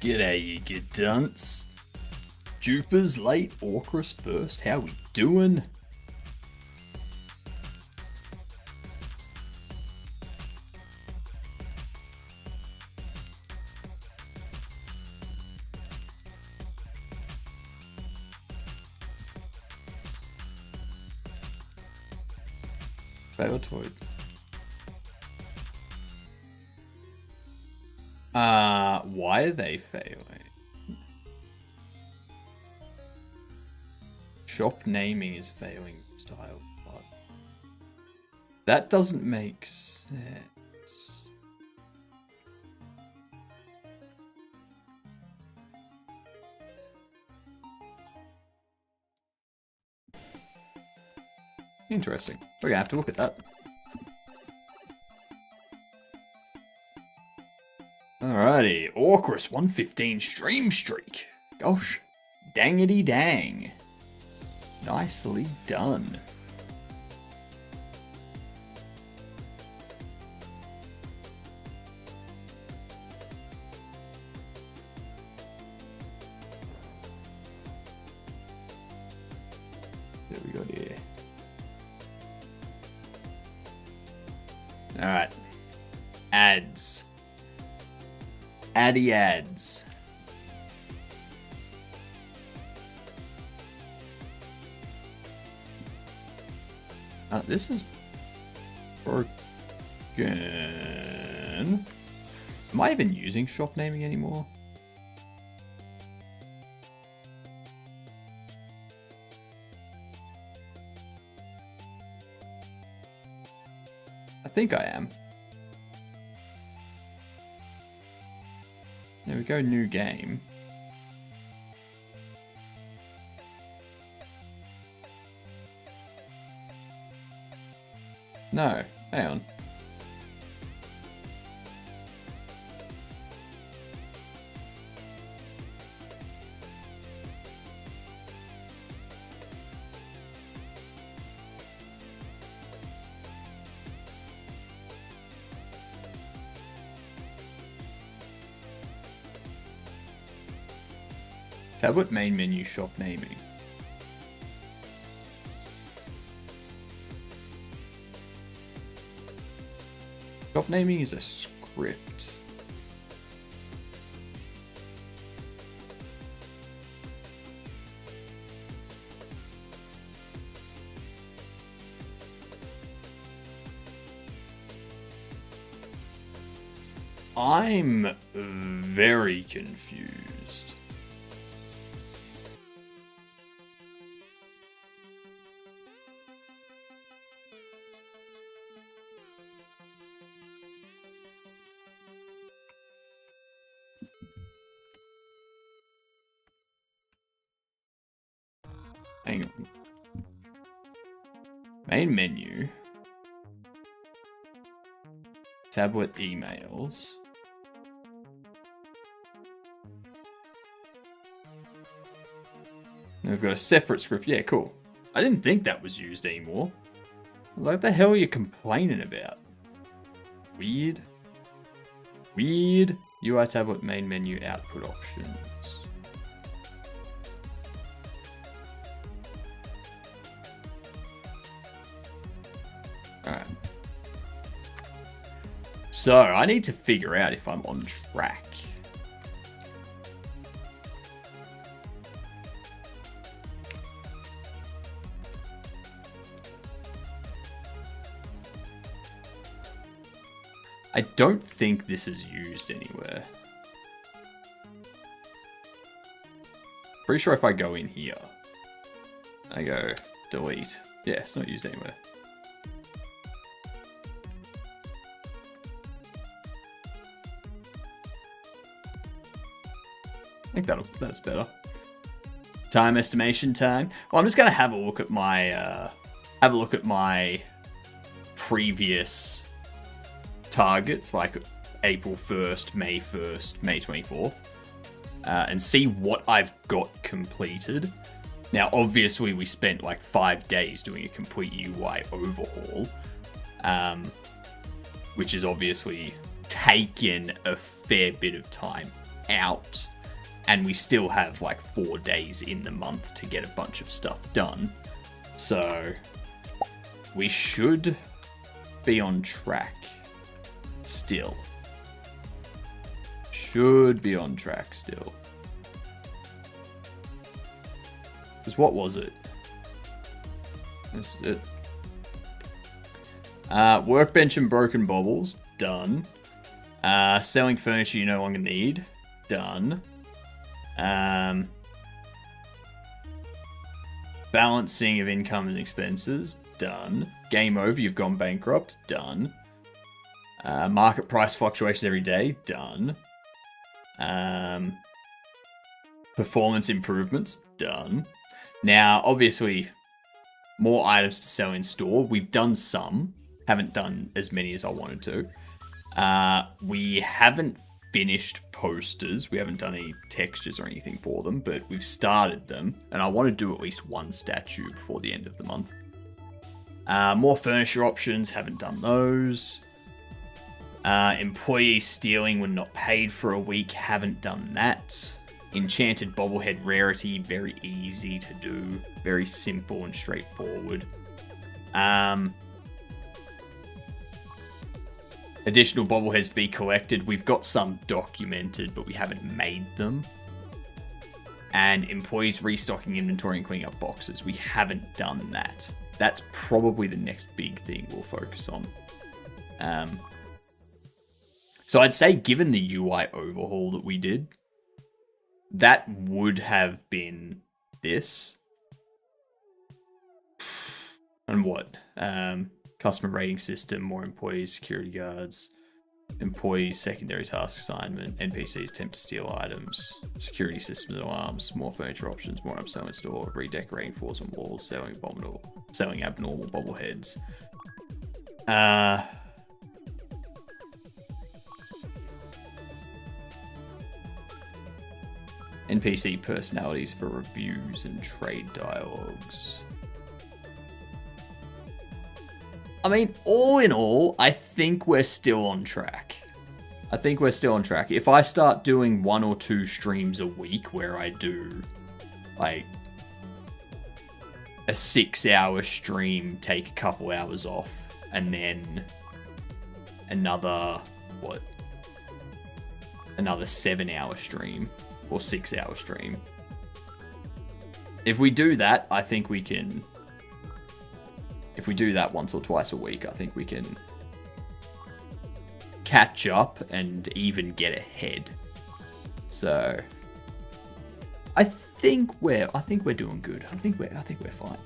G'day, you good dunce. Jupiter's late, Orcus first. How we doing? Failtoid. Why are they failing? Shop naming is failing style. But that doesn't make sense. Interesting. We're gonna have to look at that. Alrighty, Orcus 115 stream streak. Gosh, dangity dang. Nicely done. There we go here. Alright. Ads. Addy ads. This is broken. Am I even using shop naming anymore? I think I am. There we go, new game. No, hang on. Tablet main menu shop naming. Shop naming is a script. I'm very confused. Hang on. Main menu. Tablet emails. And we've got a separate script. Yeah, cool. I didn't think that was used anymore. What the hell are you complaining about? Weird. Weird. UI tablet main menu output options. Alright. So, I need to figure out if I'm on track. I don't think this is used anywhere. Pretty sure if I go in here, I go delete. Yeah, it's not used anywhere. I think that's better. Time estimation time. Well, I'm just gonna have a look at my previous targets, like April 1st, May 1st, May 24th, and see what I've got completed. Now, obviously, we spent like 5 days doing a complete UI overhaul, which is obviously taken a fair bit of time out. And we still have like 4 days in the month to get a bunch of stuff done. So we should be on track still. Should be on track still. Because what was it? This was it. Workbench and broken baubles, done. Selling furniture you no longer need, done. Balancing of income and expenses, done. Game over, you've gone bankrupt, done. Market price fluctuations every day, done. Performance improvements, done. Now, obviously, more items to sell in store. We've done some. Haven't done as many as I wanted to. We haven't finished posters. We haven't done any textures or anything for them, but we've started them, and I want to do at least one statue before the end of the month. More furniture options, haven't done those. Employee stealing when not paid for a week, haven't done that. Enchanted bobblehead rarity, very easy to do, very simple and straightforward. Additional bobbleheads to be collected. We've got some documented, but we haven't made them. And employees restocking inventory and cleaning up boxes. We haven't done that. That's probably the next big thing we'll focus on. So I'd say, given the UI overhaul that we did, that would have been this. And what? Customer rating system, more employees, security guards, employees, secondary task assignment, NPCs attempt to steal items, security systems and alarms, more furniture options, more items selling in store, redecorating floors and walls, selling abnormal bobbleheads. NPC personalities for reviews and trade dialogues. I mean, all in all, I think we're still on track. If I start doing 1 or 2 streams a week where I do, like, a 6-hour stream, take a couple hours off, and then another 7-hour stream, or 6-hour stream. If we do that, I think we can... If we do that once or twice a week, I think we can catch up and even get ahead. So I think we're doing good. I think we're fine.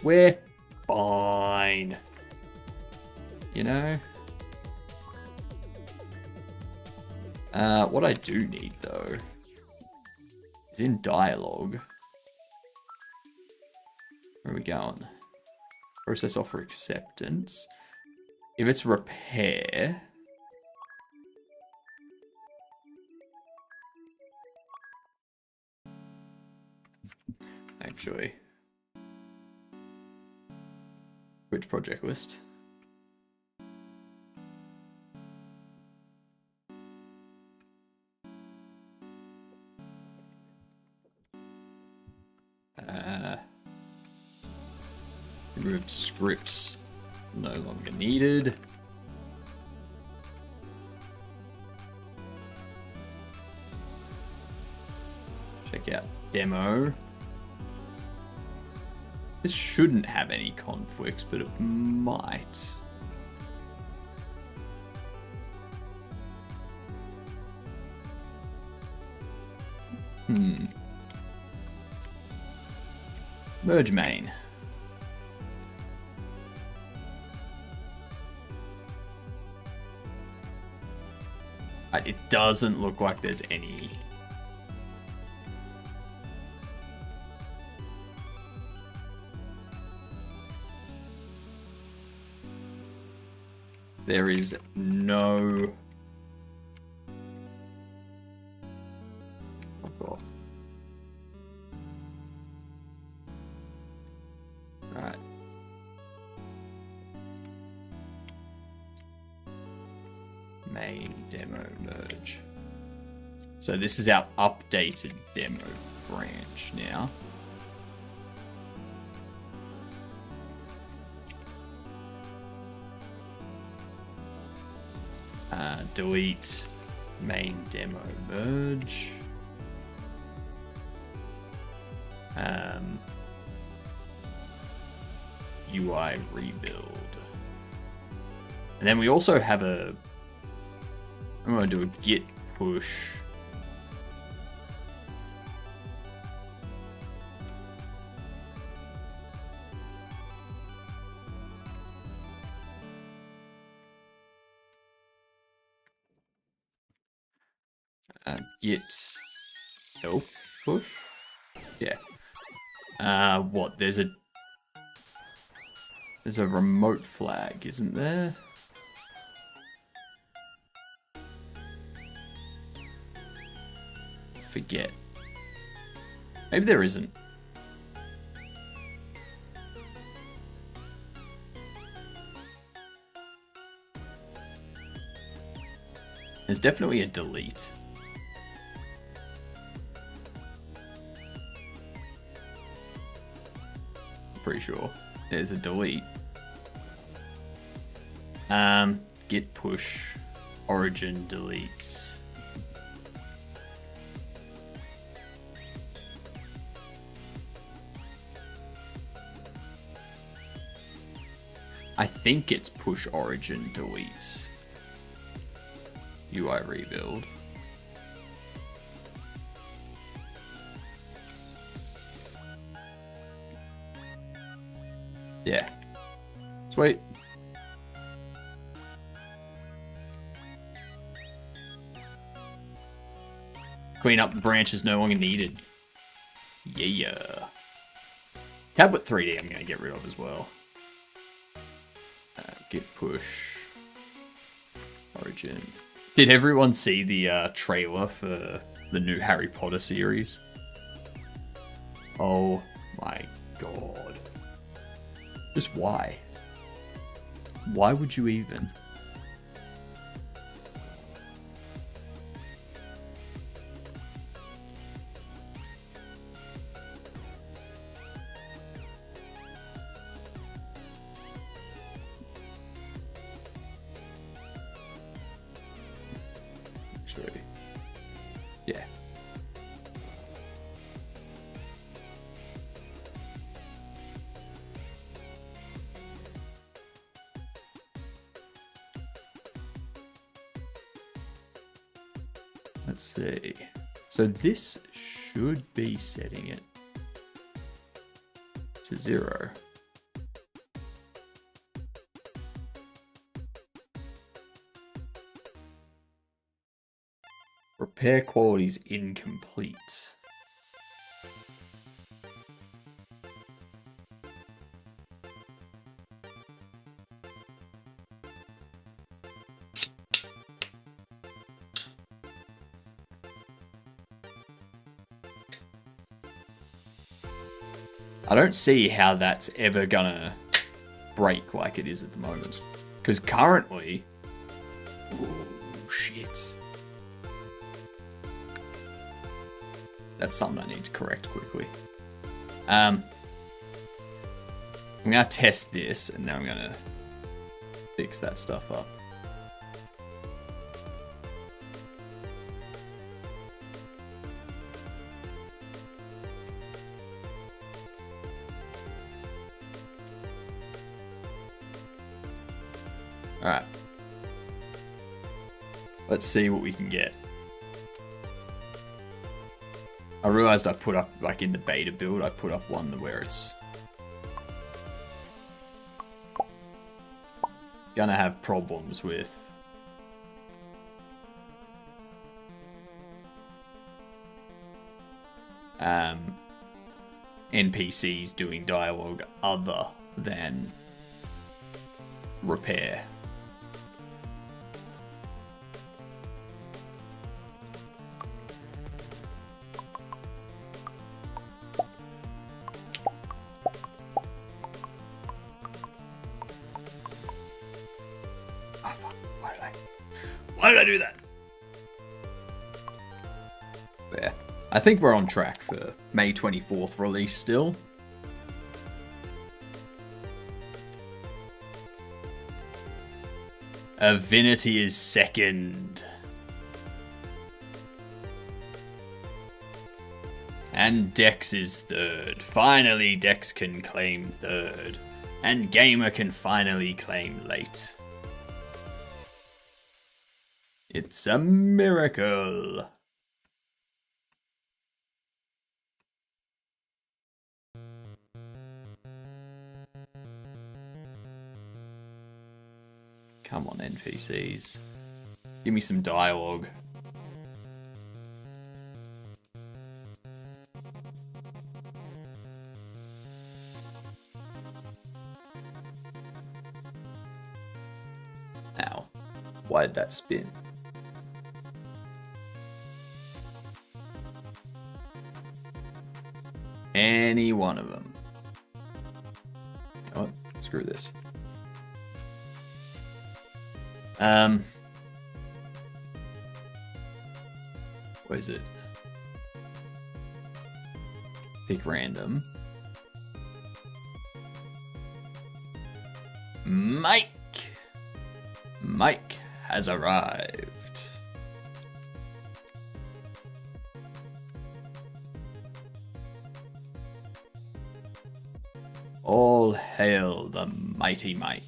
We're fine. You know? What I do need though is in dialogue. Where are we going? Process offer acceptance. If it's repair, actually, which project list? Removed scripts, no longer needed. Check out demo. This shouldn't have any conflicts, but it might. Merge main. It doesn't look like there's any There is no... Fuck off. Alright. Main demo merge. So this is our updated demo branch now. Delete main demo merge. UI rebuild. And then we also have I'm going to do a git push. Git help push. Yeah. What? There's a remote flag, isn't there? Forget. Maybe there isn't. There's definitely a delete. Pretty sure there's a delete. Git push origin delete. I think it's push origin delete. UI rebuild. Yeah. Sweet. Clean up the branches no longer needed. Yeah. Tablet 3D I'm going to get rid of as well. Git push. Origin. Did everyone see the trailer for the new Harry Potter series? Oh my god. Just why? Why would you even? Actually, yeah. Let's see. So this should be setting it to 0. Repair quality is incomplete. I don't see how that's ever gonna break like it is at the moment. Because currently... Oh, shit. That's something I need to correct quickly. I'm going to test this, and then I'm going to fix that stuff up. Alright. Let's see what we can get. I realized I put up, like in the beta build, I put up one where it's gonna have problems with NPCs doing dialogue other than repair. Why did I do that? But yeah, I think we're on track for May 24th release still. Avinity is second. And Dex is third. Finally, Dex can claim third. And Gamer can finally claim late. It's a miracle. Come on, NPCs. Give me some dialogue. Ow. Why did that spin? Any one of them. Oh, screw this. What is it? Pick random. Mike! Mike has arrived. All hail the mighty Mike.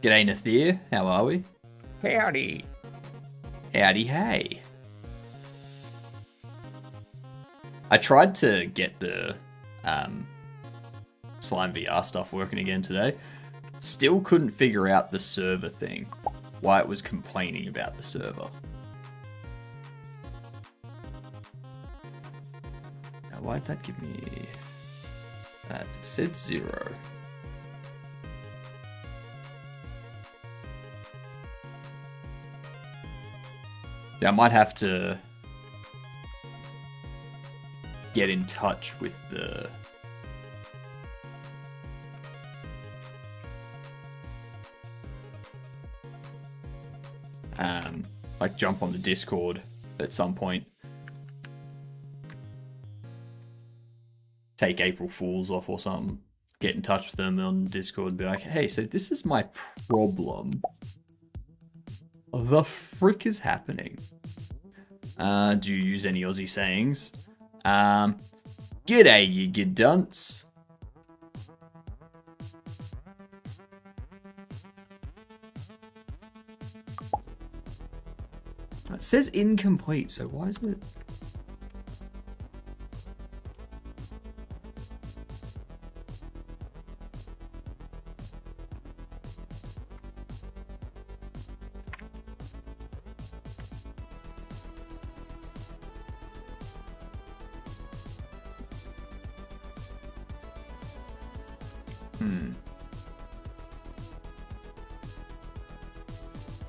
G'day, Nathir. How are we? Howdy. Howdy, hey. I tried to get the Slime VR stuff working again today. Still couldn't figure out the server thing. Why it was complaining about the server. Now, why'd that give me that? It said 0. Yeah, I might have to get in touch with the like jump on the Discord at some point. Take April Fools off or something. Get in touch with them on Discord and be like, hey, so this is my problem. The frick is happening? Do you use any Aussie sayings? G'day, you good dunce. It says incomplete, so why is it?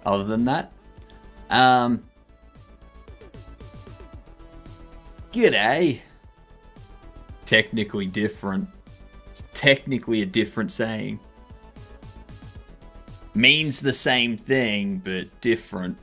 Other than that, g'day. Technically different. It's technically a different saying. Means the same thing, but different.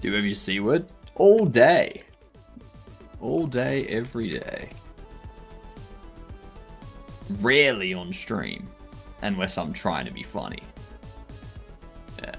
Do you ever use C word? All day. All day, every day. Rarely on stream. Unless I'm trying to be funny. Yeah.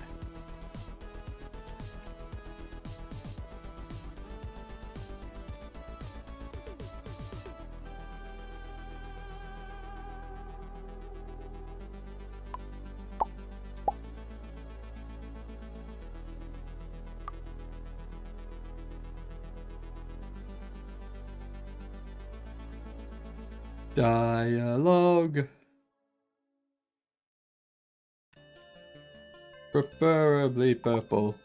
Dialogue. Preferably purple.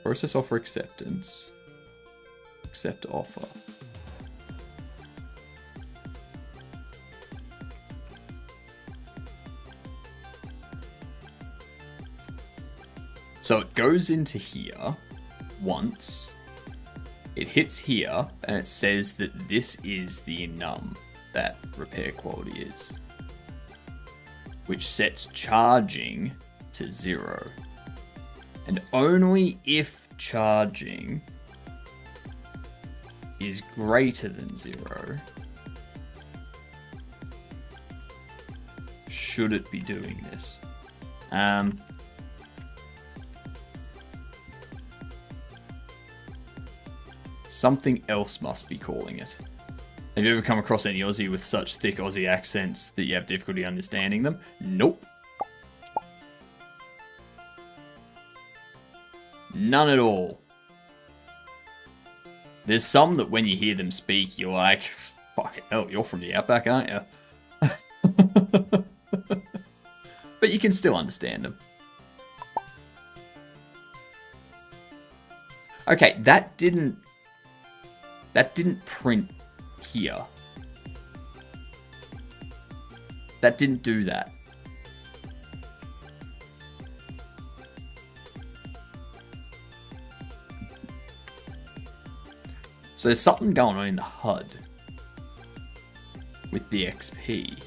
Process offer acceptance. Accept offer. So it goes into here once. It hits here, and it says that this is the enum that repair quality is, which sets charging to 0. And only if charging is greater than 0 should it be doing this. Something else must be calling it. Have you ever come across any Aussie with such thick Aussie accents that you have difficulty understanding them? Nope. None at all. There's some that when you hear them speak, you're like, fucking hell, you're from the outback, aren't you? But you can still understand them. Okay, that didn't print here. That didn't do that. So there's something going on in the HUD with the XP.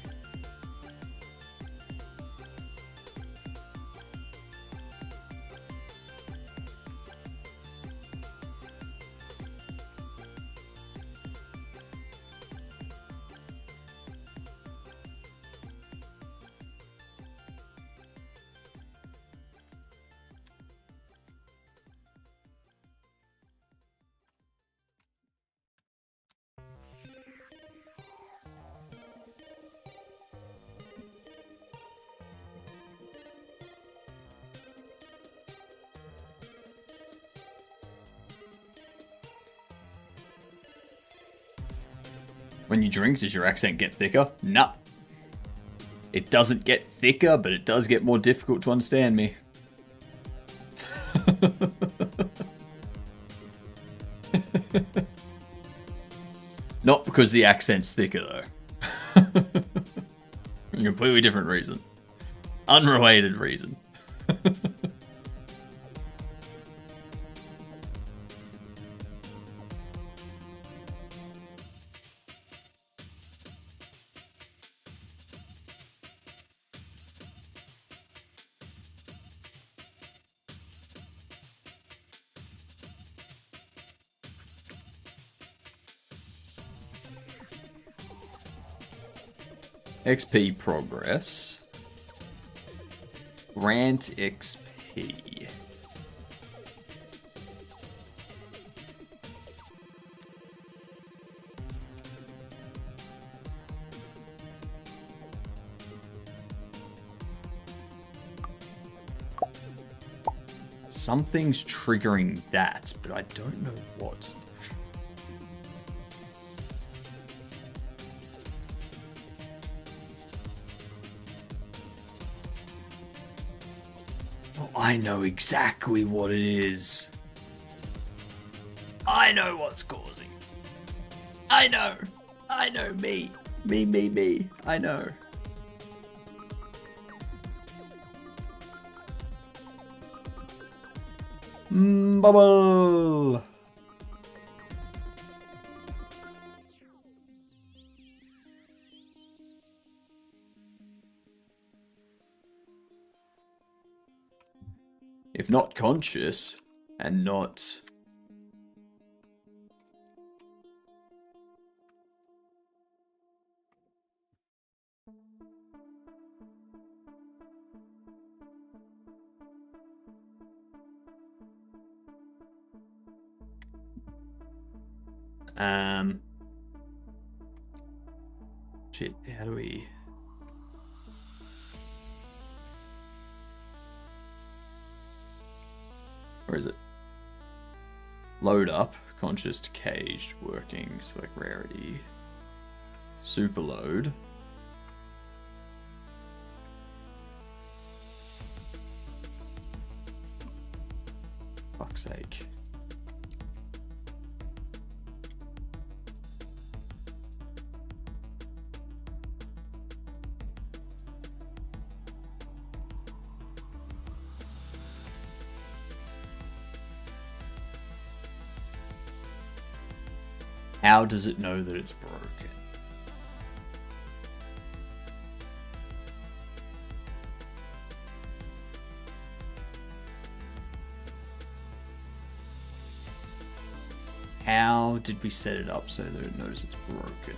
When you drink, does your accent get thicker? Nah. It doesn't get thicker, but it does get more difficult to understand me. Not because the accent's thicker, though. A completely different reason. Unrelated reason. XP progress. Grant XP. Something's triggering that, but I don't know what. I know exactly what it is. I know what's causing. I know me. Me. I know. Bubble. If not conscious, and not... Shit, how do we... Where is it? Load up, conscious to caged, working, select rarity, super load. Fuck's sake. How does it know that it's broken? How did we set it up so that it knows it's broken?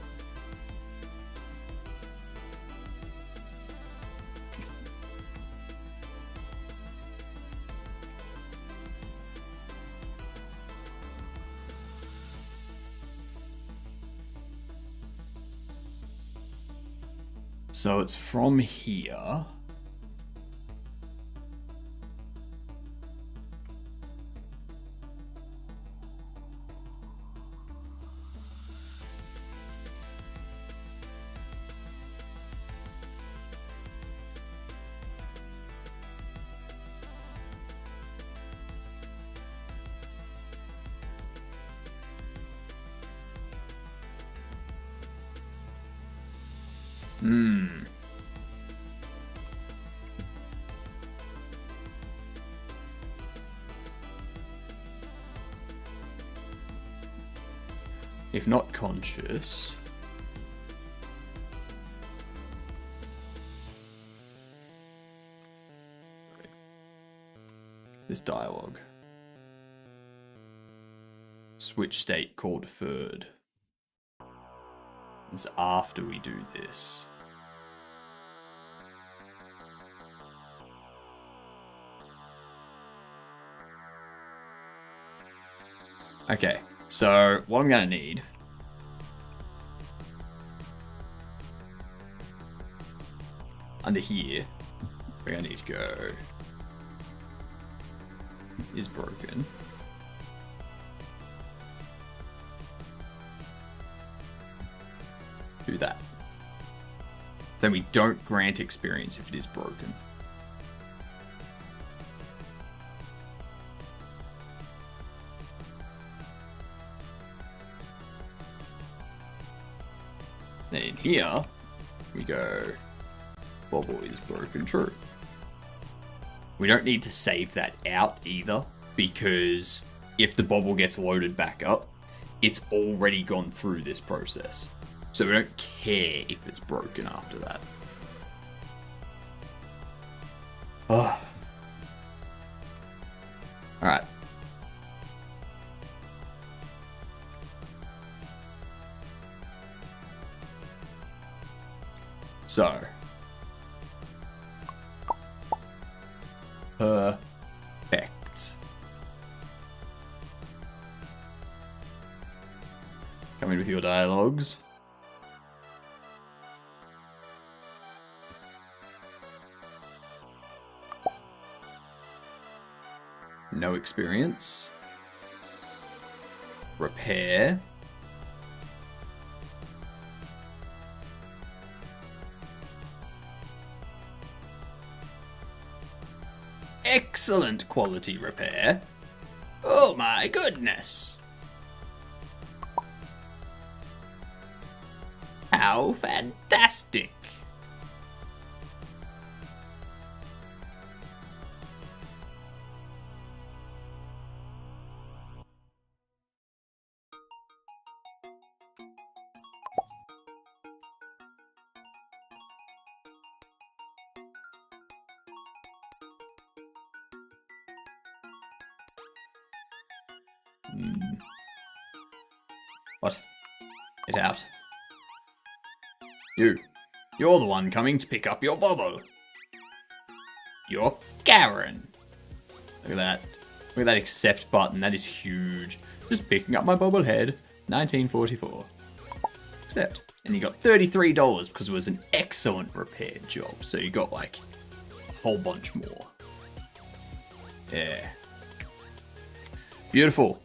So it's from here. If not conscious. This dialogue. Switch state call deferred. It's after we do this. Okay, so what I'm gonna need under here, we're gonna need to go is broken. Do that. Then we don't grant experience if it is broken. Then in here, we go, Bobble is broken true. We don't need to save that out either, because if the Bobble gets loaded back up, it's already gone through this process. So we don't care if it's broken after that. Oh. Alright. So. Perfect. Come in with your dialogues. No experience. Repair. Excellent quality repair. Oh my goodness. How fantastic. What? Get out. You're the one coming to pick up your bobble. You're Karen. Look at that. Look at that accept button. That is huge. Just picking up my bobblehead. 1944. Accept. And you got $33 because it was an excellent repair job. So you got like a whole bunch more. Yeah. Beautiful.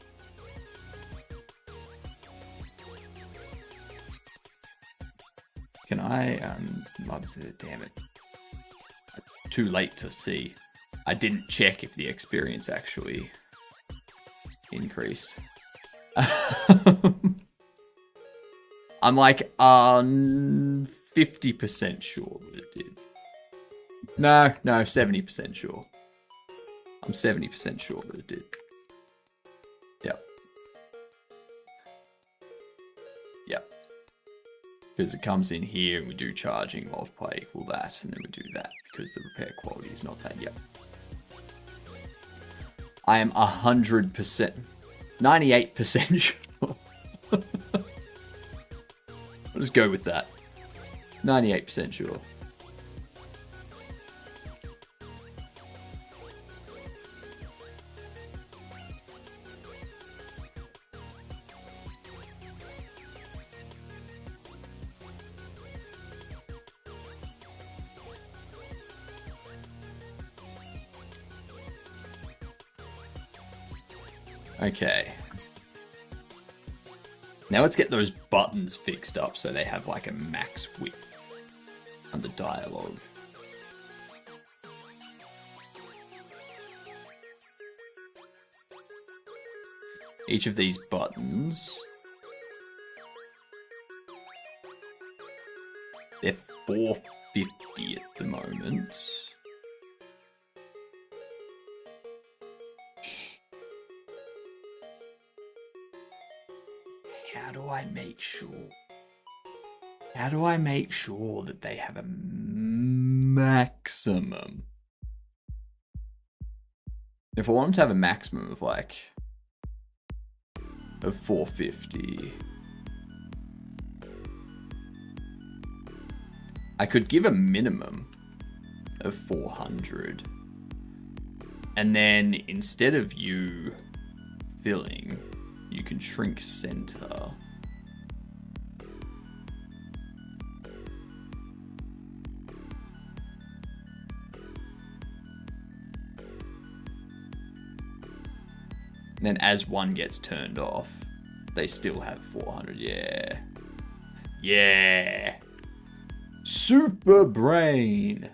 Can I, damn it. Too late to see. I didn't check if the experience actually increased. I'm like, 50% sure that it did. No, 70% sure. I'm 70% sure that it did. Yep. Because it comes in here and we do charging, multiply equal that, and then we do that because the repair quality is not that yet. I am 100%, 98% sure. I'll just go with that. 98% sure. Okay. Now let's get those buttons fixed up so they have like a max width under dialogue. Each of these buttons, they're 450 at the moment. How do I make sure? How do I make sure that they have a maximum? If I want them to have a maximum of like of 450, I could give a minimum of 400. And then instead of you filling, you can shrink center. And then as one gets turned off, they still have 400. Yeah. Yeah. Super brain.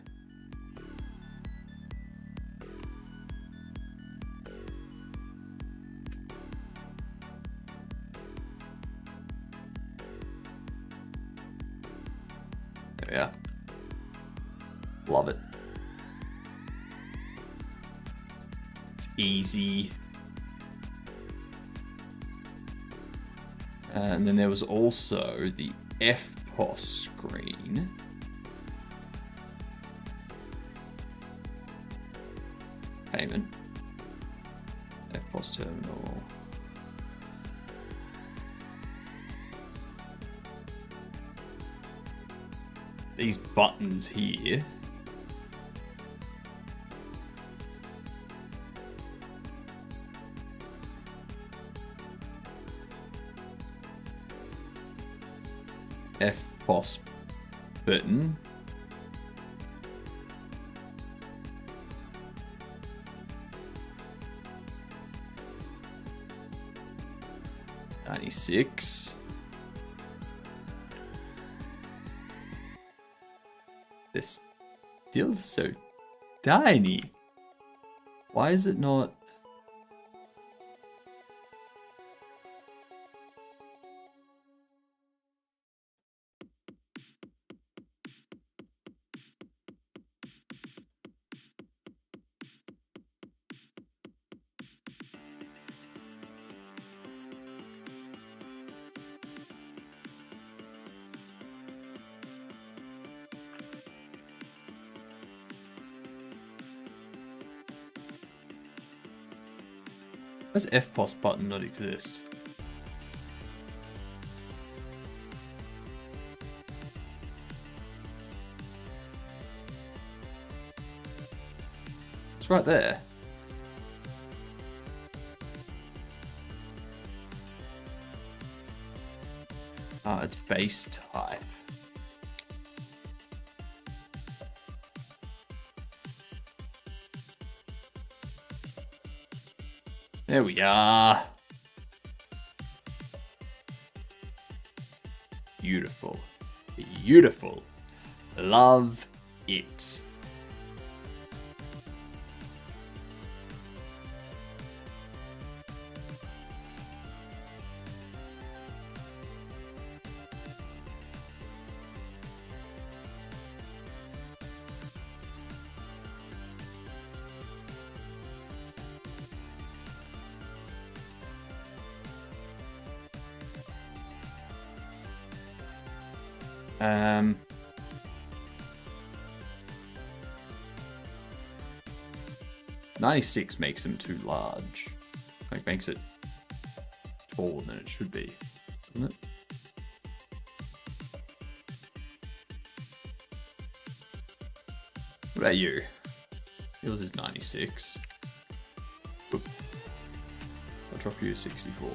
There we are. Love it. It's easy. And then there was also the FPOS screen. Payment. FPOS terminal. These buttons here. FPOS button. $96. They're still so tiny. Why is it not? Why does FPOS button not exist? It's right there. Ah, it's base type. There we are. Beautiful. Beautiful. Love it. Um, 96 makes them too large. Like, makes it taller than it should be, doesn't it? What about you? Yours is 96. Oop. I'll drop you a 64.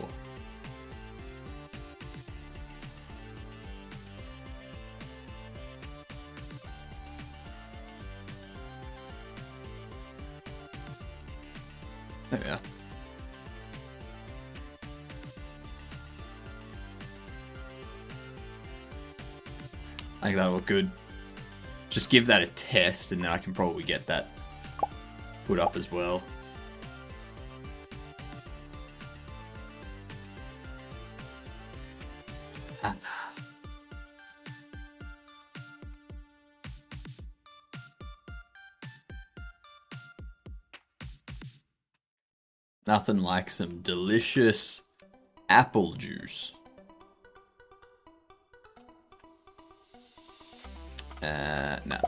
There we are. I think that'll look good. Just give that a test and then I can probably get that put up as well. Nothing like some delicious apple juice. No.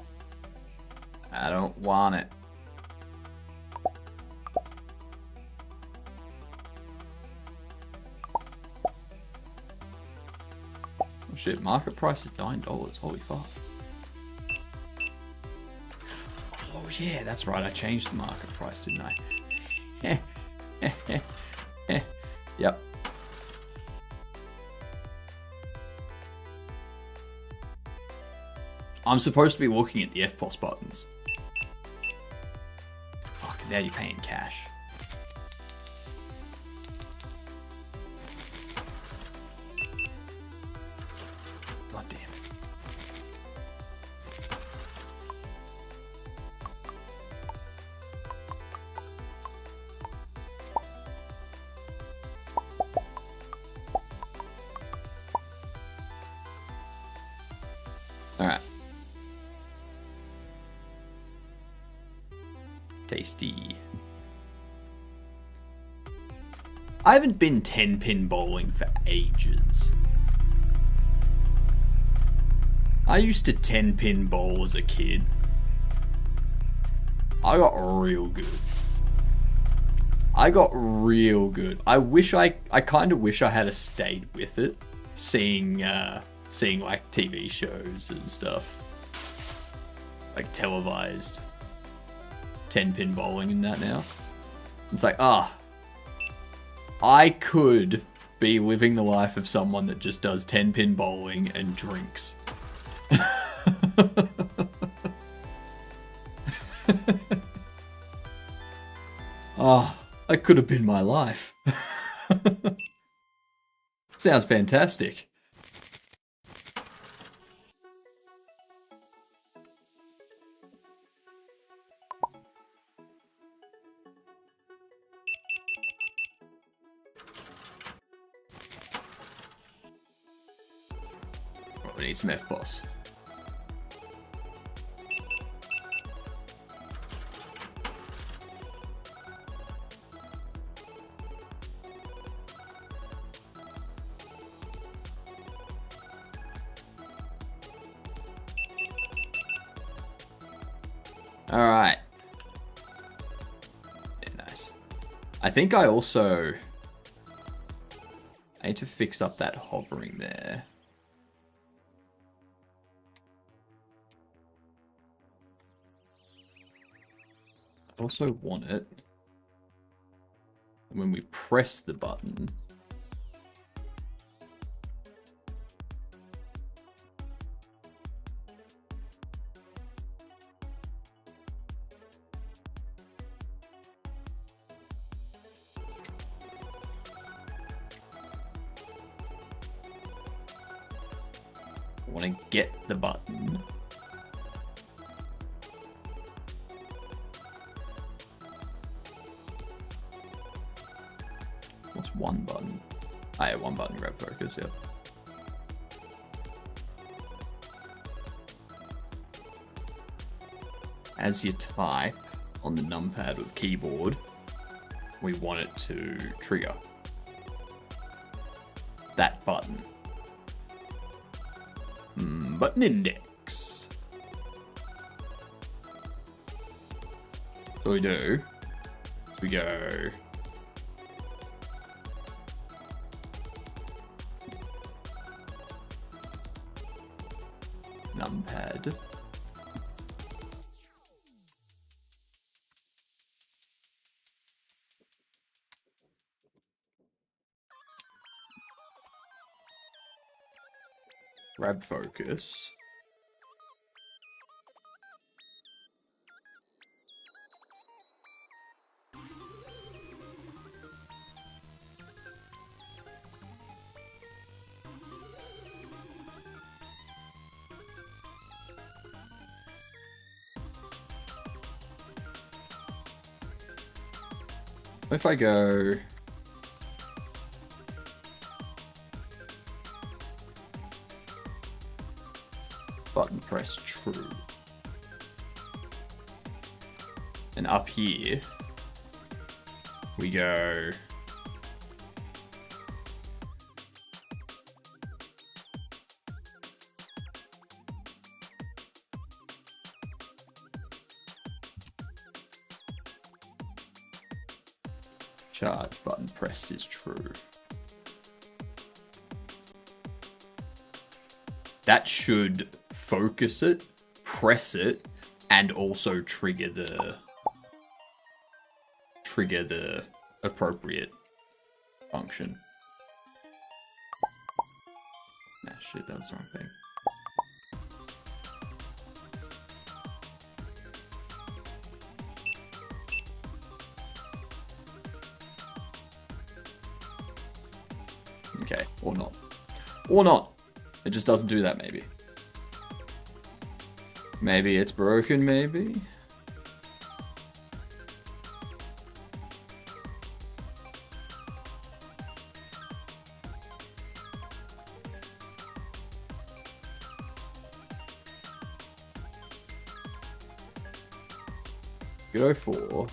I don't want it. Oh shit, market price is $9. Holy fuck. Oh yeah, that's right. I changed the market price, didn't I? Yep. I'm supposed to be looking at the FPOS buttons. Fuck, now you're paying cash. God damn it. Alright. Tasty. I haven't been 10-pin bowling for ages. I used to 10-pin bowl as a kid. I got real good. I kind of wish I had stayed with it, seeing like TV shows and stuff, like televised 10-pin bowling and that now. It's like, I could be living the life of someone that just does 10-pin bowling and drinks. That could have been my life. Sounds fantastic. We need some FPOS. Alright. Yeah, nice. I think I need to fix up that hovering there. I also want it when we press the button. I want to get the button. What's one button? Oh yeah, one button grab focus, yeah. As you type on the numpad or keyboard, we want it to trigger that button. button index. So we do. We go. Numpad. Grab focus. If I go button press true, and up here we go charge button pressed is true. That should focus it, press it, and also trigger the appropriate function. Nah, shit, that was the wrong thing. Okay, or not. Or not. It just doesn't do that, maybe. Maybe it's broken, maybe? Go for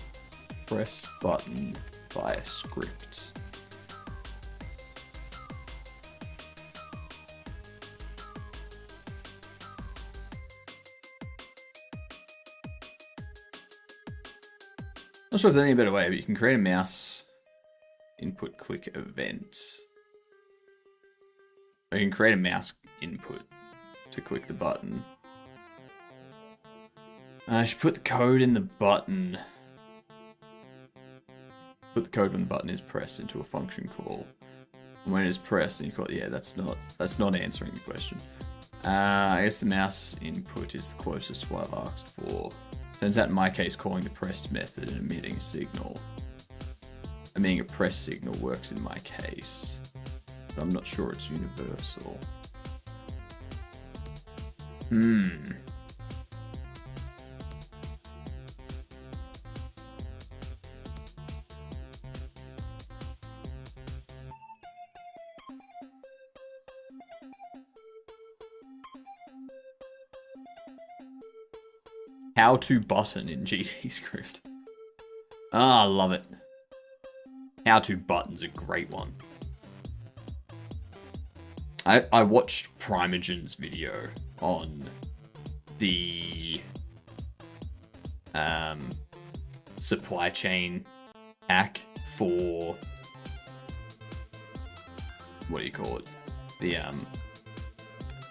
press button via script. Not sure if there's any better way, but you can create a mouse input quick event. Or you can create a mouse input to click the button. I should put the code in the button. Put the code when the button is pressed into a function call. And when it is pressed, and you call it, yeah, that's not answering the question. I guess the mouse input is the closest to what I've asked for. Turns out in my case, calling the pressed method and emitting a signal. Emitting a pressed signal works in my case. But I'm not sure it's universal. How to button in GT script. Ah, I love it. How to button's a great one. I watched Primogen's video on the supply chain hack for, what do you call it?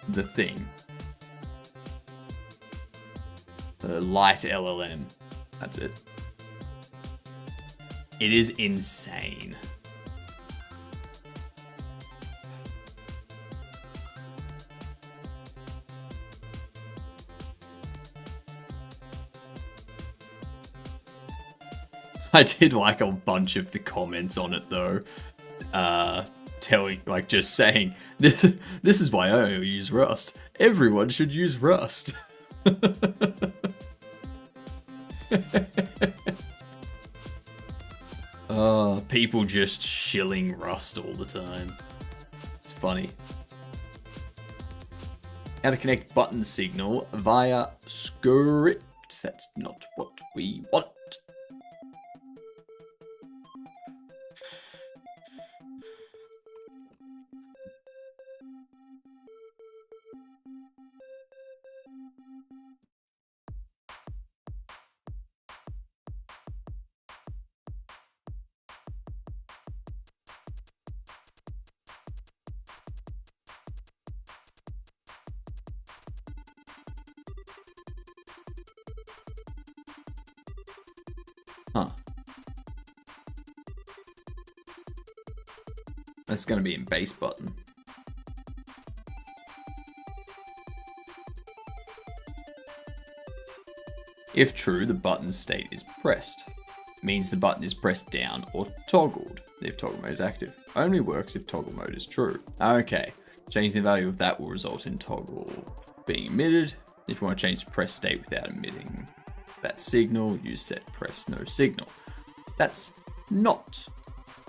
The thing. The light LLM. That's it. It is insane. I did like a bunch of the comments on it though. Telling, like, just saying, this is why I use Rust. Everyone should use Rust. People just shilling Rust all the time. It's funny. How to connect button signal via script. That's not what we want. Huh. That's going to be in base button. If true, the button state is pressed. Means the button is pressed down or toggled if toggle mode is active. Only works if toggle mode is true. Okay, changing the value of that will result in toggle being emitted. If you want to change the press state without emitting that signal, use set press no signal. That's not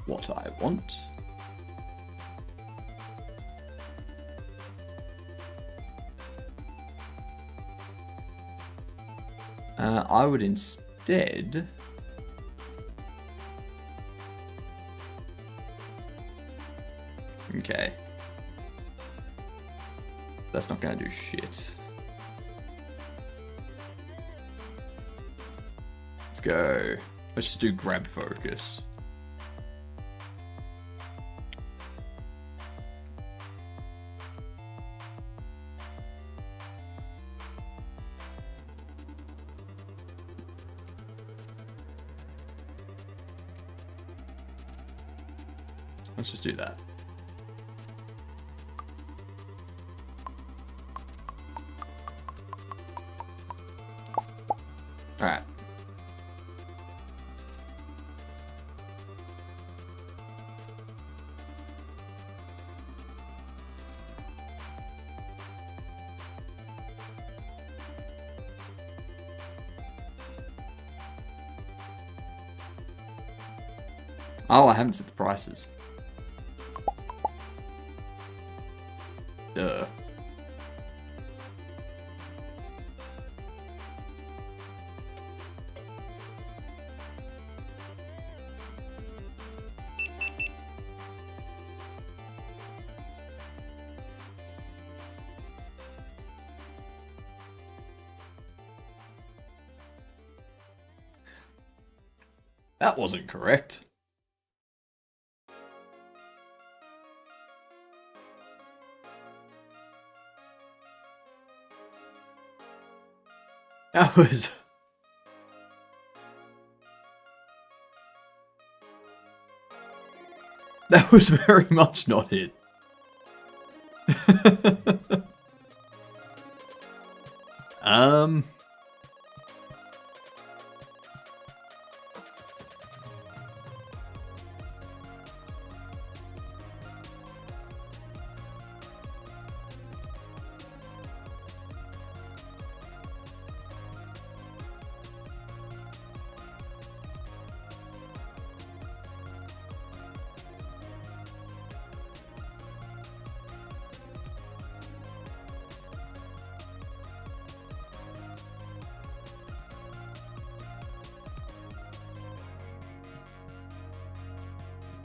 what I want. I would instead okay. That's not going to do shit. Let's go. Let's just do grab focus. Let's just do that. All right. Oh, I haven't set the prices. Duh. That wasn't correct. That was... That was very much not it.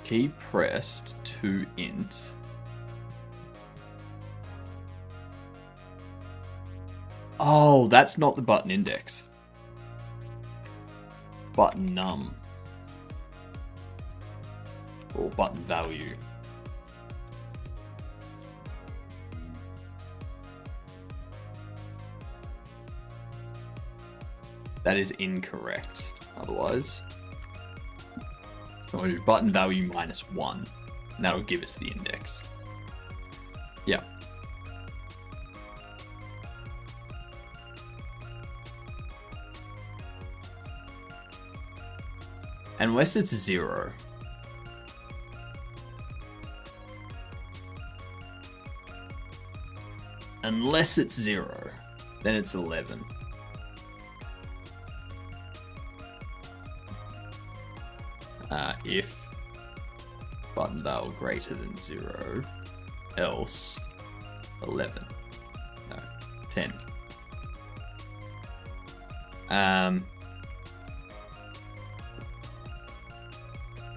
Key pressed to int. Oh, that's not the button index. Button num. Or button value. That is incorrect, otherwise. So we'll do button value -1. And that'll give us the index. Yeah. Unless it's 0. Unless it's 0, then it's 11. If button val greater than 0, else 11. No, 10.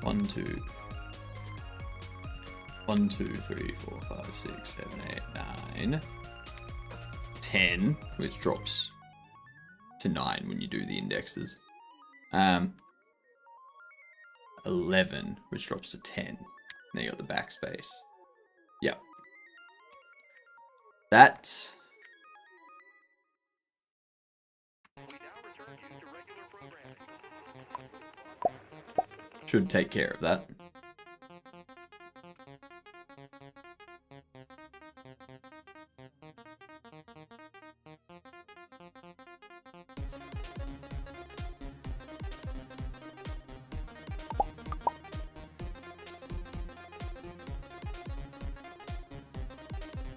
1, 2, 1, 2, 3, 4, 5, 6, 7, 8, 9, 10, which drops to 9 when you do the indexes. 11, which drops to 10. Then you got the backspace. Yep. That. Should take care of that.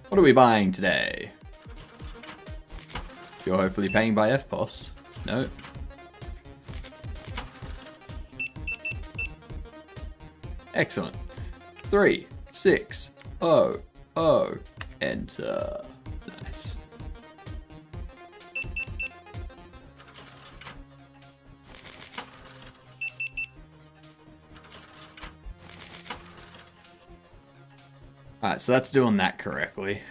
What are we buying today? You're hopefully paying by FPOS. No. Excellent. 3, 6, 0, 0. Enter. Nice. Alright, so that's doing that correctly.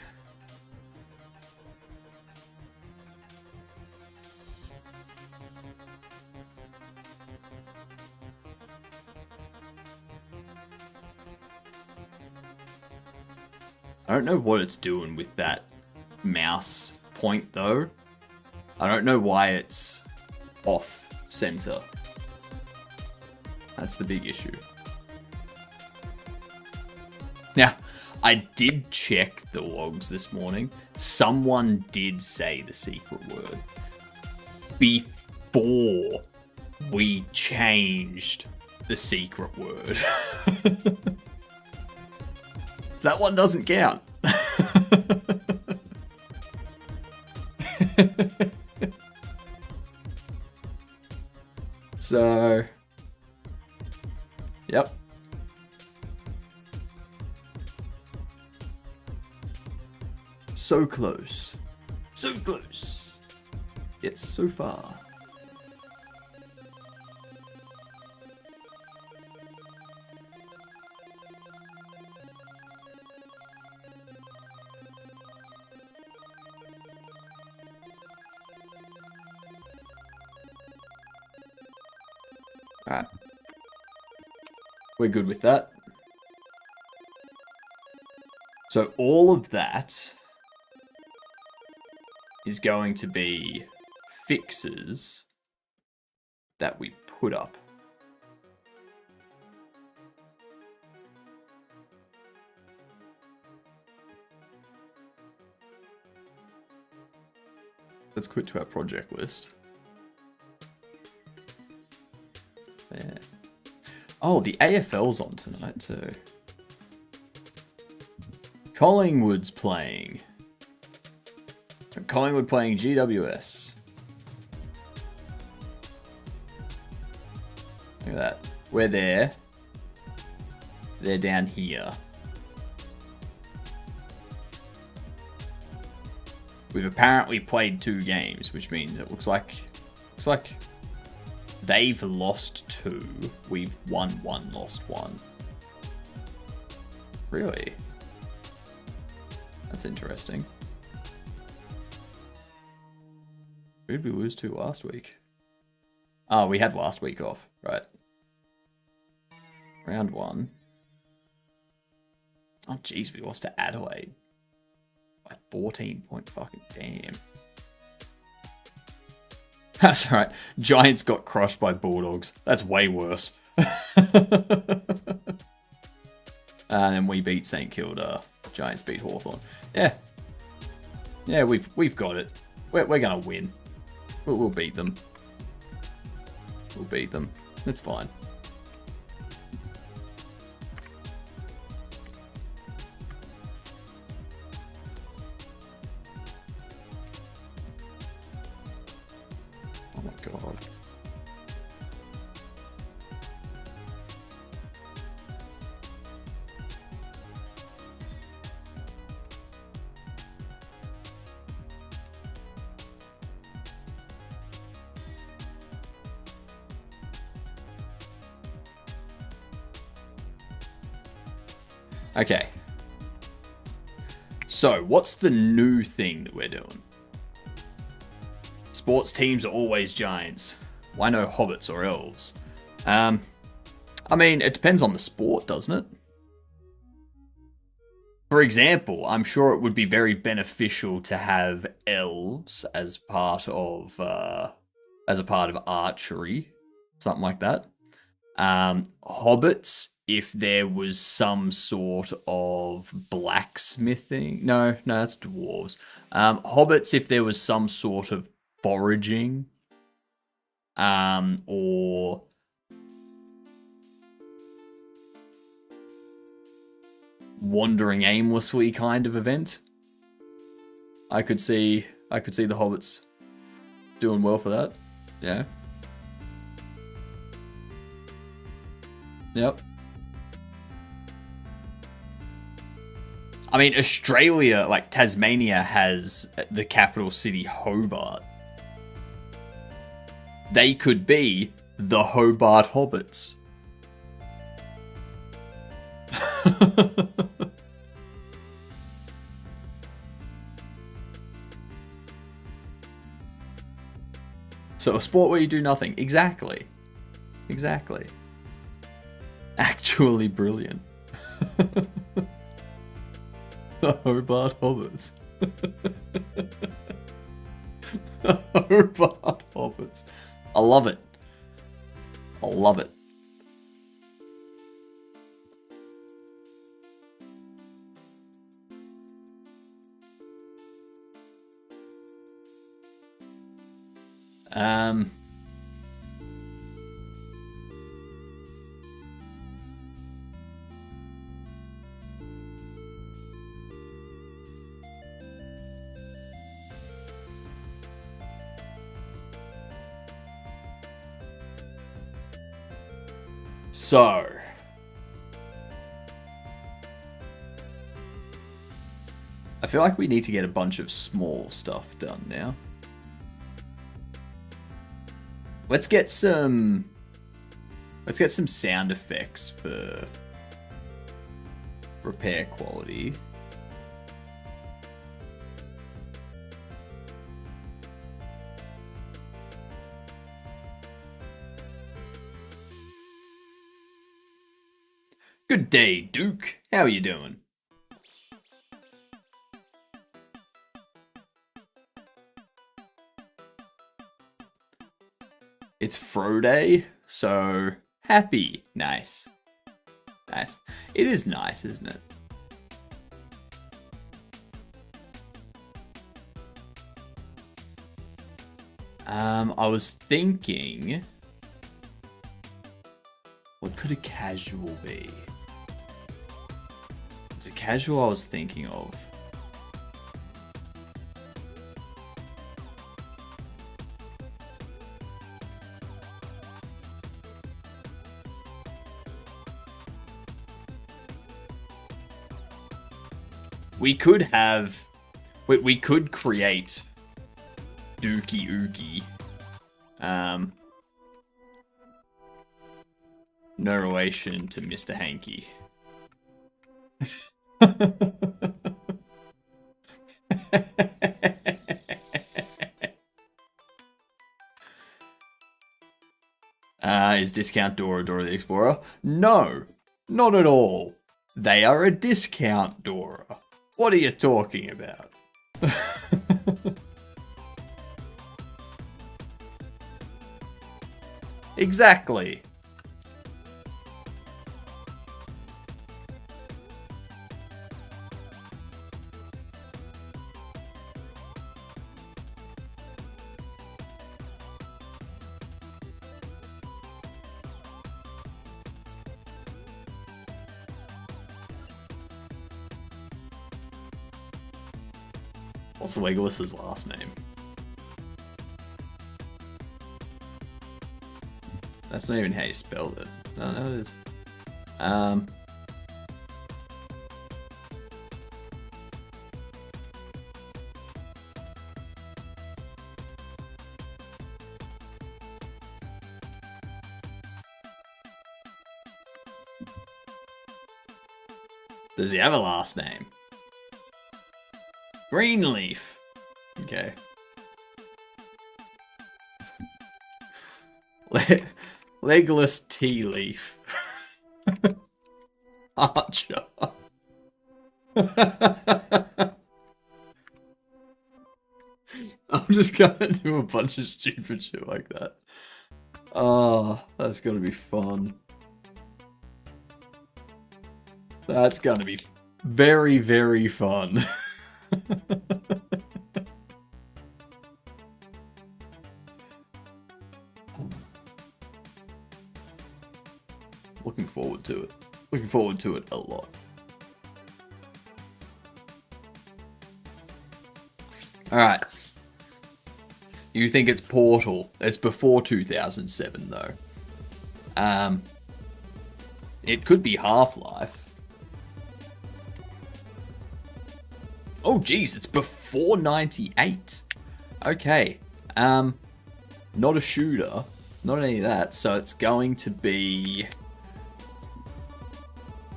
I don't know what it's doing with that mouse point though. I don't know why it's off center. That's the big issue. Now, I did check the logs this morning. Someone did say the secret word before we changed the secret word. So that one doesn't count. So, yep. So close. So close. Yet so far. Alright. We're good with that. So all of that is going to be fixes that we put up. Let's quit to our project list. There. Oh, the AFL's on tonight too. Collingwood's playing. Collingwood playing GWS. Look at that. We're there. They're down here. We've apparently played 2 games, which means it looks like they've lost 2. We've won 1, lost 1. Really? That's interesting. Who did we lose to last week? Oh, we had last week off. Right. Round 1. Oh, jeez, we lost to Adelaide. By 14 point fucking damn. That's right. Giants got crushed by Bulldogs. That's way worse. And then we beat St Kilda. Giants beat Hawthorn. Yeah. Yeah, we've got it. We're gonna win. We'll beat them. We'll beat them. It's fine. Oh my god. Okay. So, what's the new thing that we're doing? Sports teams are always giants. Why no hobbits or elves? I mean, it depends on the sport, doesn't it? For example, I'm sure it would be very beneficial to have elves as part of a part of archery, something like that. Hobbits, if there was some sort of blacksmithing. No, that's dwarves. Hobbits, if there was some sort of foraging. Or wandering aimlessly kind of event. I could see the hobbits doing well for that. Yeah. Yep. I mean, Australia, like Tasmania, has the capital city Hobart. They could be the Hobart Hobbits. So a sport where you do nothing. Exactly. Actually brilliant. The Hobart Hobbits. The Hobart Hobbits. I love it. So, I feel like we need to get a bunch of small stuff done now. Let's get some sound effects for repair quality. Good day, Duke. How are you doing? It's Friday, so happy. Nice. It is nice, isn't it? I was thinking, what could a casual be? It's a casual I was thinking of. We could create Dookie Ookie. No relation to Mr. Hanky. Is Discount Dora the Explorer? No, not at all. They are a discount Dora. What are you talking about? Exactly. What's Legolas's last name? That's not even how you spelled it. No, it is. Does he have a last name? Greenleaf. Okay. Legless tea leaf. Archer. I'm just gonna do a bunch of stupid shit like that. Oh, that's gonna be fun. That's gonna be very, very fun. Looking forward to it. Looking forward to it a lot. Alright. You think it's Portal. It's before 2007, though. It could be Half-Life. Oh, geez, it's before 98. Okay. Not a shooter. Not any of that. So it's going to be...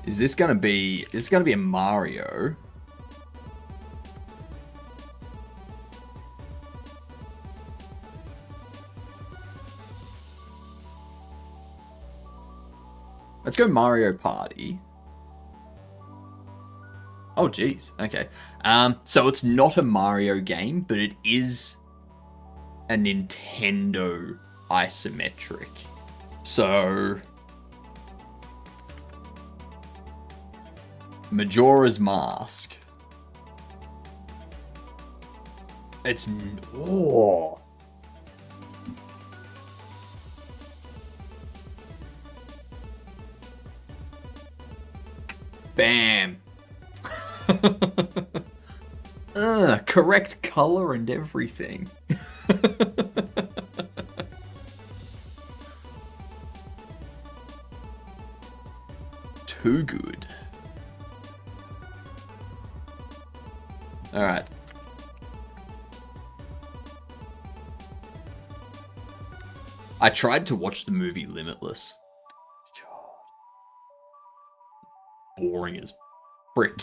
Is this going to be... It's going to be a Mario. Let's go Mario Party. Oh, geez. Okay. So it's not a Mario game, but it is a Nintendo isometric. So... Majora's Mask. It's... Oh... Bam. Correct color and everything. Too good. Alright. I tried to watch the movie Limitless. Boring as frick.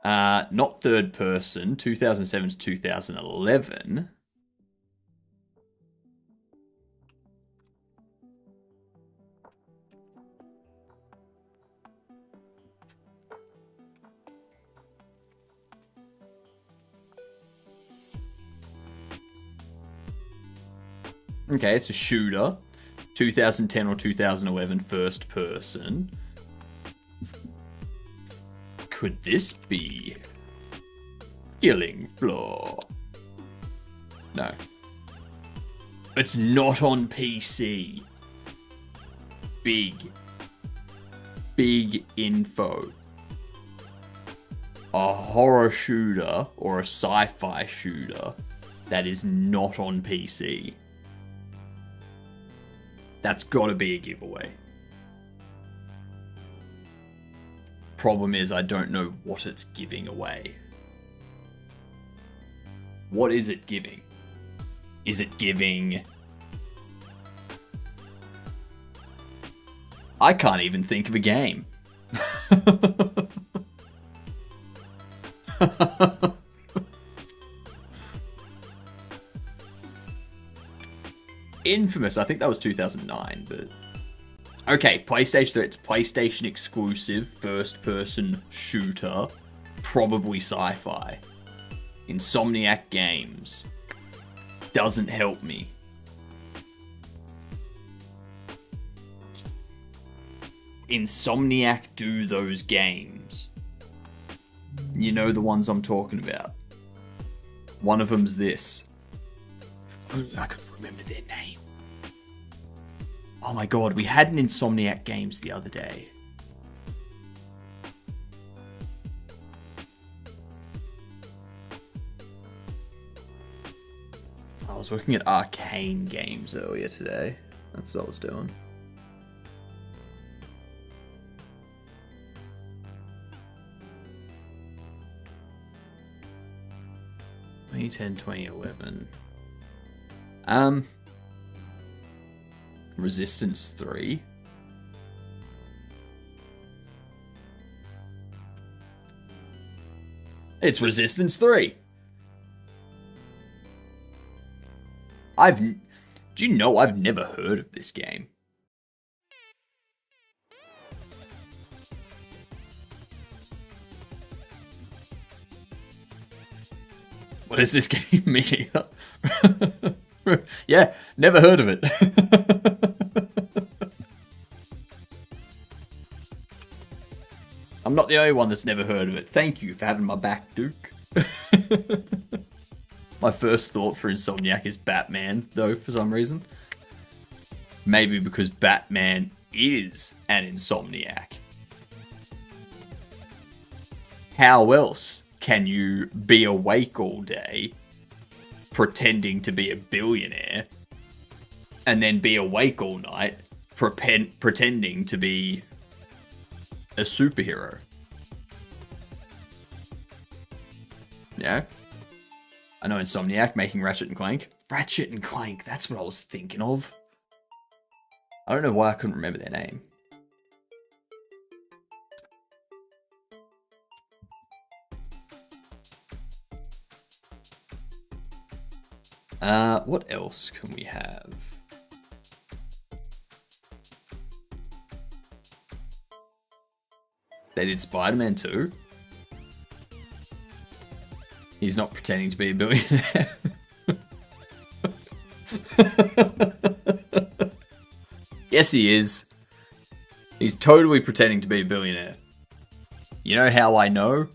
Not third person. 2007 to 2011. Okay, it's a shooter. 2010 or 2011 first person. Could this be Killing Floor? No. It's not on PC. Big info. A horror shooter or a sci-fi shooter that is not on PC. That's gotta be a giveaway. Problem is, I don't know what it's giving away. What is it giving? Is it giving... I can't even think of a game. Infamous, I think that was 2009, but... Okay, PlayStation 3, it's PlayStation exclusive, first-person shooter, probably sci-fi. Insomniac Games. Doesn't help me. Insomniac do those games. You know the ones I'm talking about. One of them's this. If only I could remember their name. Oh my god, we had an Insomniac Games the other day. I was looking at Arcane Games earlier today. That's what I was doing. (2010, 2011). Resistance 3. It's Resistance 3. Do you know I've never heard of this game? What is this game? Me neither. Yeah, never heard of it. I'm not the only one that's never heard of it. Thank you for having my back, Duke. My first thought for Insomniac is Batman, though, for some reason. Maybe because Batman is an insomniac. How else can you be awake all day, pretending to be a billionaire, and then be awake all night, pretending to be a superhero? Yeah. I know Insomniac making Ratchet and Clank. Ratchet and Clank, that's what I was thinking of. I don't know why I couldn't remember their name. What else can we have? They did Spider-Man 2. He's not pretending to be a billionaire. Yes, he is. He's totally pretending to be a billionaire. You know how I know?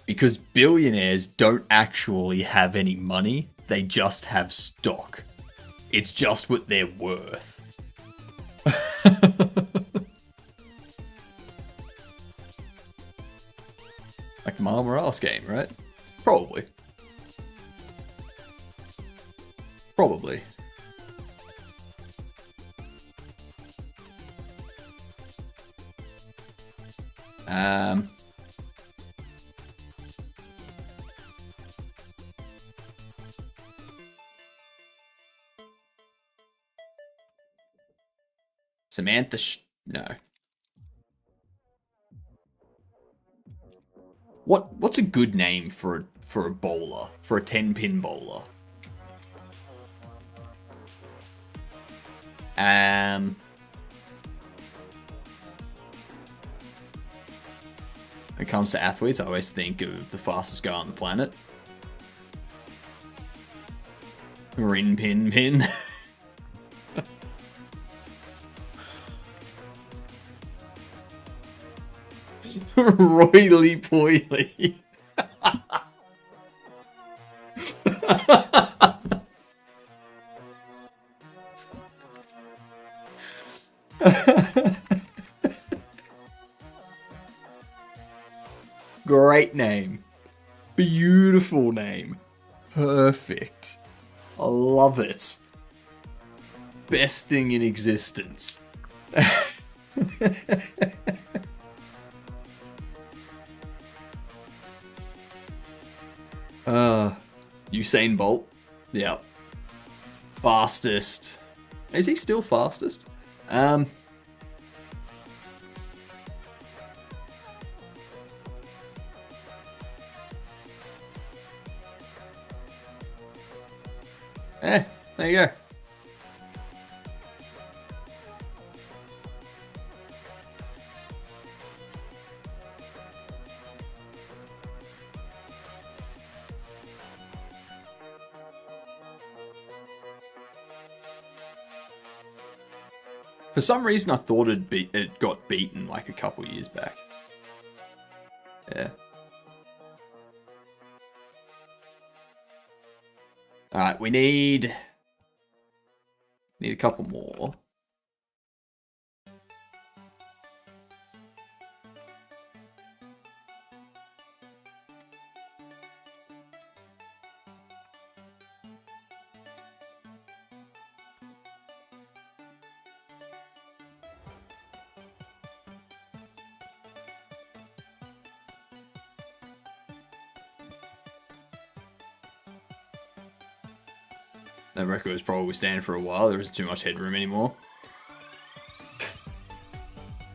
Because billionaires don't actually have any money. They just have stock. It's just what they're worth. Like Miles Morales game, right? Probably. Probably. Samantha no. What's a good name for a bowler, for a 10-pin bowler? When it comes to athletes, I always think of the fastest guy on the planet. Rin Pin Pin. Roily Poily. Great name. Beautiful name. Perfect. I love it. Best thing in existence. Usain Bolt. Yeah. Fastest. Is he still fastest? There you go. For some reason, I thought it got beaten like a couple years back. Yeah. All right, we need a couple more. That record was probably staying for a while. There isn't too much headroom anymore.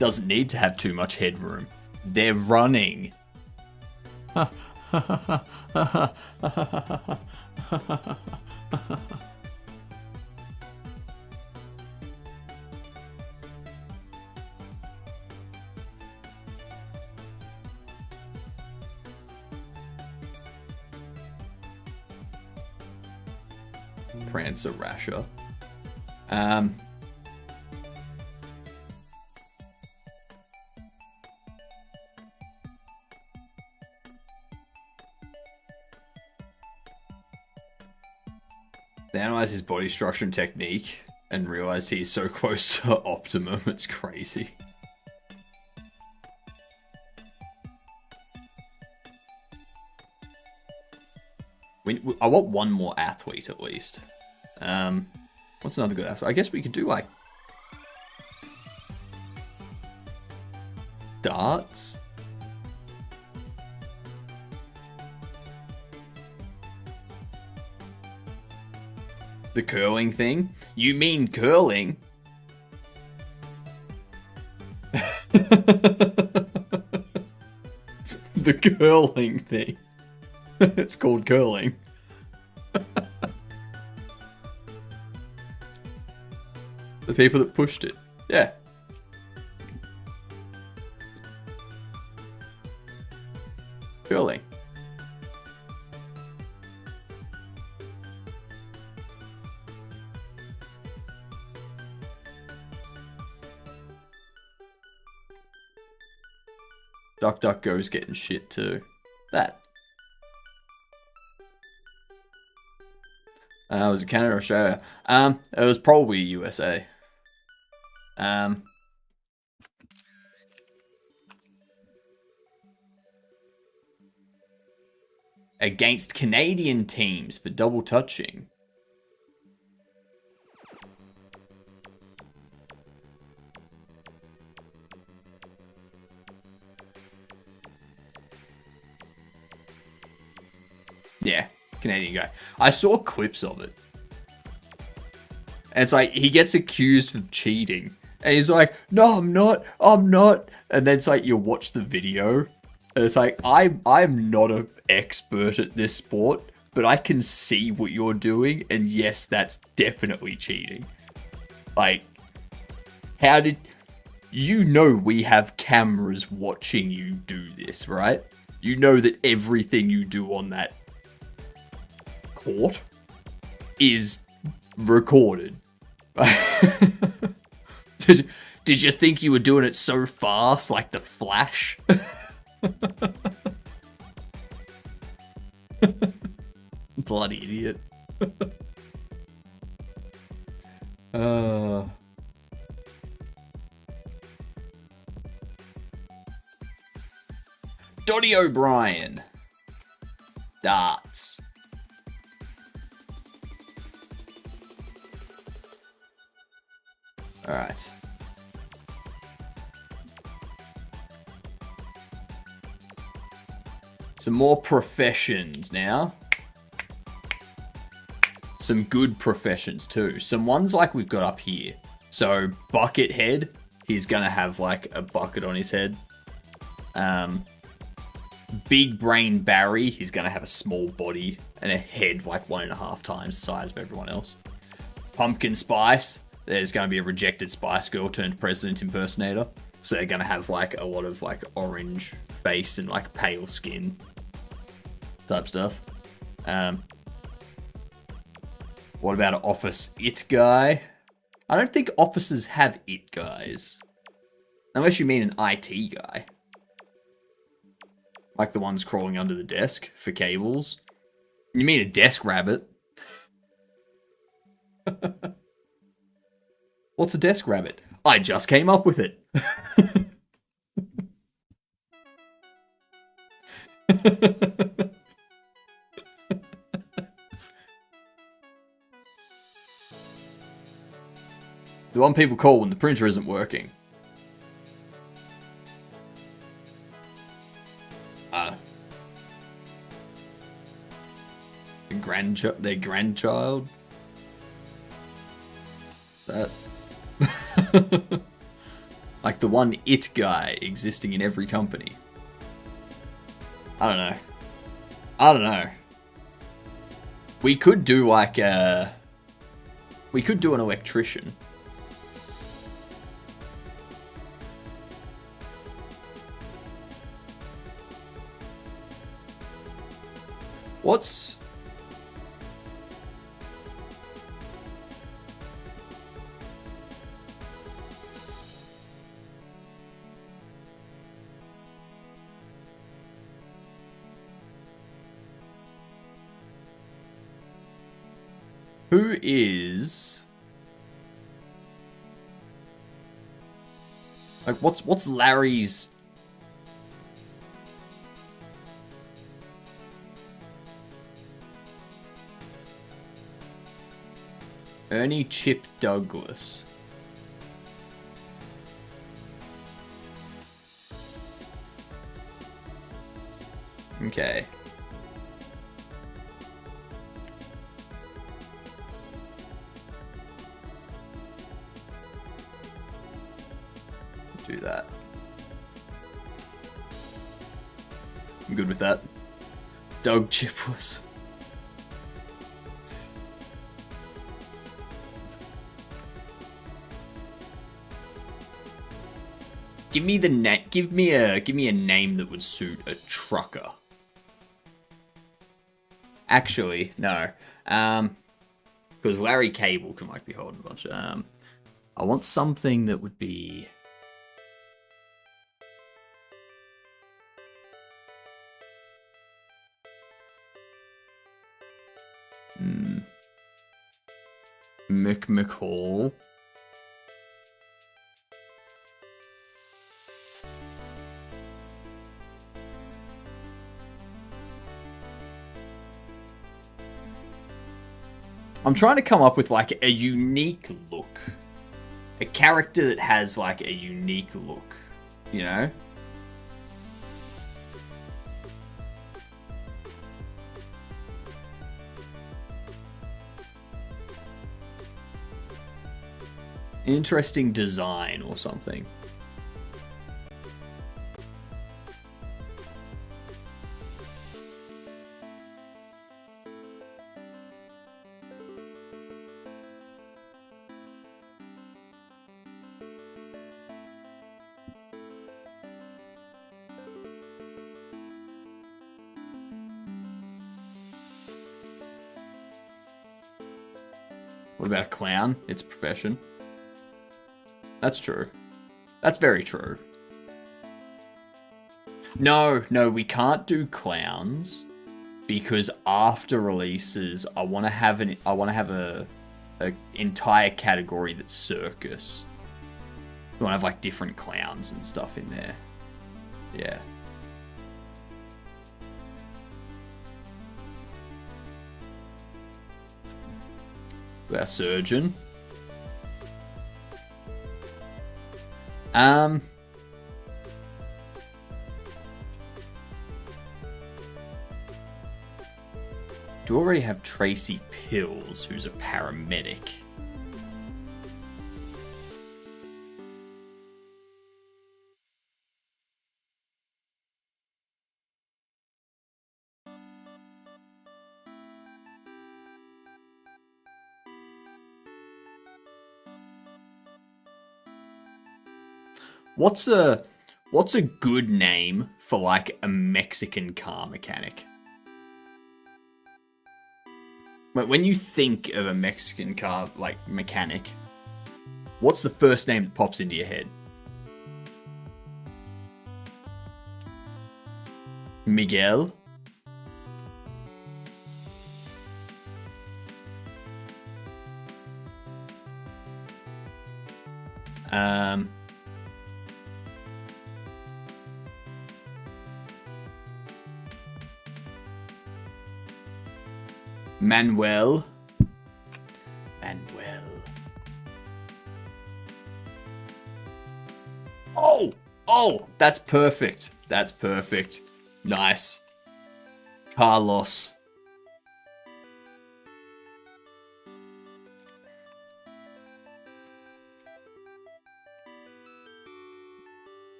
Doesn't need to have too much headroom. They're running. Prancer Rasher. They analyze his body structure and technique and realize he's so close to optimum, it's crazy. I want one more athlete at least. What's another good athlete? I guess we could do like darts. The curling thing? You mean curling? The curling thing. It's called curling. The people that pushed it. Yeah. Curling. DuckDuckGo's getting shit too. That. Was it Canada or Australia? It was probably USA. Against Canadian teams for double touching. Yeah, Canadian guy. I saw clips of it. And it's like, he gets accused of cheating. And he's like, no, I'm not. And then it's like, you watch the video. And it's like, I'm not an expert at this sport, but I can see what you're doing. And yes, that's definitely cheating. Like, how did... You know we have cameras watching you do this, right? You know that everything you do on that court is recorded. Did you think you were doing it so fast, like the Flash? Bloody idiot. Dottie O'Brien. Darts. Alright. Some more professions now. Some good professions too. Some ones like we've got up here. So, Buckethead, he's gonna have like a bucket on his head. Big Brain Barry, he's gonna have a small body and a head like 1.5 times the size of everyone else. Pumpkin Spice, there's gonna be a rejected Spice Girl turned president impersonator. So they're gonna have like a lot of like orange face and like pale skin type stuff. What about an office it guy? I don't think offices have it guys. Unless you mean an IT guy. Like the ones crawling under the desk for cables. You mean a desk rabbit? What's a desk rabbit? I just came up with it. The one people call when the printer isn't working. Their grandchild. That. Like the one it guy existing in every company. I don't know. We could do like we could do an electrician. What's... Who is... Like, what's Larry's... Ernie Chip Douglas. Okay. Do that. I'm good with that. Doug Chipwas. Give me a name that would suit a trucker. Actually, no. Because Larry Cable can like be holding a bunch. I want something that would be. McCall. I'm trying to come up with like a unique look. A character that has like a unique look, you know? Interesting design or something. What about a clown? It's a profession. That's true. That's very true. No, we can't do clowns because after releases, I want to have a entire category that's circus. I want to have like different clowns and stuff in there. Yeah. Our surgeon. Do already have Tracy Pills, who's a paramedic. What's a good name for like a Mexican car mechanic? When you think of a Mexican car like mechanic, what's the first name that pops into your head? Miguel? Manuel. Oh, that's perfect. That's perfect. Nice. Carlos.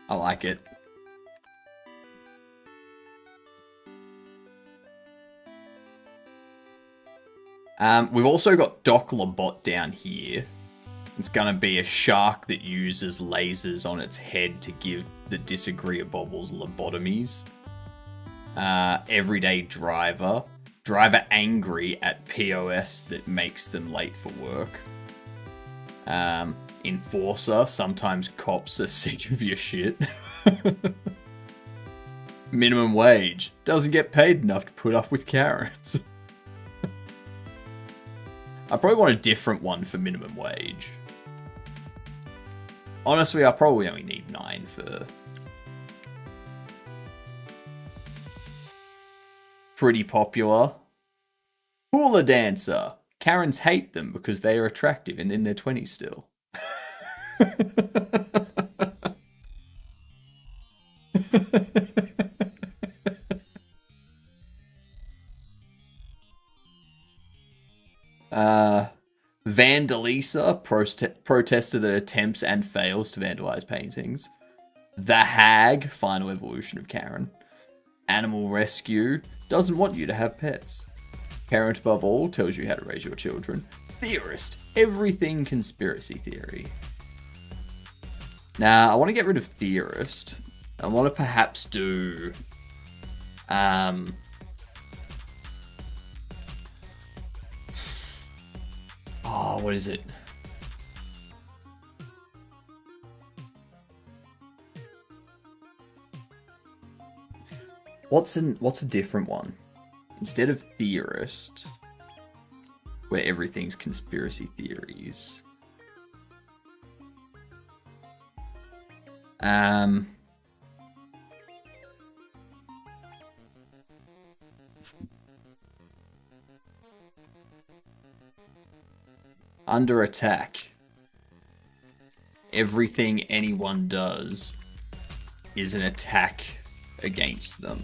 I like it. We've also got Doc Labot down here. It's going to be a shark that uses lasers on its head to give the disagreeables lobotomies. Everyday driver. Driver angry at POS that makes them late for work. Enforcer. Sometimes cops are sick of your shit. Minimum wage. Doesn't get paid enough to put up with Karens. I probably want a different one for minimum wage. Honestly, I probably only need 9 for... Pretty popular. Hula dancer. Karens hate them because they are attractive and in their 20s still. Vandalisa, protester that attempts and fails to vandalize paintings. The Hag, final evolution of Karen. Animal Rescue, doesn't want you to have pets. Parent Above All, tells you how to raise your children. Theorist, everything conspiracy theory. Now, I want to get rid of Theorist. I want to perhaps do... Oh, what is it? What's a different one? Instead of Theorist, where everything's conspiracy theories. Under attack. Everything anyone does is an attack against them.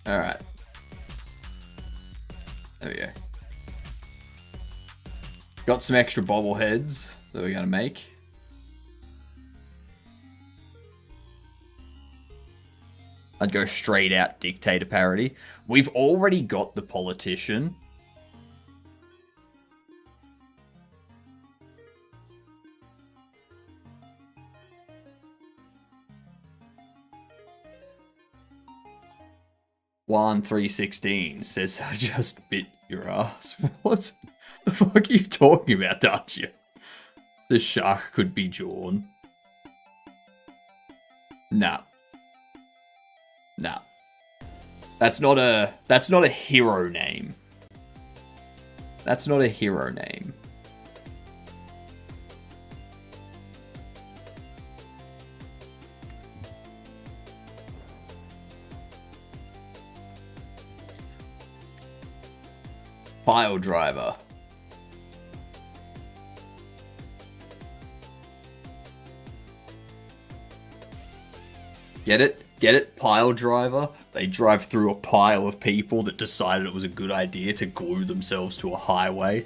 Alright. There we go. Got some extra bobbleheads that we're going to make. I'd go straight out dictator parody. We've already got the politician. Juan 316 says I just bit your ass. What the fuck are you talking about, don't you? The shark could be Jorn. Nah. Nah. That's not a hero name. That's not a hero name. Pile driver. Get it? Get it? Pile driver. They drive through a pile of people that decided it was a good idea to glue themselves to a highway.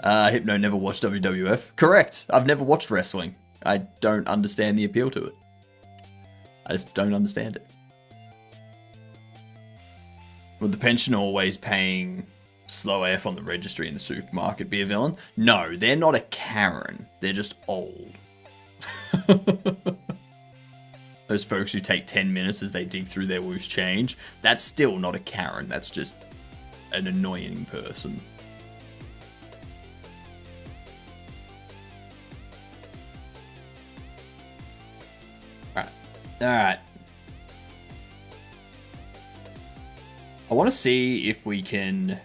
Hypno never watched WWF. Correct. I've never watched wrestling. I don't understand the appeal to it. I just don't understand it. Would the pensioner always paying slow AF on the registry in the supermarket be a villain? No, they're not a Karen. They're just old. Those folks who take 10 minutes as they dig through their loose change, that's still not a Karen. That's just an annoying person. Alright. I want to see if we can...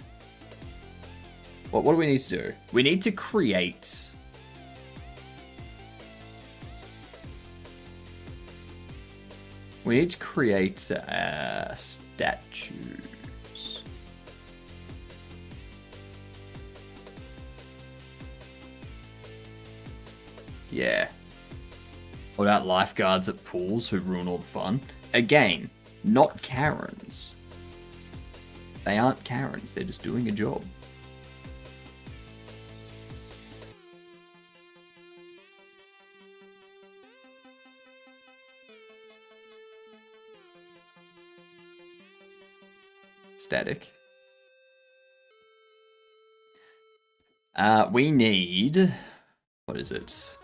What do we need to do? We need to create... We need to create statues. Yeah. What about lifeguards at pools who ruin all the fun? Again, not Karens. They aren't Karens, they're just doing a job. Static. We need... What is it?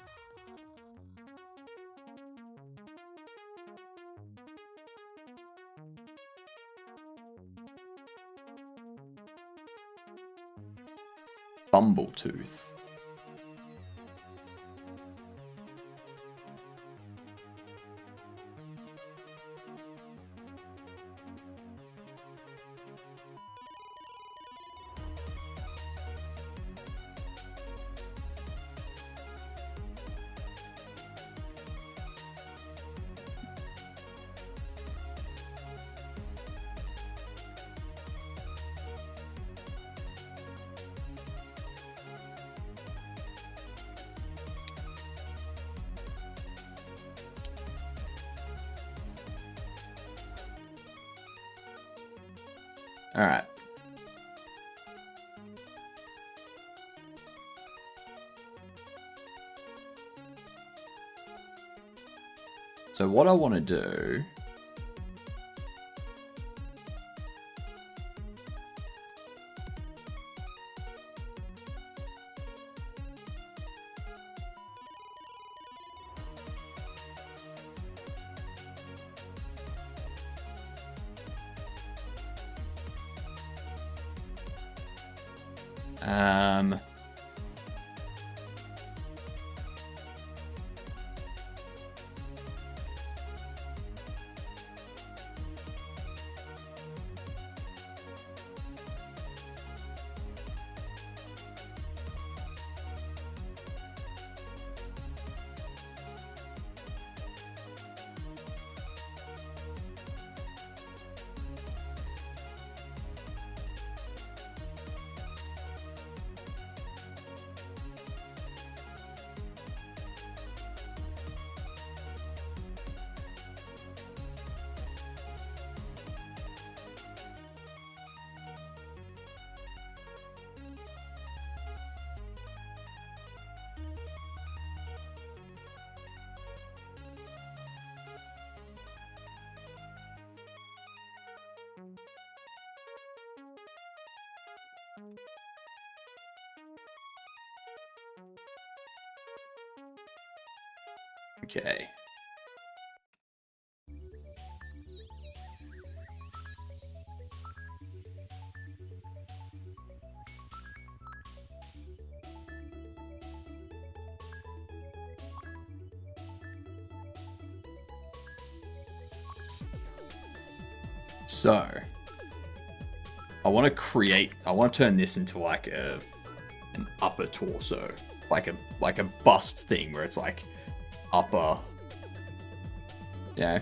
Bumbletooth. All right. So what I want to do okay. So, I want to turn this into like an upper torso, like a bust thing where it's like upper, yeah.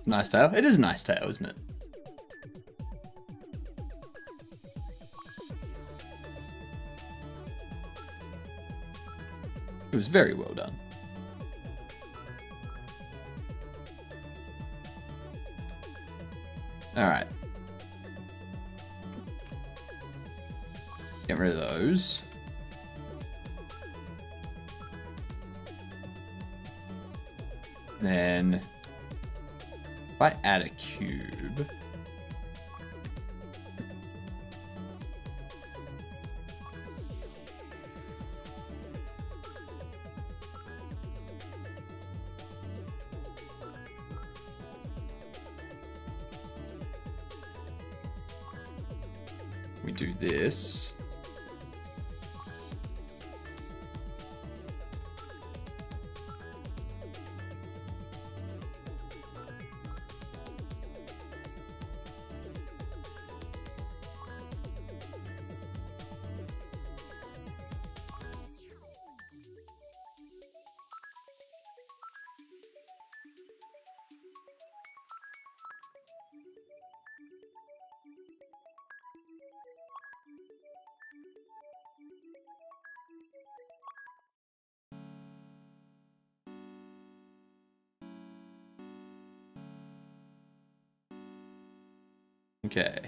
Nice tail. It is a nice tail, isn't it? It was very well done. All right. Get rid of those. Then if I add a cube, we do this. Okay.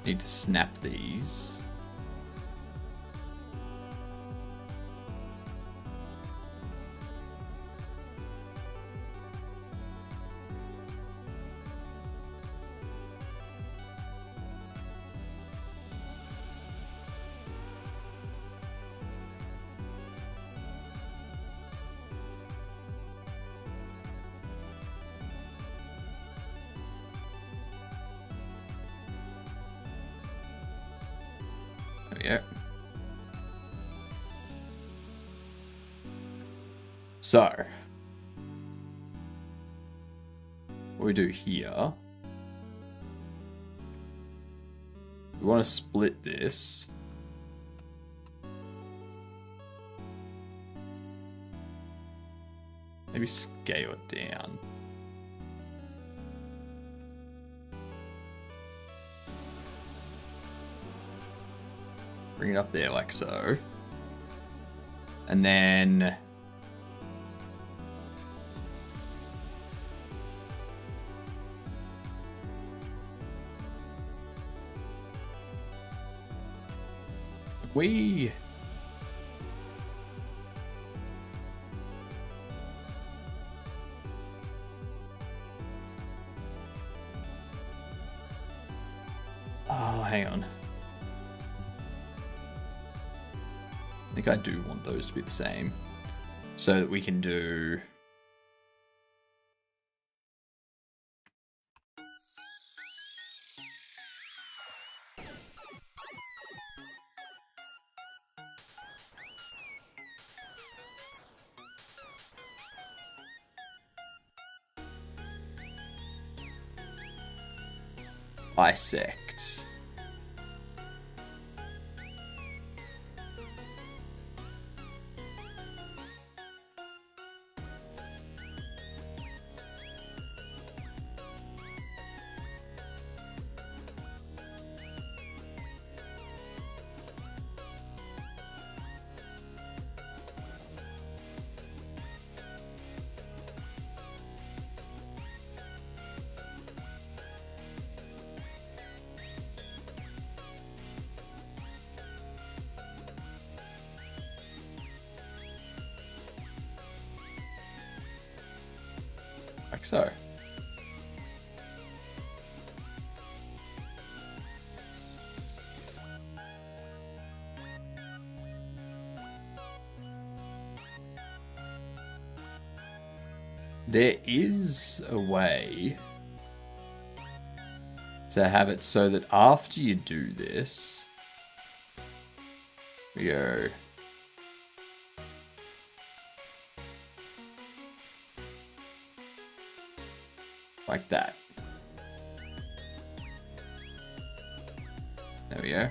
Need to snap these. There we go. So, what we do here, we want to split this. Maybe scale it down. Bring it up there like so. And then we hang on. I think I do want those to be the same so that we can do bisect. Like so. There is a way to have it so that after you do this, we go like that. There we go.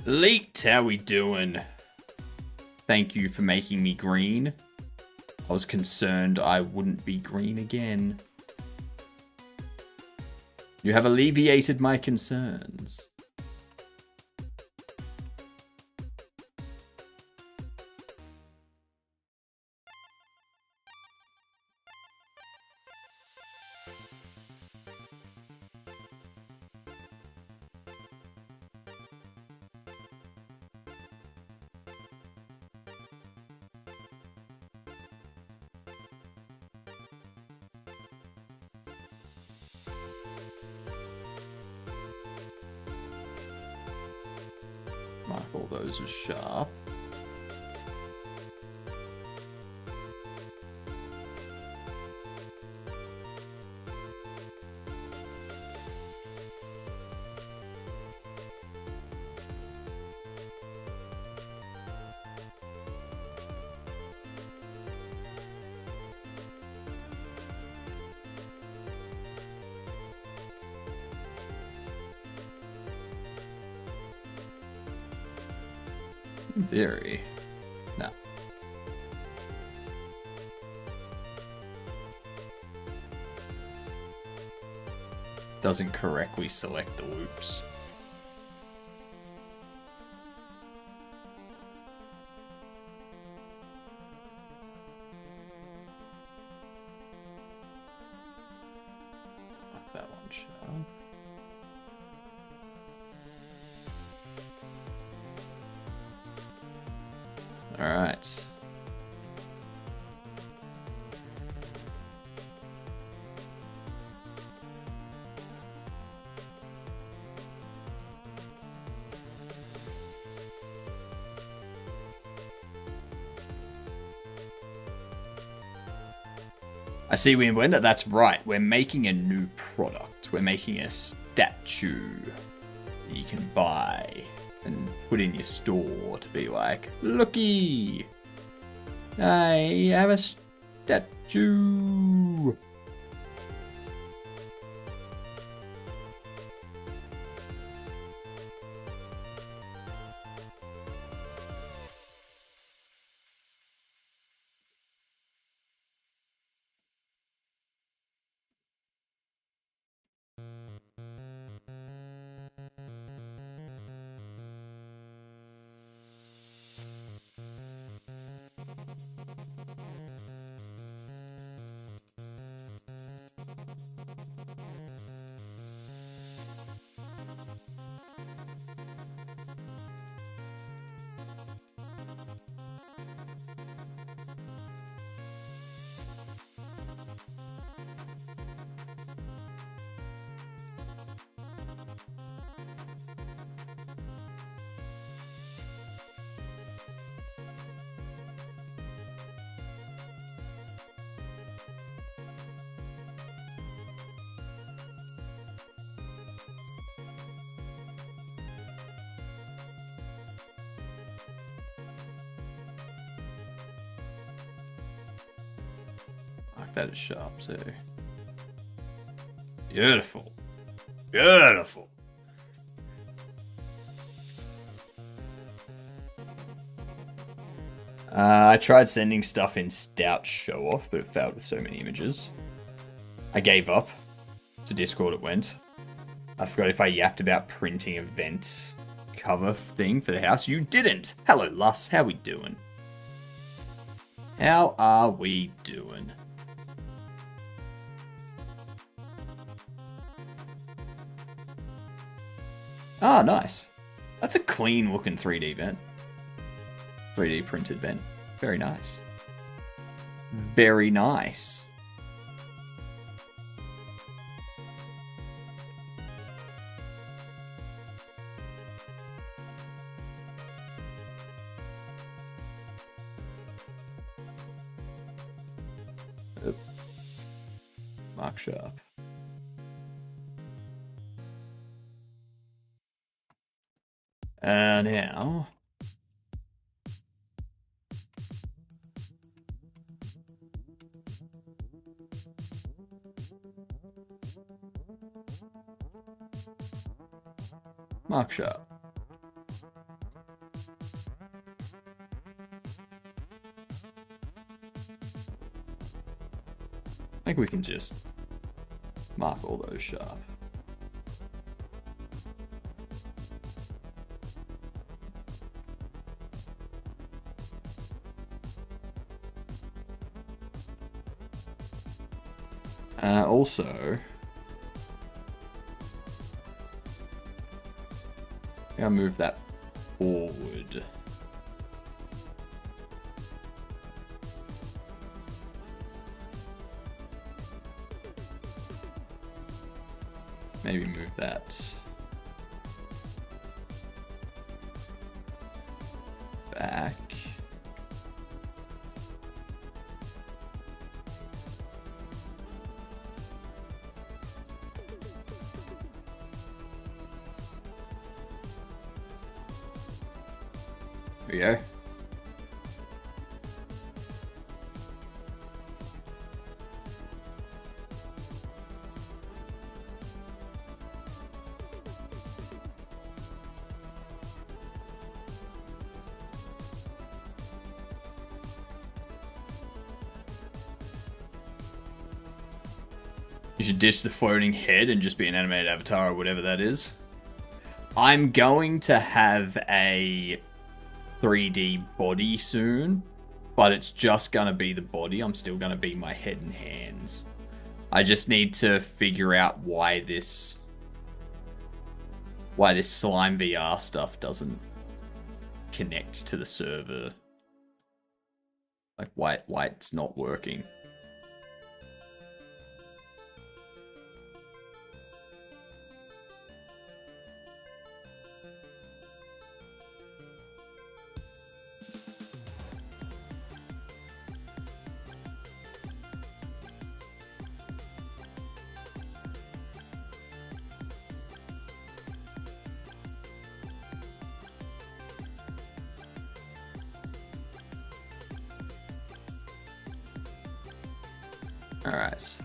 Leaked, how we doing? Thank you for making me green. I was concerned I wouldn't be green again. You have alleviated my concerns. Mark all those as sharp. In theory, no. Doesn't correctly select the loops. Like that one sharp. All right. I see we went. That's right. We're making a new product. We're making a statue that you can buy and put in your store to be like, looky, I have a statue. Like that is sharp too. Beautiful. Beautiful. I tried sending stuff in Stout Show Off, but it failed with so many images. I gave up. To Discord it went. I forgot if I yapped about printing event cover thing for the house. You didn't! Hello, Luss. How we doing? How are we doing? Ah, nice. That's a clean looking 3D vent. 3D printed vent. Very nice. Very nice. Oop. Mark sharp. Now... Mark sharp. I think we can just mark all those sharp. Also, I'll move that forward. Maybe move that we go. You should ditch the floating head and just be an animated avatar or whatever that is. I'm going to have a 3D body soon, but it's just going to be the body. I'm still going to be my head and hands. I just need to figure out why this slime VR stuff doesn't connect to the server. Like why it's not working. All right.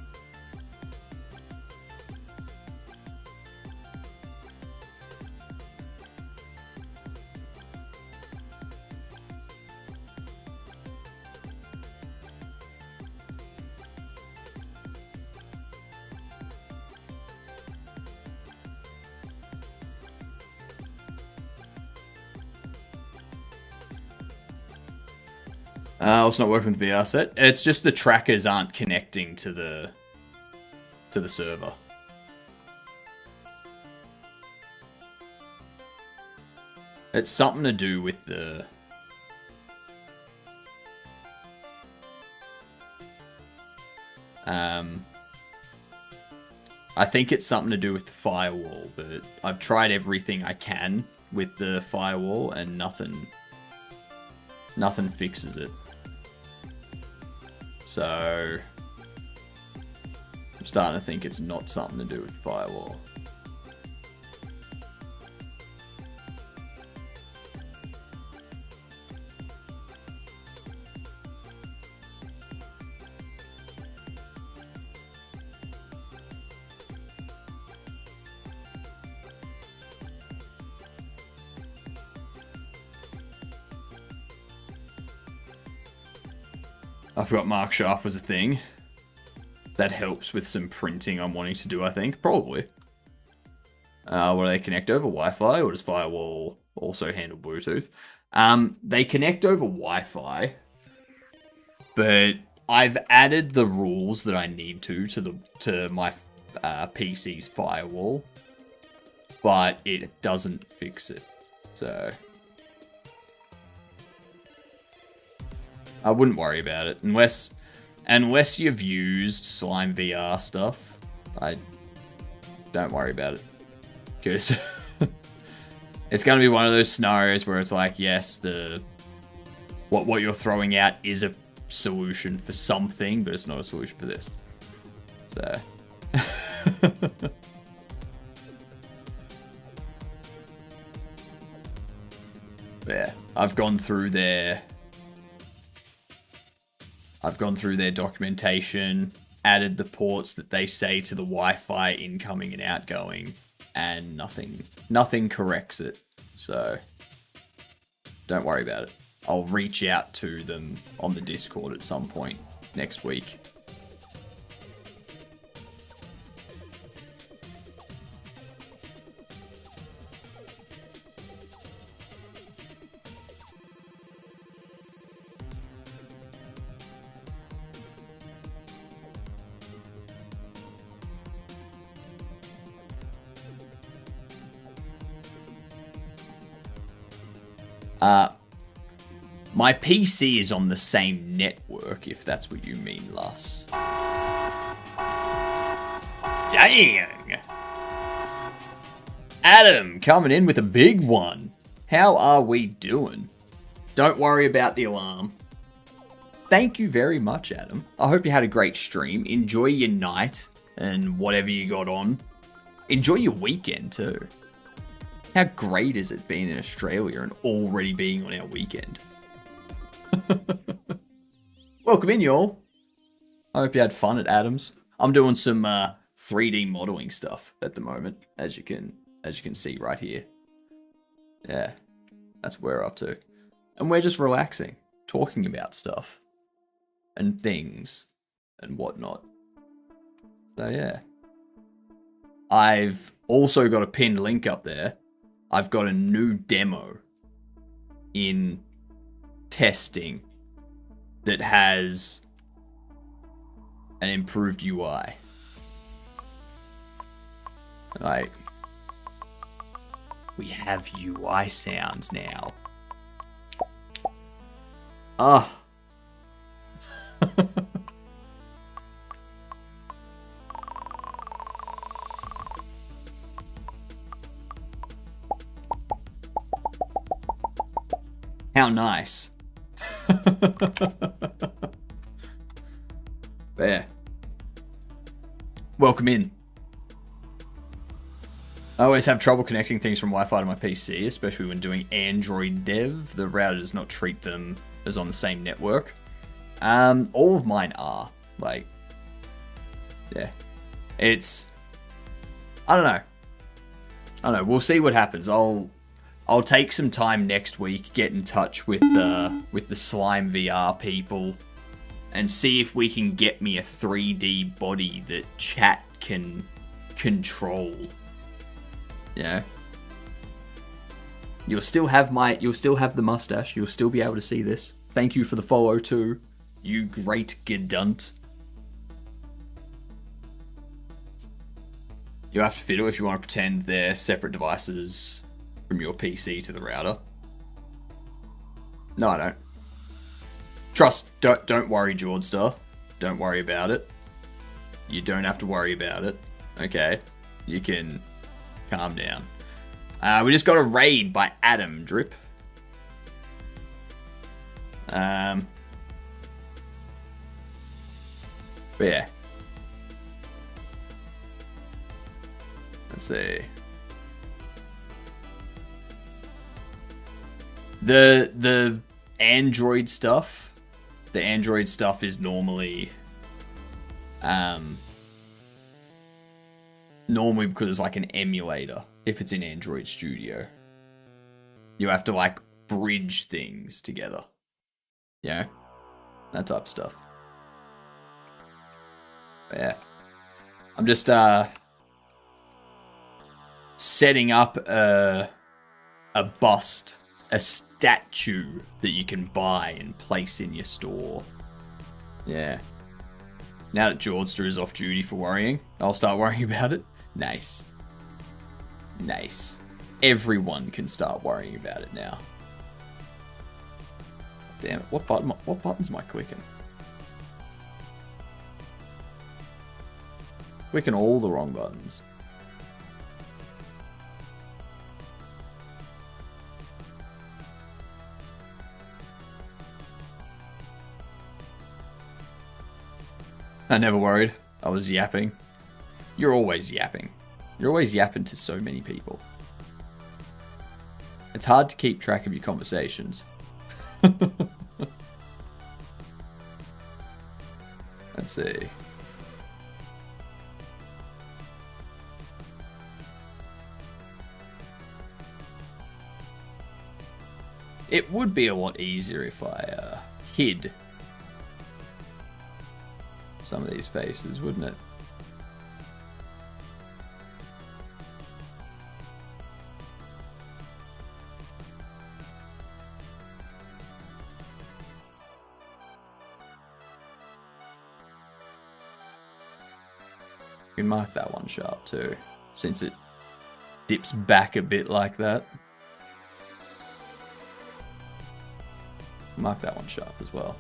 It's not working with the VR set. It's just the trackers aren't connecting to the server. It's something to do with the I think it's something to do with the firewall, but I've tried everything I can with the firewall and nothing fixes it. So I'm starting to think it's not something to do with the firewall. I forgot Mark Sharp was a thing. That helps with some printing I'm wanting to do, I think. Probably. What do they connect over? Wi-Fi? Or does Firewall also handle Bluetooth? They connect over Wi-Fi. But I've added the rules that I need to my PC's Firewall. But it doesn't fix it. So I wouldn't worry about it unless you've used Slime VR stuff. I don't worry about it because it's going to be one of those scenarios where it's like, yes, what you're throwing out is a solution for something, but it's not a solution for this. So yeah, I've gone through their documentation, added the ports that they say to the Wi-Fi incoming and outgoing, and nothing corrects it. So don't worry about it. I'll reach out to them on the Discord at some point next week. My PC is on the same network, if that's what you mean, Lus. Dang! Adam, coming in with a big one. How are we doing? Don't worry about the alarm. Thank you very much, Adam. I hope you had a great stream. Enjoy your night and whatever you got on. Enjoy your weekend, too. How great is it being in Australia and already being on our weekend? Welcome in, y'all. I hope you had fun at Adams. I'm doing some 3D modeling stuff at the moment, as you can see right here. Yeah, that's what we're up to. And we're just relaxing, talking about stuff and things and whatnot. So yeah. I've also got a pinned link up there. I've got a new demo in testing that has an improved UI. Like, we have UI sounds now. Ah. How nice. There. Welcome in. I always have trouble connecting things from Wi-Fi to my PC, especially when doing Android dev. The router does not treat them as on the same network. All of mine are. Like, yeah. It's... I don't know. We'll see what happens. I'll take some time next week, get in touch with the Slime VR people, and see if we can get me a 3D body that chat can control. Yeah. You'll still have the mustache. You'll still be able to see this. Thank you for the follow too, you great gedunt. You have to fiddle if you want to pretend they're separate devices from your PC to the router. No, I don't. Don't worry, Jordstar. Don't worry about it. You don't have to worry about it. Okay? You can calm down. We just got a raid by Adam Drip. But yeah. Let's see. The Android stuff. The Android stuff is normally because it's like an emulator if it's in Android Studio. You have to like bridge things together. Yeah. That type of stuff. But yeah. I'm just setting up a bust, a statue that you can buy and place in your store. Yeah. Now that Jordster is off duty for worrying, I'll start worrying about it. Nice. Nice. Everyone can start worrying about it now. Damn it, what buttons am I clicking? Clicking all the wrong buttons. I never worried. I was yapping. You're always yapping. You're always yapping to so many people. It's hard to keep track of your conversations. Let's see. It would be a lot easier if I hid some of these faces, wouldn't it? We mark that one sharp too, since it dips back a bit like that. Mark that one sharp as well.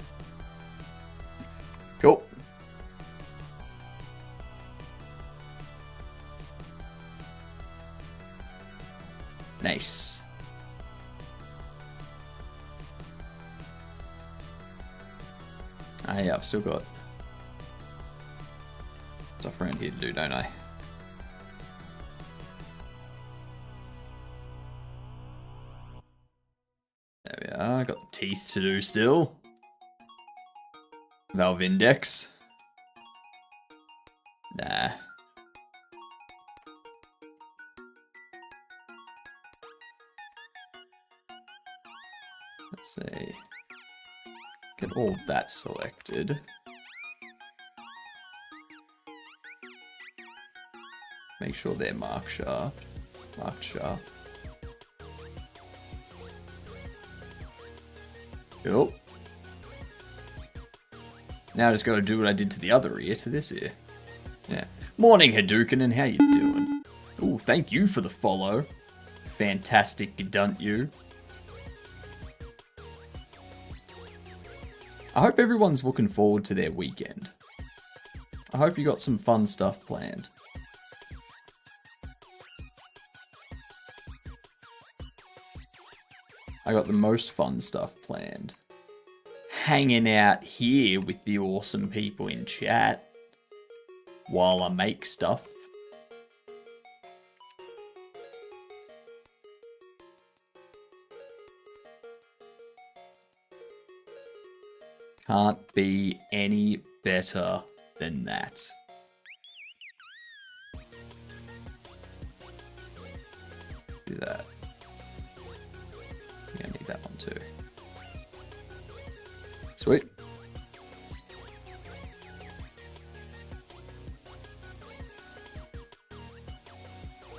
Cool. Nice. Yeah, I've still got stuff around here to do, don't I? teeth to do still. Valve Index. Nah. Let's see. Get all that selected. Make sure they're marked sharp. Marked sharp. Cool. Now I just gotta do what I did to the other ear to this ear. Yeah. Morning, Hadouken, and how you doing? Ooh, thank you for the follow. Fantastic, don't you? I hope everyone's looking forward to their weekend. I hope you got some fun stuff planned. I got the most fun stuff planned. Hanging out here with the awesome people in chat while I make stuff. Can't be any better than that. Do that. Yeah, I need that one too. Sweet.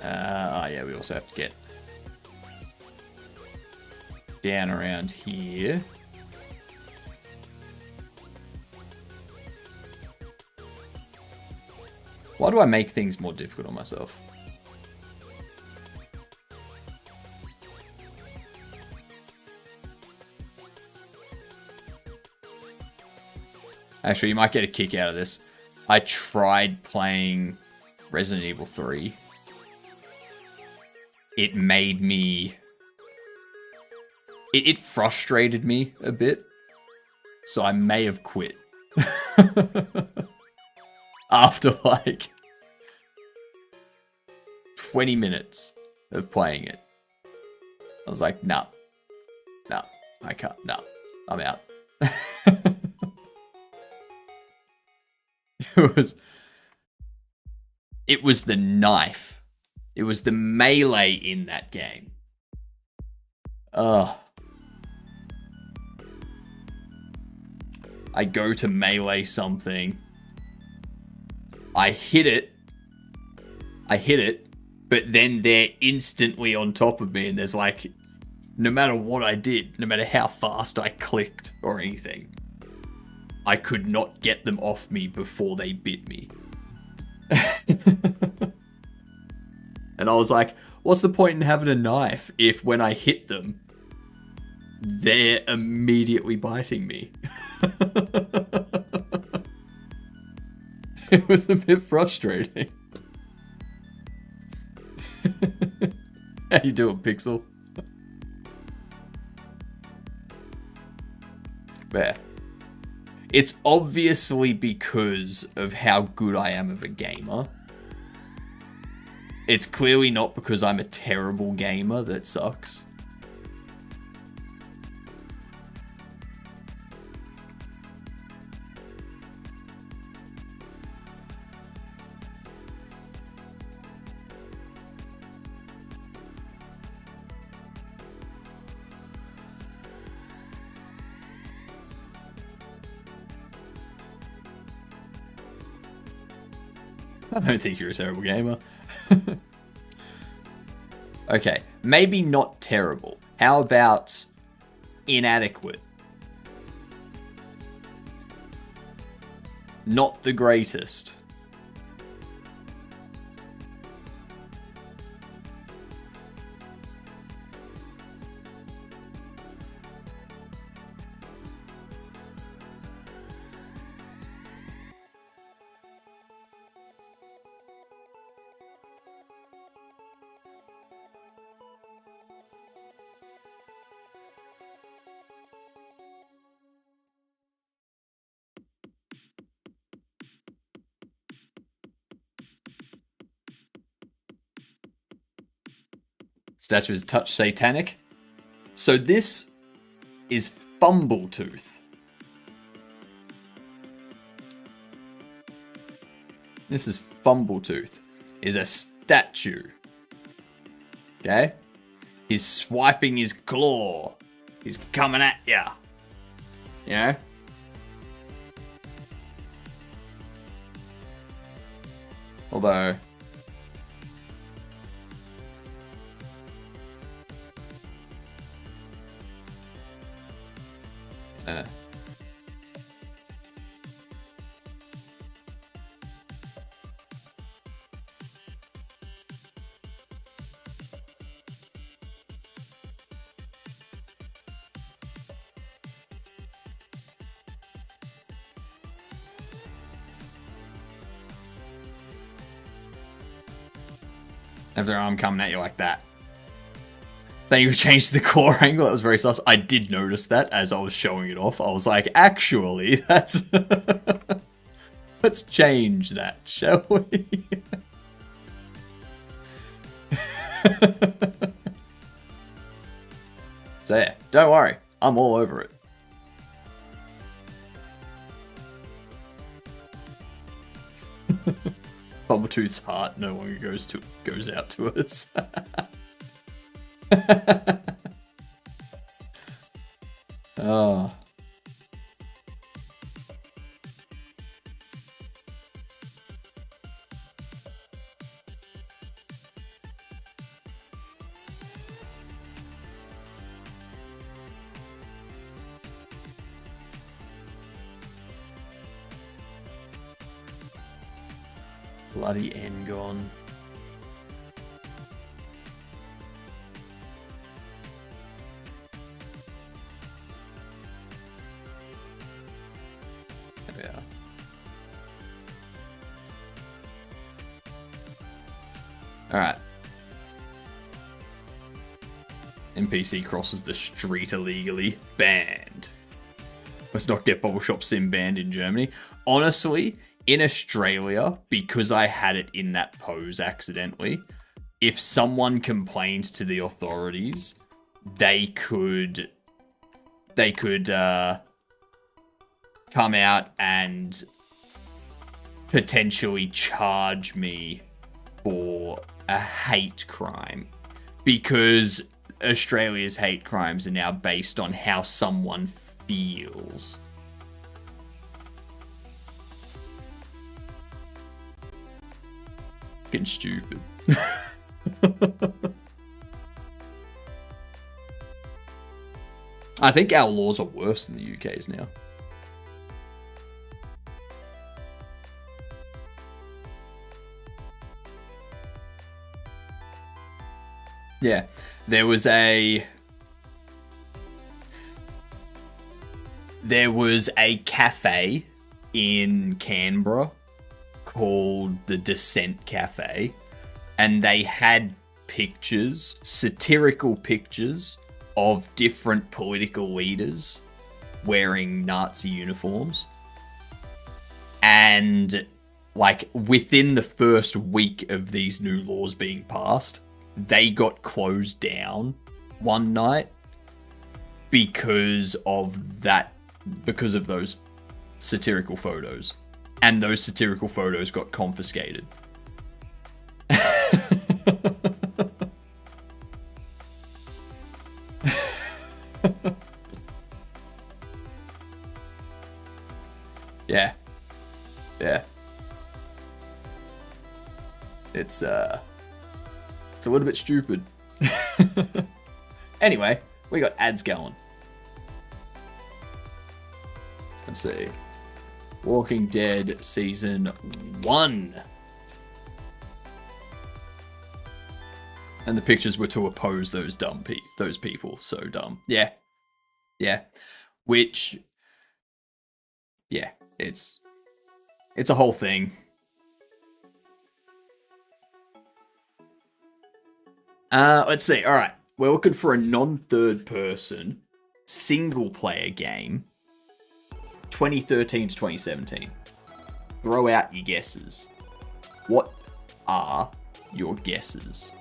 Yeah, we also have to get down around here. Why do I make things more difficult on myself? Actually, you might get a kick out of this. I tried playing Resident Evil 3. It made me... It frustrated me a bit. So I may have quit. After like 20 minutes of playing it. I was like, nah, I can't, nah, I'm out. It was the knife. It was the melee in that game. Ugh. I go to melee something. I hit it, but then they're instantly on top of me, and there's like, no matter what I did, no matter how fast I clicked or anything, I could not get them off me before they bit me. And I was like, what's the point in having a knife if when I hit them, they're immediately biting me? It was a bit frustrating. How you doing, Pixel? Yeah. It's obviously because of how good I am of a gamer. It's clearly not because I'm a terrible gamer that sucks. I don't think you're a terrible gamer. Okay, maybe not terrible. How about inadequate? Not the greatest. Statue is touch satanic. So this is Bumbletooth. This is Bumbletooth. Is a statue. Okay? He's swiping his claw. He's coming at ya. You know? Although... have their arm coming at you like that. Then you changed the core angle. That was very sus. I did notice that as I was showing it off. I was like, actually, that's... Let's change that, shall we? So yeah, don't worry. I'm all over it. Bumbletooth's heart no longer goes out to us. Oh. Bloody N gone. There we are. Alright. NPC crosses the street illegally. Banned. Let's not get Bobble Shop Sim banned in Germany. Honestly, in Australia, because I had it in that pose accidentally, if someone complained to the authorities, they could come out and potentially charge me for a hate crime, because Australia's hate crimes are now based on how someone feels. Fucking stupid. I think our laws are worse than the UK's now. Yeah, there was a cafe in Canberra called the Dissent Cafe, and they had pictures, satirical pictures of different political leaders wearing Nazi uniforms. And like within the first week of these new laws being passed, they got closed down one night because of those satirical photos. And those satirical photos got confiscated. Yeah. Yeah. It's a little bit stupid. Anyway, we got ads going. Let's see. Walking Dead Season 1. And the pictures were to oppose those those people. So dumb. Yeah. Yeah. Which... yeah. It's a whole thing. Let's see. All right. We're looking for a non-third person single player game. 2013 to 2017. Throw out your guesses. What are your guesses?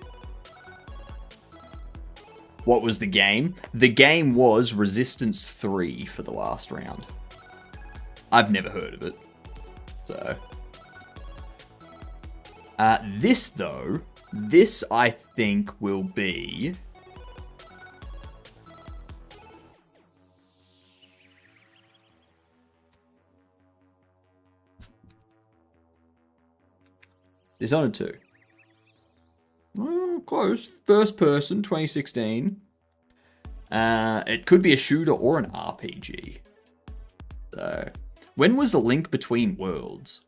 What was the game? The game was Resistance 3 for the last round. I've never heard of it. So. This, though, this I think will be... Dishonored 2. Close. First person, 2016. It could be a shooter or an RPG. So, when was the Link Between Worlds?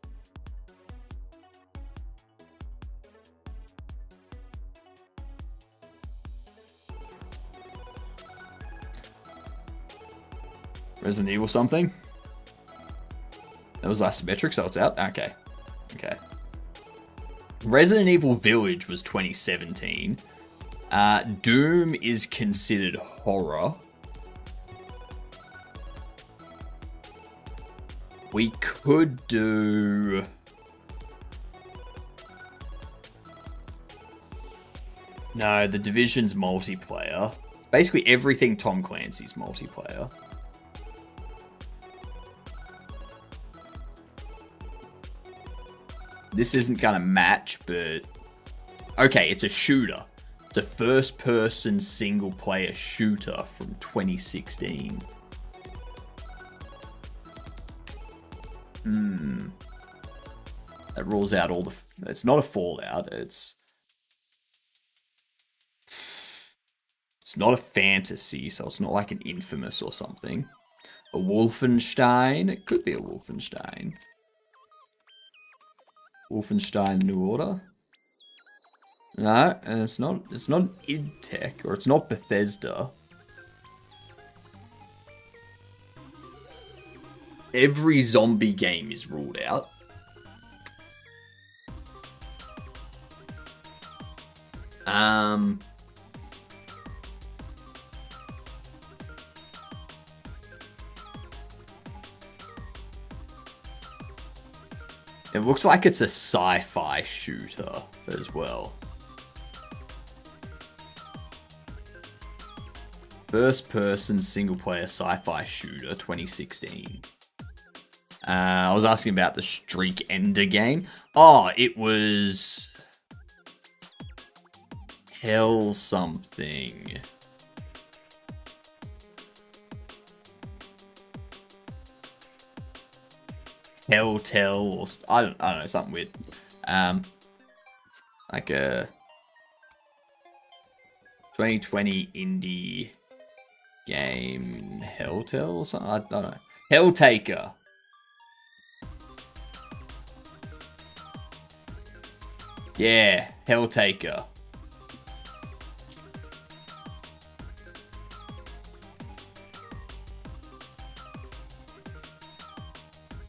Resident Evil something? That was isometric, so it's out? Okay. Okay. Resident Evil Village was 2017. Doom is considered horror. We could do... No, The Division's multiplayer. Basically everything Tom Clancy's multiplayer. This isn't gonna match, but... Okay, it's a shooter. It's a first-person, single-player shooter from 2016. That rules out all the... It's not a Fallout, it's not a fantasy, so it's not like an Infamous or something. A Wolfenstein? It could be a Wolfenstein. Wolfenstein New Order? No, it's not id Tech, or it's not Bethesda. Every zombie game is ruled out. It looks like it's a sci-fi shooter as well. First-person, single-player sci-fi shooter, 2016. I was asking about the Streak Ender game. Oh, it was... Hell something. Helltell, or I don't know, something weird. Like a 2020 indie game, Helltell or something. I don't know. Helltaker. Yeah, Helltaker.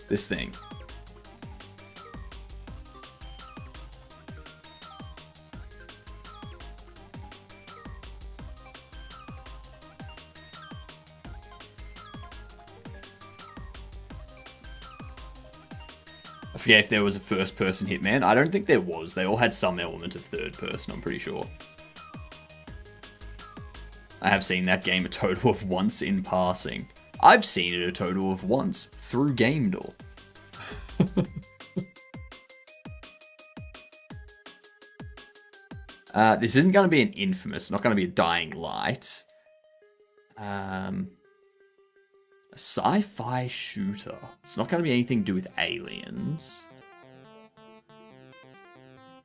This thing. I forget if there was a first-person Hitman. I don't think there was. They all had some element of third-person, I'm pretty sure. I have seen that game a total of once in passing. I've seen it a total of once through Game Door. This isn't going to be an Infamous. It's not going to be a Dying Light. A sci-fi shooter. It's not going to be anything to do with aliens.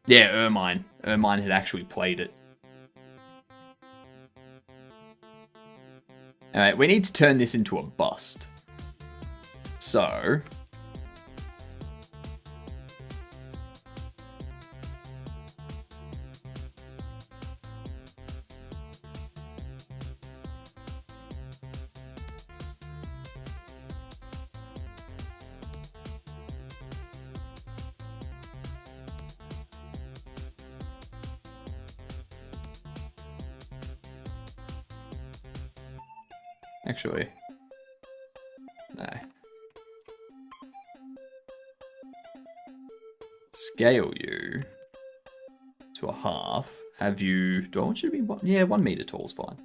Yeah, Ermine. Ermine had actually played it. Alright, we need to turn this into a bust. So... Actually, no. Scale you to a half. have you... Do I want you to be one? Yeah, 1 meter tall is fine.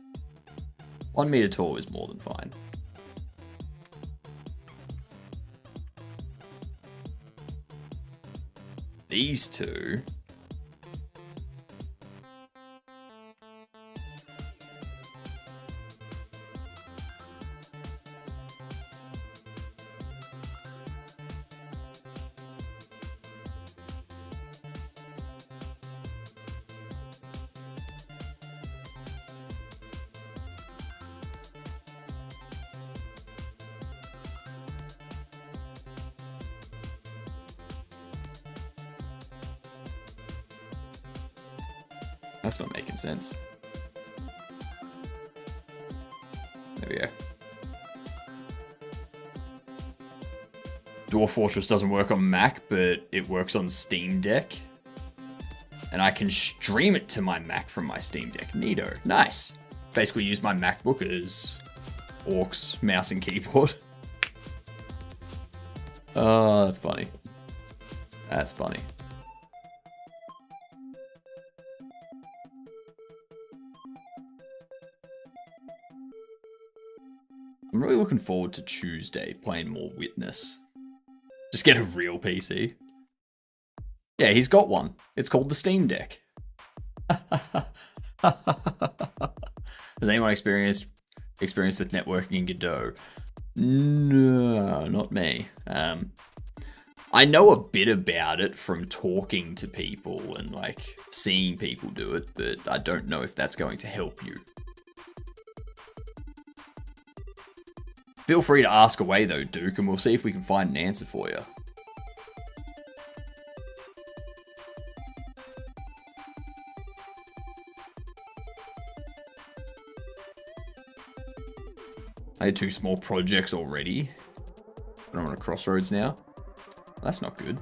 1 meter tall is more than fine. These two... That's not making sense. There we go. Dwarf Fortress doesn't work on Mac, but it works on Steam Deck. And I can stream it to my Mac from my Steam Deck. Neato. Nice. Basically use my MacBook as aux, mouse and keyboard. Oh, that's funny. That's funny. I'm really looking forward to Tuesday, playing more Witness. Just get a real PC. Yeah, he's got one. It's called the Steam Deck. Has anyone experienced with networking in Godot? No, not me. I know a bit about it from talking to people and like seeing people do it, but I don't know if that's going to help you. Feel free to ask away though, Duke, and we'll see if we can find an answer for you. I had 2 small projects already, but I'm on a crossroads now. That's not good.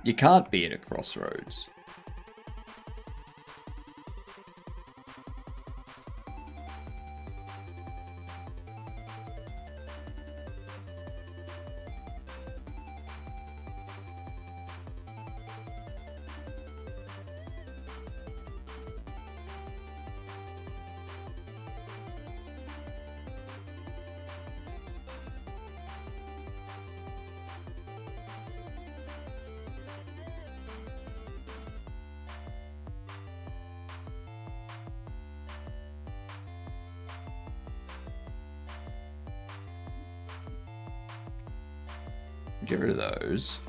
You can't be at a crossroads. Get rid of those.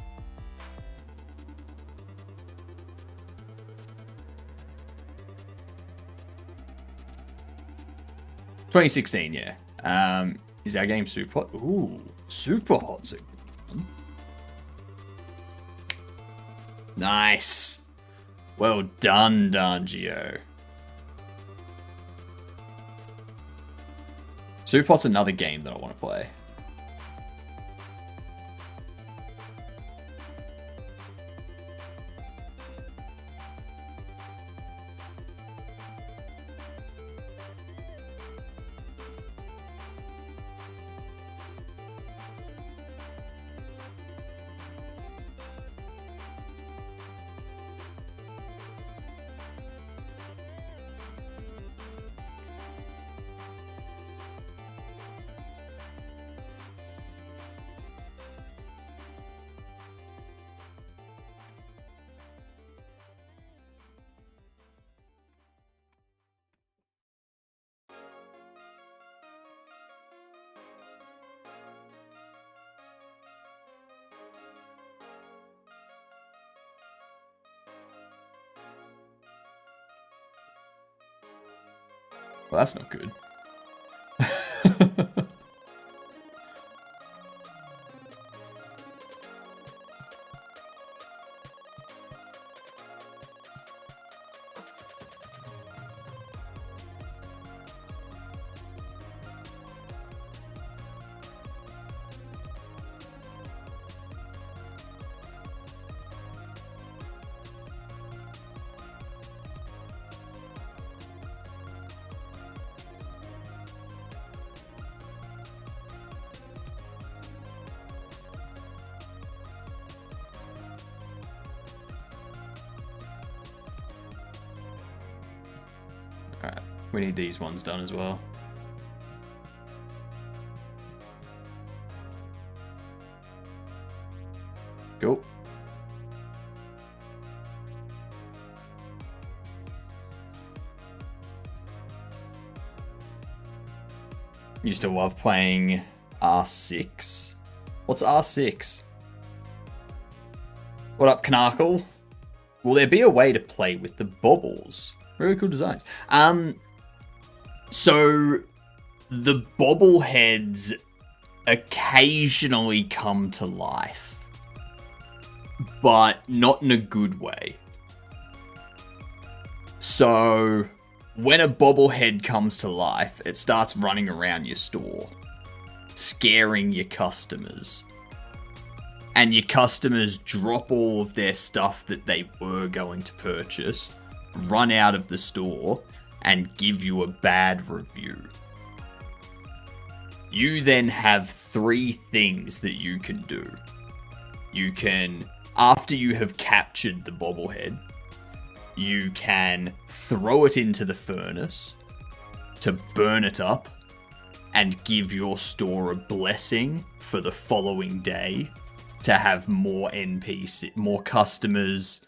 $2016, yeah. Is our game super hot? Ooh, super hot. Nice. Well done, Danjio. Super hot's another game that I want to play. Well, that's not good. We need these ones done as well. Cool. Used to love playing R6. What's R6? What up, Knarkle? Will there be a way to play with the baubles? Really cool designs. So the bobbleheads occasionally come to life, but not in a good way. So when a bobblehead comes to life, it starts running around your store, scaring your customers. And your customers drop all of their stuff that they were going to purchase, run out of the store, and give you a bad review. You then have 3 things that you can do. You can, after you have captured the bobblehead, you can throw it into the furnace to burn it up and give your store a blessing for the following day to have more NPC, more customers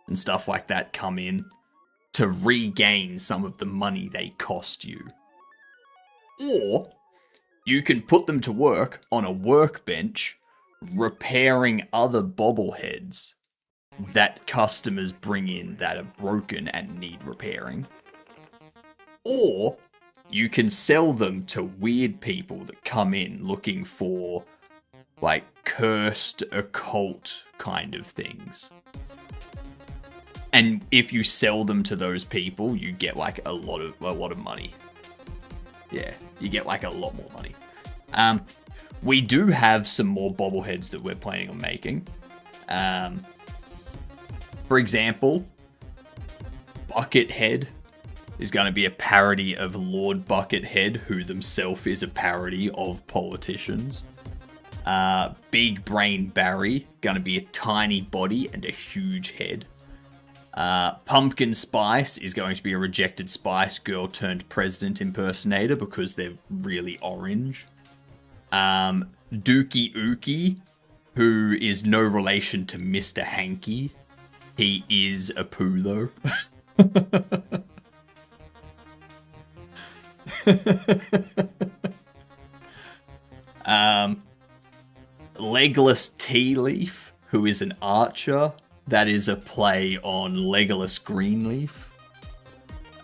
and stuff like that come in to regain some of the money they cost you. Or you can put them to work on a workbench repairing other bobbleheads that customers bring in that are broken and need repairing. Or you can sell them to weird people that come in looking for like cursed occult kind of things. And if you sell them to those people, you get like a lot of money. Yeah, you get like a lot more money. We do have some more bobbleheads that we're planning on making. For example, Buckethead is going to be a parody of Lord Buckethead, who themselves is a parody of politicians. Big Brain Barry, going to be a tiny body and a huge head. Pumpkin Spice is going to be a rejected Spice Girl turned president impersonator because they're really orange. Dookie Ookie, who is no relation to Mr. Hanky. He is a poo though. Legless Tea Leaf, who is an archer. That is a play on Legolas Greenleaf.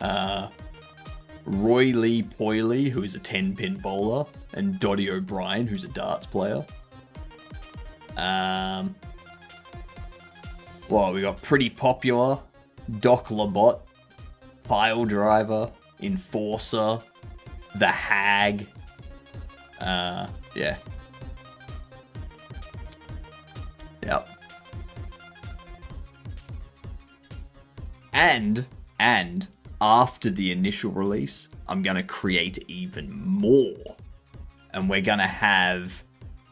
Roy Lee Poily, who is a 10-pin bowler. And Dottie O'Brien, who's a darts player. Well, we got Pretty Popular, Doc Labot, File Driver, Enforcer, The Hag. Yeah. Yep. And after the initial release, I'm going to create even more. And we're going to have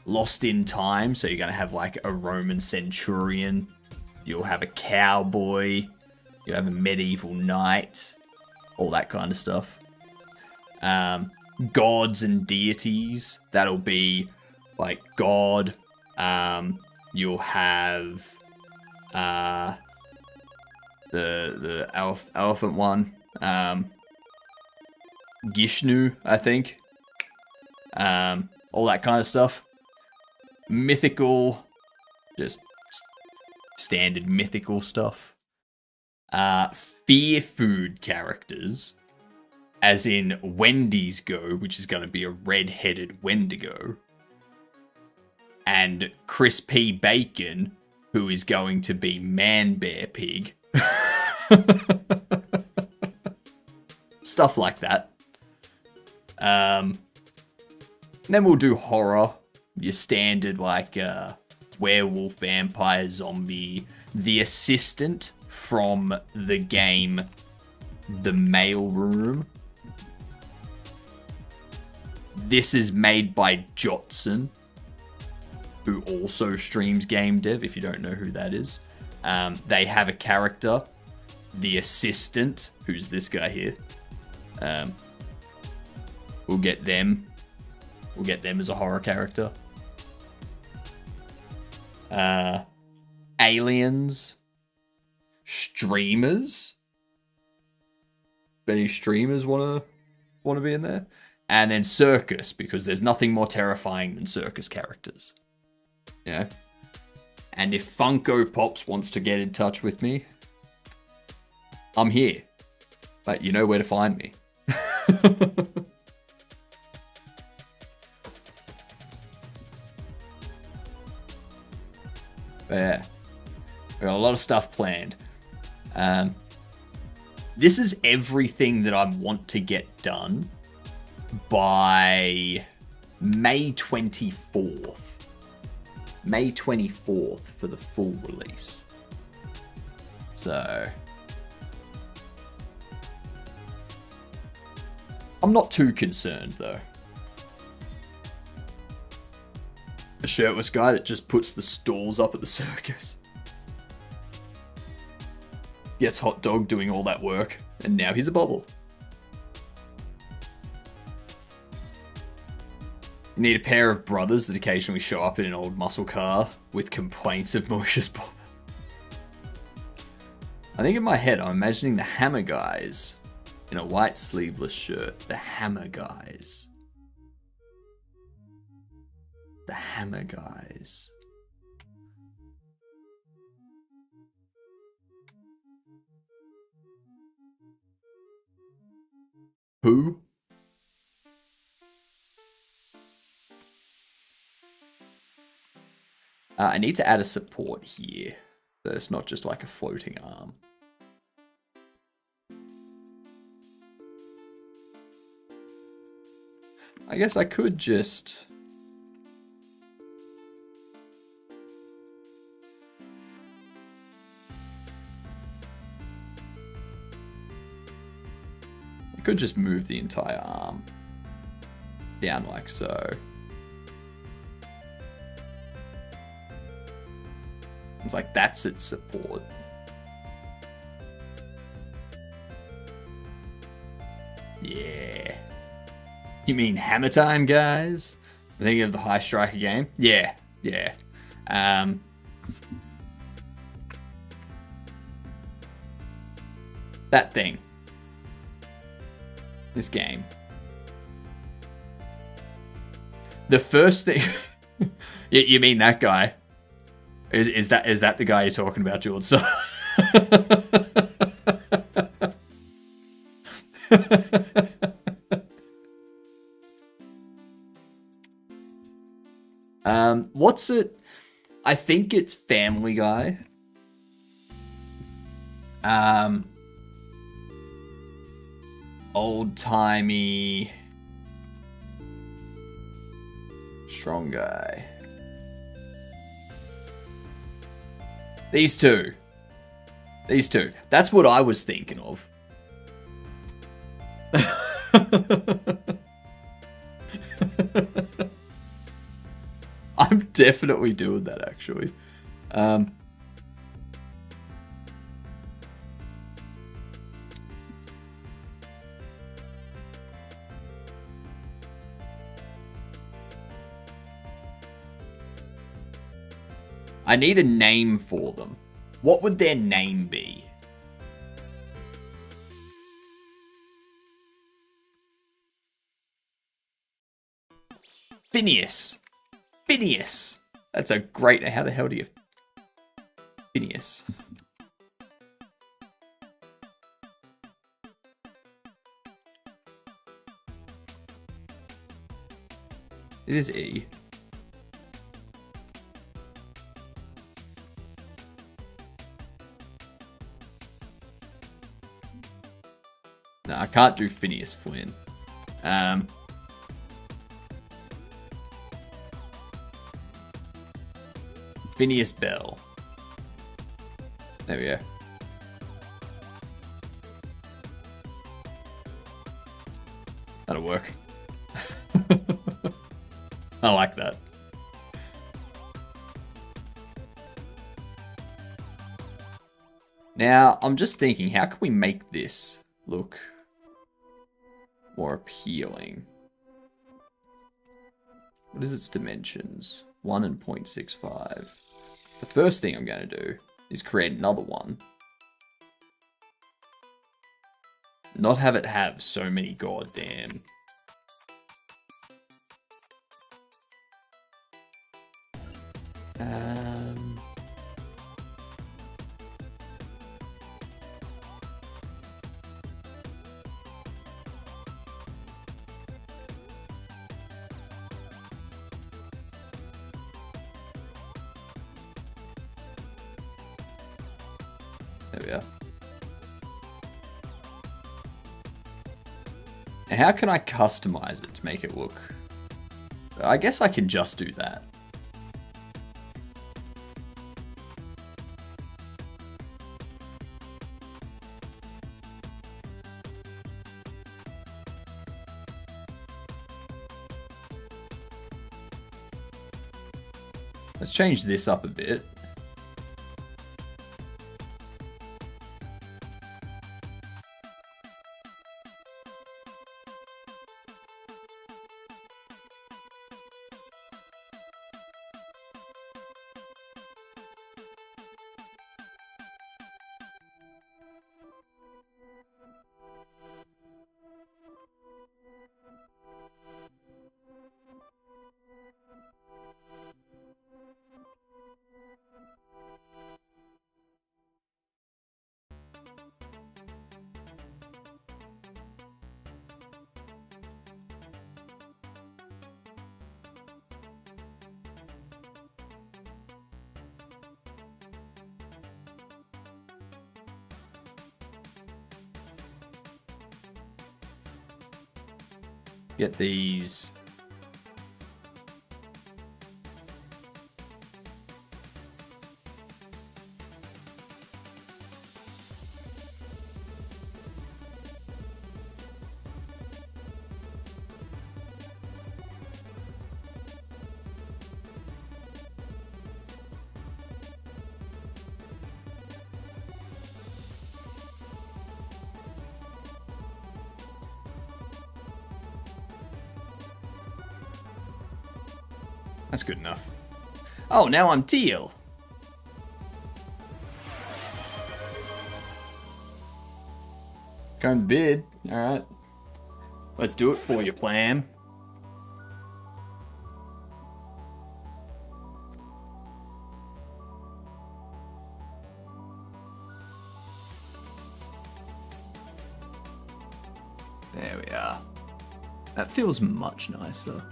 Lost in Time. So you're going to have like a Roman centurion. You'll have a cowboy. You'll have a medieval knight. All that kind of stuff. Gods and deities. That'll be like God. You'll have the elephant one. Gishnu, I think. All that kind of stuff. Mythical, just standard mythical stuff. Fear food characters, as in Wendy's Go, which is going to be a red-headed Wendigo. And Chris P. Bacon, who is going to be Man Bear Pig. Stuff like that. Then we'll do horror. Your standard, like, werewolf, vampire, zombie. The assistant from the game The Mailroom. This is made by Jotson, who also streams game dev, if you don't know who that is. They have a character, the assistant, who's this guy here. We'll get them. We'll get them as a horror character. Aliens. Streamers. Any streamers wanna be in there? And then circus, because there's nothing more terrifying than circus characters. Yeah. And if Funko Pops wants to get in touch with me, I'm here. But you know where to find me. Yeah. We got a lot of stuff planned. This is everything that I want to get done by May 24th. May 24th for the full release. So I'm not too concerned though. A shirtless guy that just puts the stalls up at the circus. Gets Hot Dog doing all that work, and now he's a bobble. You need a pair of brothers that occasionally show up in an old muscle car with complaints of malicious Bob. I think in my head I'm imagining the Hammer Guys in a white sleeveless shirt. The Hammer Guys. The Hammer Guys. Who? I need to add a support here. So it's not just like a floating arm. I guess I could just... I could just move the entire arm down like so. It's like that's its support. Yeah. You mean Hammer Time, guys? I think of the High Striker game. Yeah, yeah. That thing. This game. The first thing... You mean that guy? Is that the guy you're talking about, George? So... What's it? I think it's Family Guy. Old-timey... strong guy. These two. That's what I was thinking of. I'm definitely doing that, actually. I need a name for them. What would their name be? Phineas. Phineas. That's a great... How the hell do you... Phineas. It is E. No, I can't do Phineas Flynn. Phineas Bell. There we go. That'll work. I like that. Now, I'm just thinking, how can we make this look more appealing. What is its dimensions? 1 and 0.65. The first thing I'm going to do is create another one. Not have it have so many goddamn... There we are. And how can I customize it to make it look... I guess I can just do that. Let's change this up a bit. Get these. That's good enough. Oh, now I'm teal. Going bid. Alright. Let's do it for you, Plam. There we are. That feels much nicer.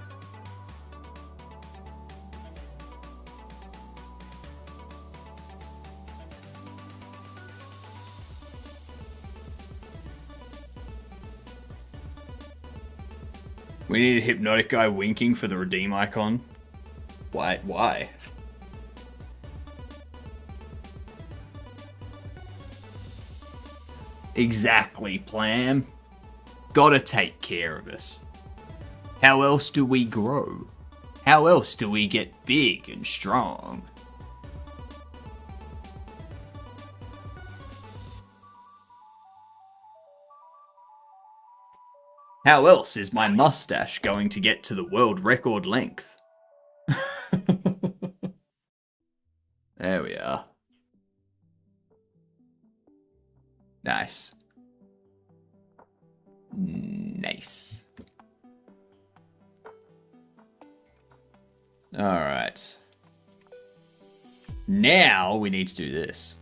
We need a hypnotic guy winking for the redeem icon. Why? Exactly, Plam. Gotta take care of us. How else do we grow? How else do we get big and strong? How else is my mustache going to get to the world record length? There we are. Nice. Nice. Alright. Now we need to do this.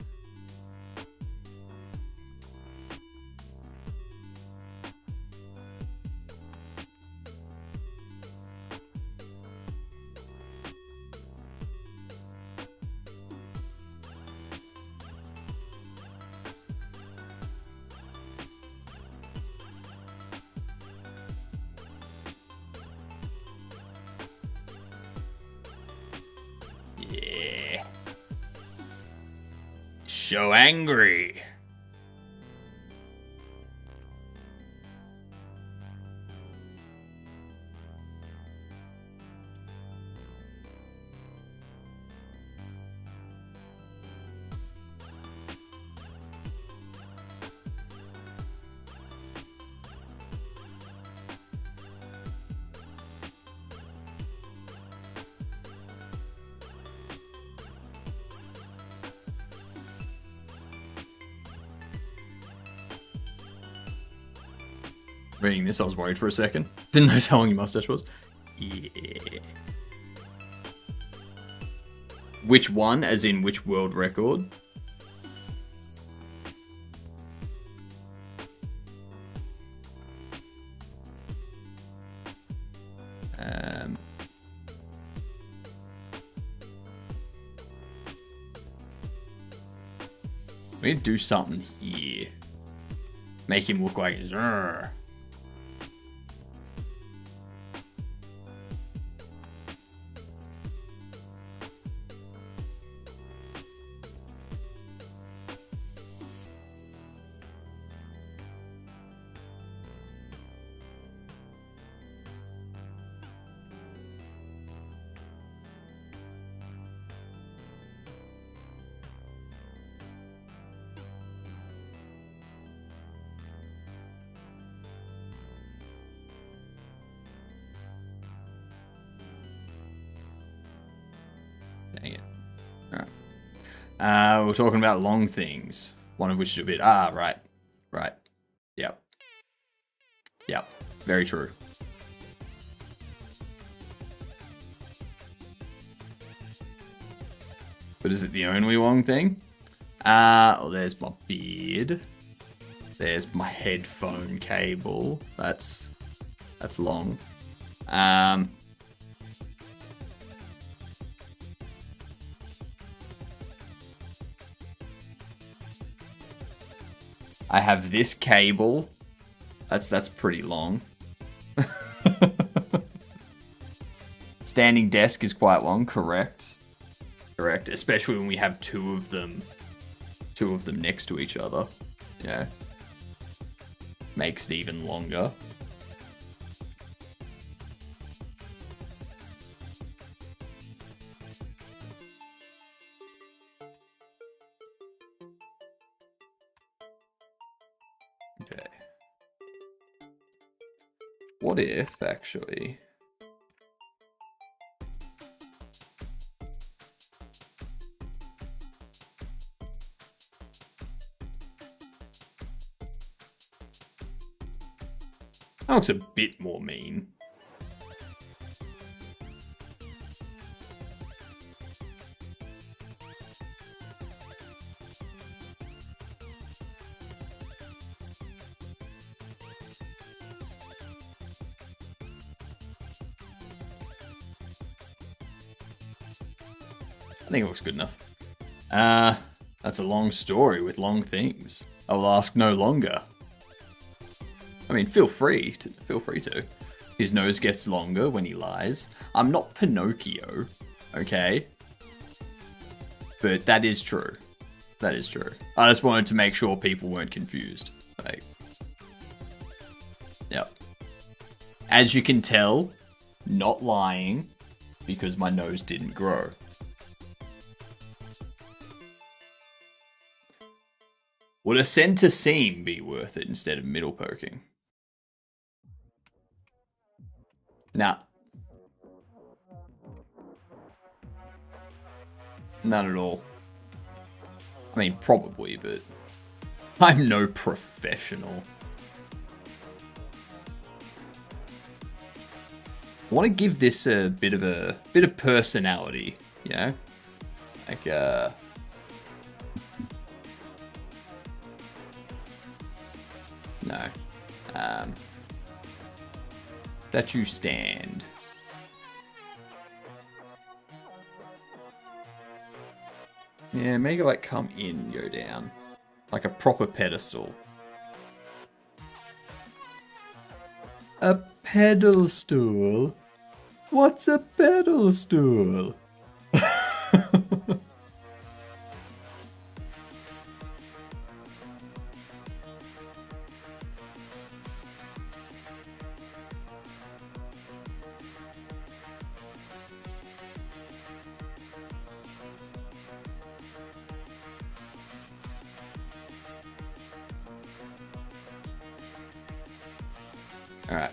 Yeah. So angry. Reading this, I was worried for a second. Didn't know how long your mustache was. Yeah. Which one? As in which world record? We need to do something here. Make him look like... Zrr. Dang it. Alright. We're talking about long things. One of which is a bit... right. Right. Yep. Yep. Very true. But is it the only long thing? Well, there's my beard. There's my headphone cable. That's long. I have this cable. That's pretty long. Standing desk is quite long, correct. Correct, especially when we have two of them next to each other. Yeah. Makes it even longer. Okay. What if, actually... That looks a bit more mean. I think it looks good enough. That's a long story with long things. I will ask no longer. I mean, feel free to. His nose gets longer when he lies. I'm not Pinocchio, okay? But that is true. That is true. I just wanted to make sure people weren't confused. Like, yep. As you can tell, not lying, because my nose didn't grow. Would a center seam be worth it instead of middle poking? Nah. None at all. I mean, probably, but I'm no professional. I want to give this a bit of personality, you know? Like, no. That you stand. Yeah, make it like come in, go down. Like a proper pedestal. A pedal stool? What's a pedal stool? All right.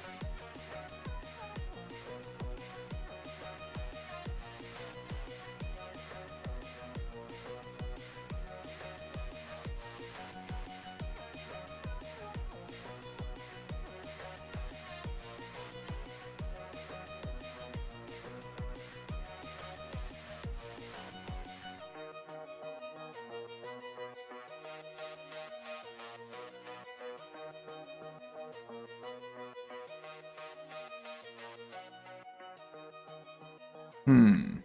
Hmm.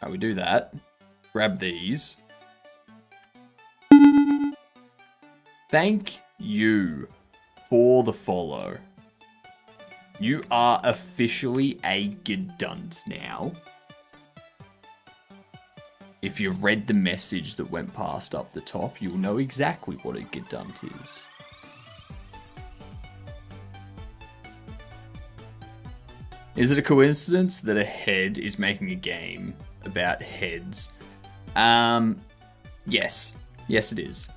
Alright, we do that. Grab these. Thank you for the follow. You are officially a gedunt now. If you read the message that went past up the top, you'll know exactly what a gedunt is. Is it a coincidence that a head is making a game about heads? Yes. Yes, it is.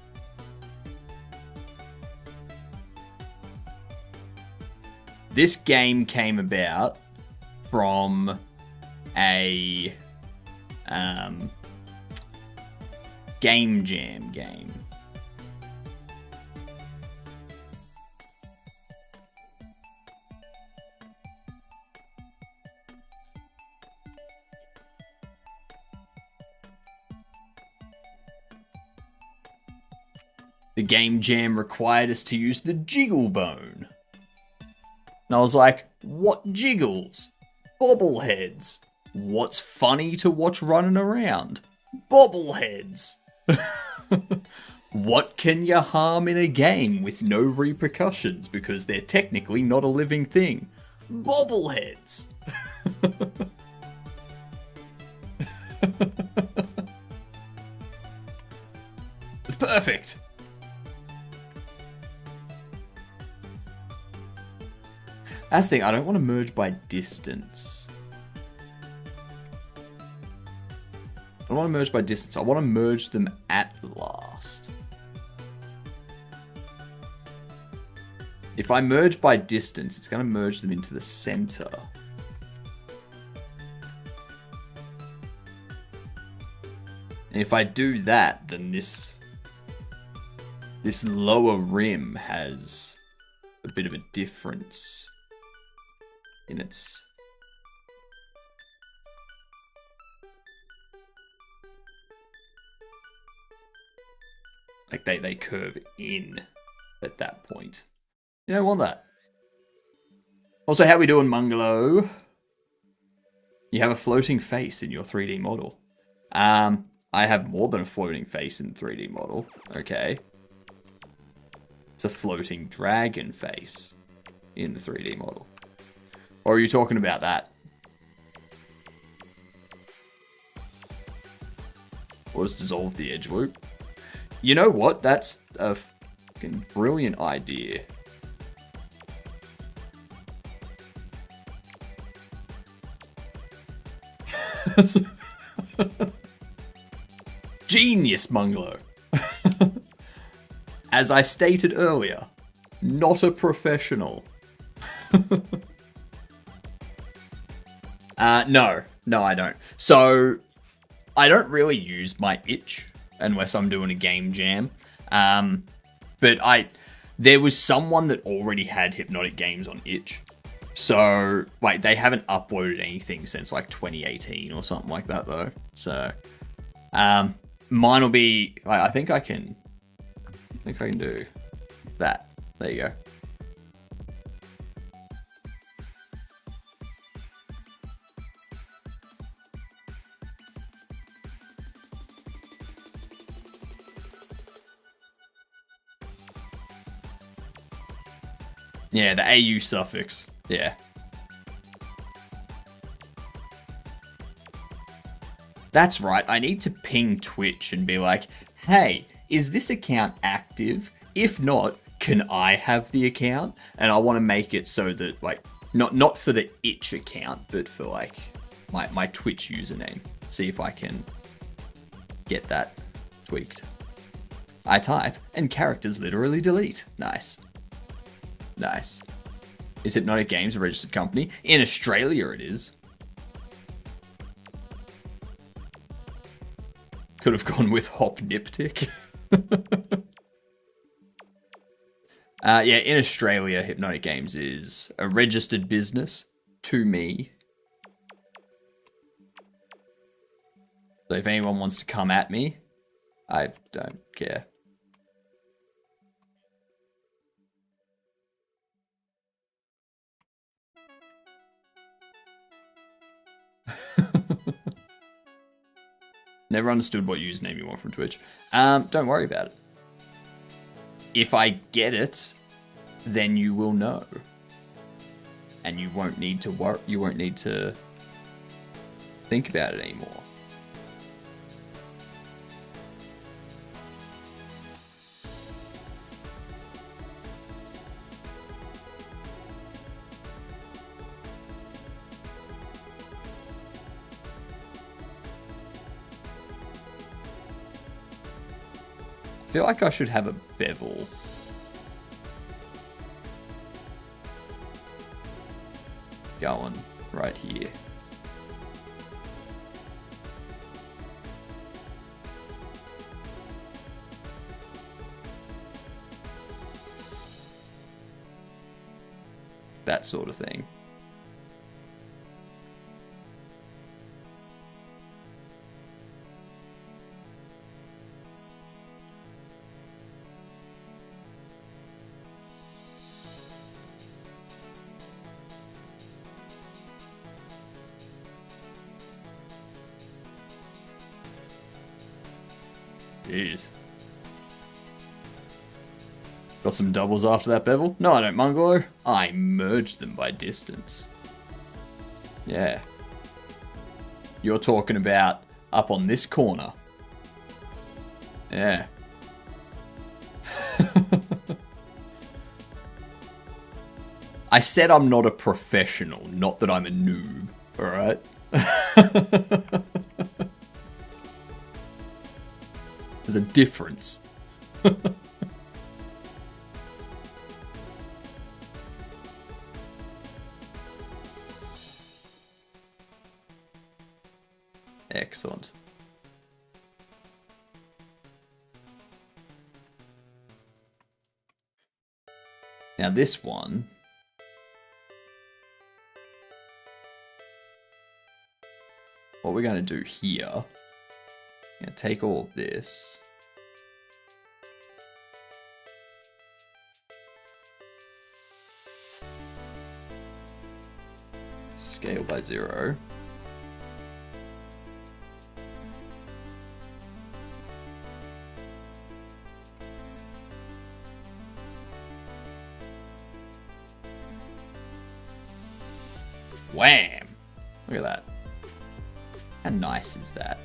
This game came about from a game jam game. The game jam required us to use the jiggle bone. And I was like, what jiggles? Bobbleheads. What's funny to watch running around? Bobbleheads. What can you harm in a game with no repercussions because they're technically not a living thing? Bobbleheads. It's perfect. That's the thing, I don't want to merge by distance. I don't want to merge by distance, I want to merge them at last. If I merge by distance, it's going to merge them into the center. And if I do that, then this lower rim has a bit of a difference in its... Like they curve in at that point. You don't want that. Also, how we doing, Mungalo? You have a floating face in your 3D model. I have more than a floating face in the 3D model. Okay. It's a floating dragon face in the 3D model. Or are you talking about that? Or just dissolve the edge loop? You know what? That's a fucking brilliant idea. Genius, Munglo. As I stated earlier, not a professional. No, I don't. So, I don't really use my itch unless I'm doing a game jam. But there was someone that already had Hypnotic Games on itch. So, like, they haven't uploaded anything since, like, 2018 or something like that, though. So, mine will be... I think I can do that. There you go. Yeah, the AU suffix. Yeah. That's right, I need to ping Twitch and be like, hey, is this account active? If not, can I have the account? And I want to make it so that, like, not for the itch account, but for, like, my Twitch username. See if I can get that tweaked. I type, and characters literally delete. Nice. Nice. Is Hypnotic Games a registered company? In Australia it is. Could have gone with Hopniptic. Yeah, in Australia, Hypnotic Games is a registered business to me. So if anyone wants to come at me, I don't care. Never understood what username you want from Twitch. Don't worry about it. If I get it, then you will know. And you won't need to worry. You won't need to think about it anymore. I feel like I should have a bevel. Going right here. That sort of thing. Jeez. Got some doubles after that bevel? No, I don't, Mungalo. I merged them by distance. Yeah. You're talking about up on this corner. Yeah. I said I'm not a professional, not that I'm a noob, alright? There's a difference. Excellent. Now this one, what we're going to do here, I'm going to take all of this, scale by 0, wham! Look at that. How nice is that?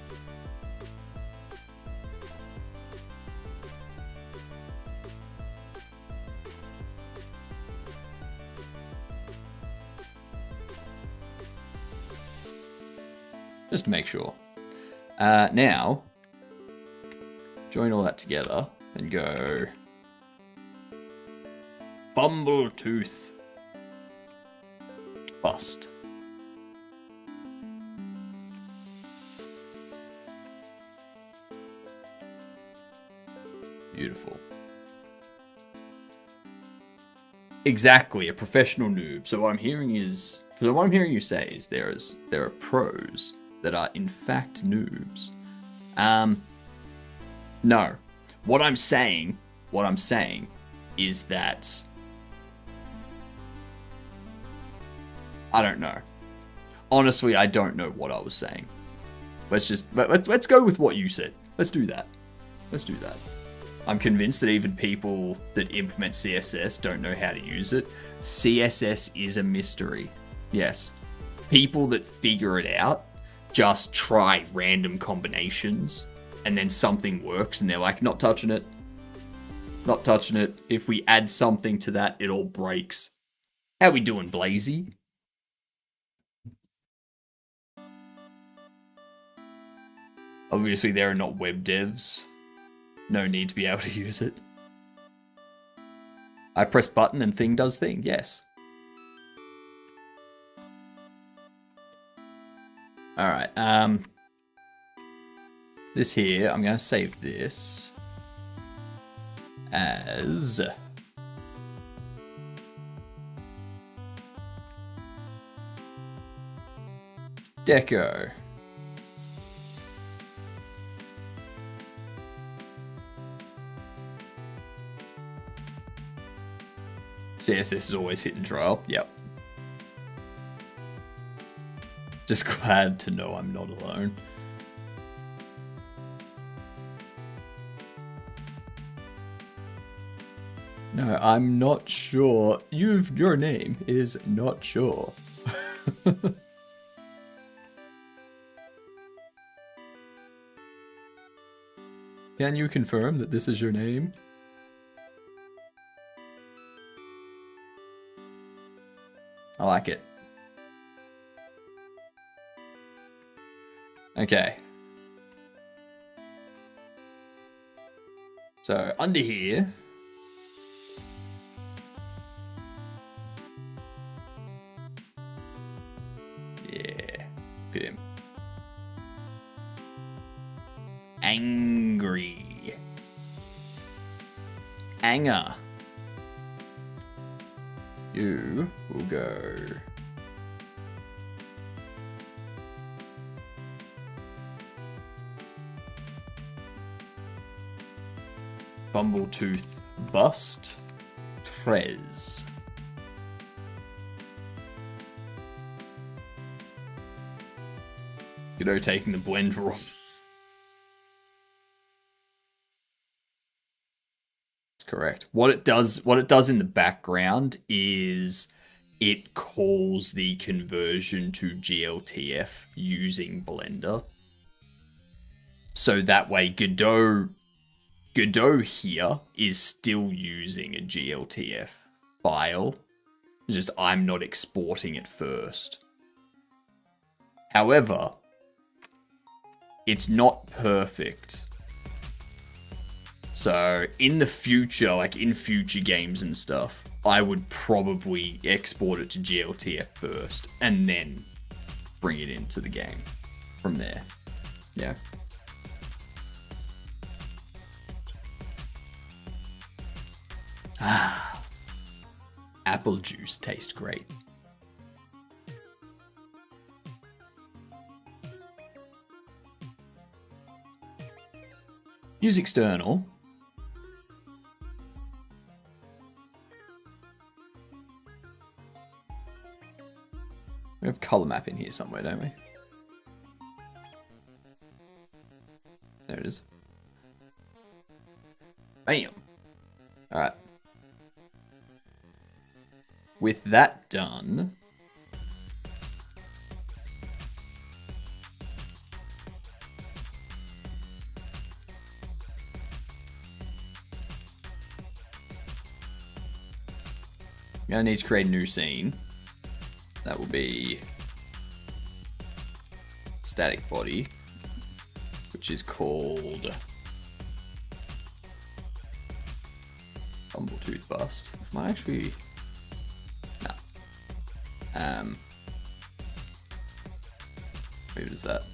Just to make sure. Now, join all that together and go Bumble Tooth Bust. Beautiful. Exactly, a professional noob. So what I'm hearing is, so what I'm hearing you say is there are pros that are in fact noobs. No. What I'm saying is that I don't know. Honestly, I don't know what I was saying. Let's go with what you said. Let's do that. I'm convinced that even people that implement CSS don't know how to use it. CSS is a mystery. Yes. People that figure it out just try random combinations and then something works and they're like, not touching it. Not touching it. If we add something to that, it all breaks. How we doing, Blazy? Obviously, there are not web devs. No need to be able to use it. I press button and thing does thing, yes. Alright, this here, I'm going to save this as Deco. CSS is always hitting trial. Yep. Just glad to know I'm not alone. No, I'm not sure. Your name is not sure. Can you confirm that this is your name? I like it. Okay. So, under here... Yeah, look at him. Angry. Anger. You will go... Bumbletooth Bust. Trez. You know, taking the blend raw. That's correct. What it does in the background is it calls the conversion to GLTF using Blender. So that way Godot here is still using a GLTF file. It's just I'm not exporting it first. However, it's not perfect. So in the future, like in future games and stuff, I would probably export it to GLTF first and then bring it into the game from there. Yeah. Ah, apple juice tastes great. Use external. We have color map in here somewhere, don't we? There it is. Bam. All right. With that done, I'm gonna need to create a new scene. That will be static body, which is called Bumbletooth Bust. Might actually, no. Maybe it's that.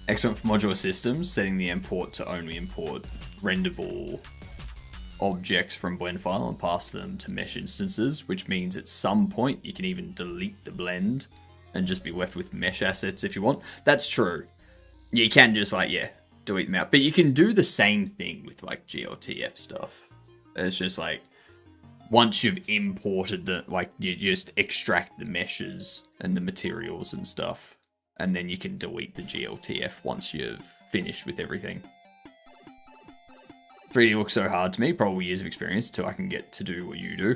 Excellent for modular systems, setting the import to only import renderable objects from blend file and pass them to mesh instances, which means at some point you can even delete the blend and just be left with mesh assets if you want. That's true. You can just like, yeah, delete them out. But you can do the same thing with like GLTF stuff. It's just like, once you've imported the, like, you just extract the meshes and the materials and stuff, and then you can delete the GLTF once you've finished with everything. 3D looks so hard to me, probably years of experience till I can get to do what you do.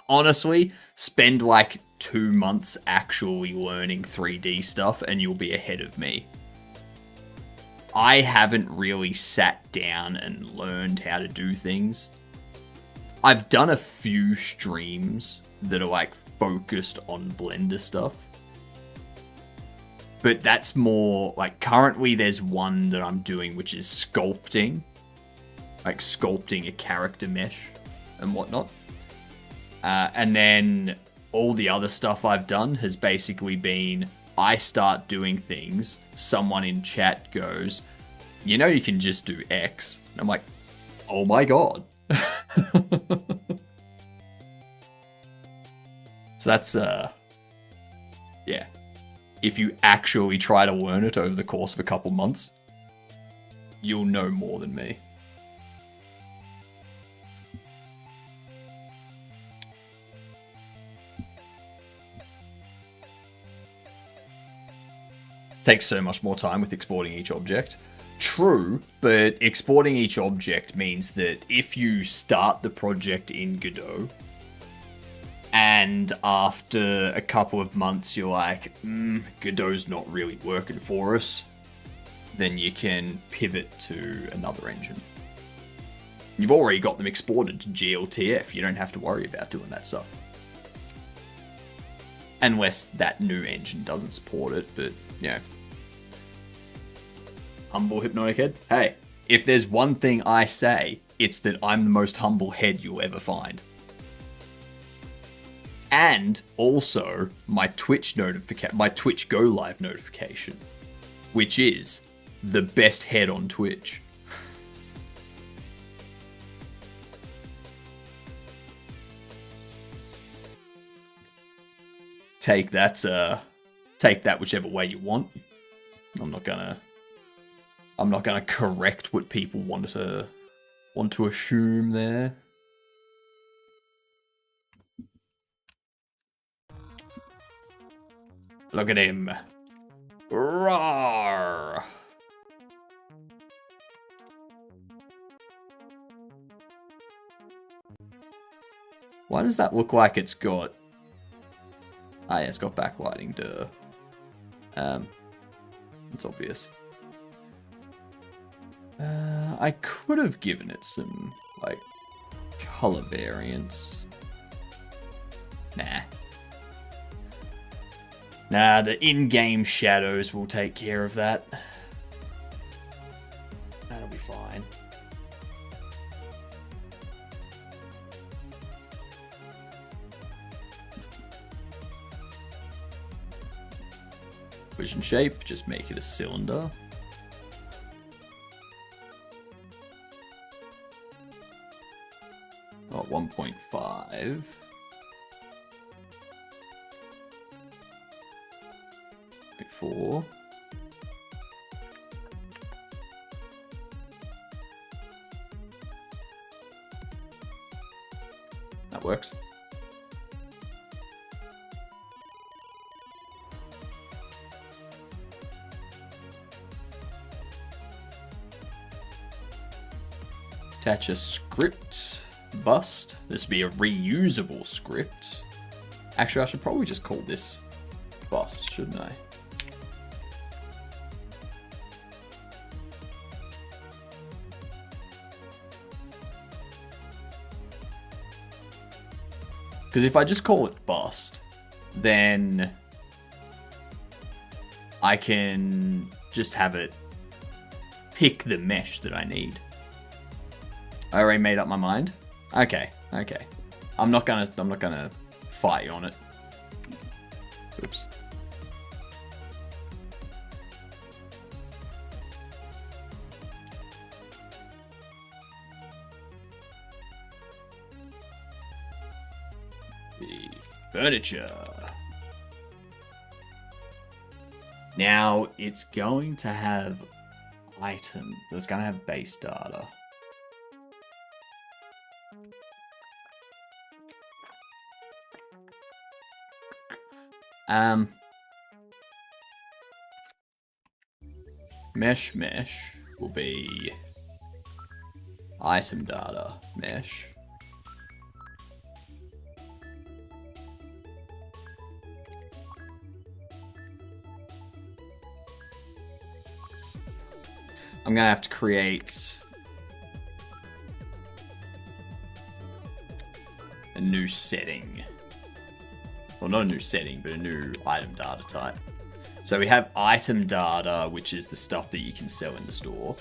Honestly, spend like 2 months actually learning 3D stuff and you'll be ahead of me. I haven't really sat down and learned how to do things. I've done a few streams that are like focused on Blender stuff. But that's more, like, currently there's one that I'm doing which is sculpting. Like, sculpting a character mesh and whatnot. And then all the other stuff I've done has basically been, I start doing things, someone in chat goes, you know you can just do X. And I'm like, oh my god. So that's, yeah. if you actually try to learn it over the course of a couple months, you'll know more than me. Takes so much more time with exporting each object. True, but exporting each object means that if you start the project in Godot, and after a couple of months you're like, Godot's not really working for us, then you can pivot to another engine. You've already got them exported to GLTF, you don't have to worry about doing that stuff. Unless that new engine doesn't support it, but, you know. Humble Hypnotic Head? Hey, if there's one thing I say, it's that I'm the most humble head you'll ever find. And also my Twitch Go Live notification, which is the best head on Twitch. Take that whichever way you want. I'm not gonna correct what people want to assume there. Look at him. Roar. Why does that look like it's got... Ah, yeah, it's got backlighting, duh. It's obvious. I could have given it some, like, color variants. Nah, the in-game shadows will take care of that. That'll be fine. Vision shape, just make it a cylinder. Oh, 1.5. Four. That works. Attach a script bust. This would be a reusable script. Actually, I should probably just call this bust, shouldn't I? Because if I just call it bust, then I can just have it pick the mesh that I need. I already made up my mind. Okay. I'm not gonna fight you on it. Oops. The furniture. Now it's going to have item. It's going to have base data. Mesh will be item data mesh. I'm gonna have to create a new setting. Well, not a new setting, but a new item data type. So we have item data, which is the stuff that you can sell in the store,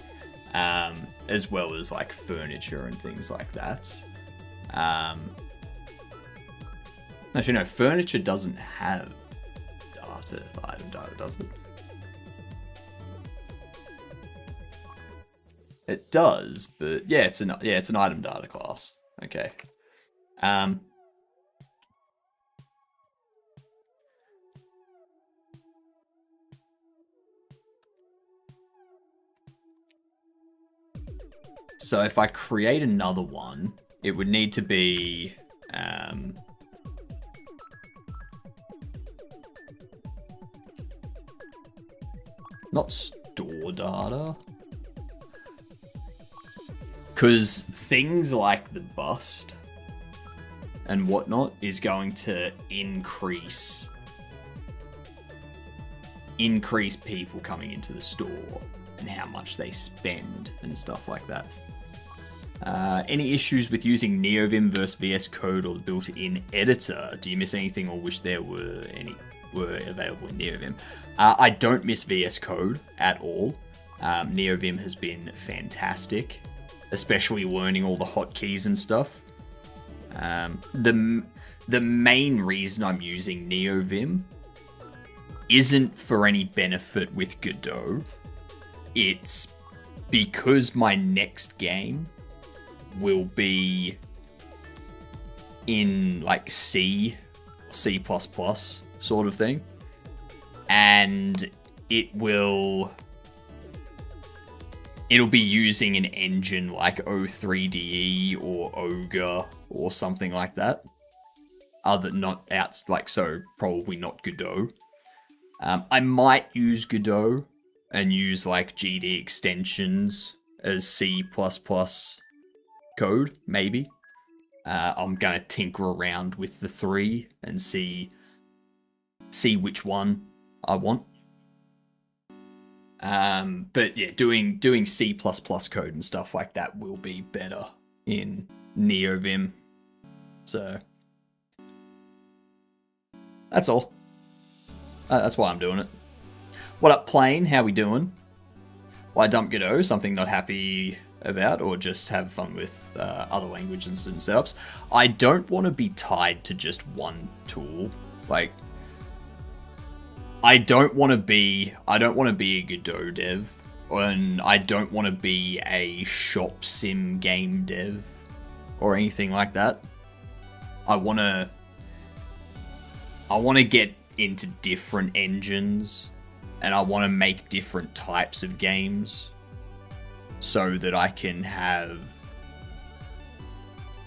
as well as like furniture and things like that. Actually, no, furniture doesn't have data, item data, does it? It does, but yeah, it's an item data class. Okay. So if I create another one, it would need to be... not store data. Because things like the bust and whatnot is going to increase people coming into the store and how much they spend and stuff like that. Any issues with using NeoVim versus VS Code or the built-in editor? Do you miss anything or wish there were available in NeoVim? I don't miss VS Code at all. NeoVim has been fantastic, especially learning all the hotkeys and stuff. The main reason I'm using NeoVim isn't for any benefit with Godot. It's because my next game will be in like C sort of thing. And it'll be using an engine like O3DE or Ogre or something like that. Probably not Godot. I might use Godot and use like GD extensions as C++ code, maybe. I'm gonna tinker around with the three and see which one I want. But yeah, doing C++ code and stuff like that will be better in NeoVim. So that's all. That's why I'm doing it. What up, Plane? How we doing? Why dump Godot? Something not happy about, or just have fun with other languages and setups? I don't want to be tied to just one tool. Like, I don't want to be a Godot dev, and I don't want to be a shop sim game dev or anything like that. I want to get into different engines, and I want to make different types of games so that I can have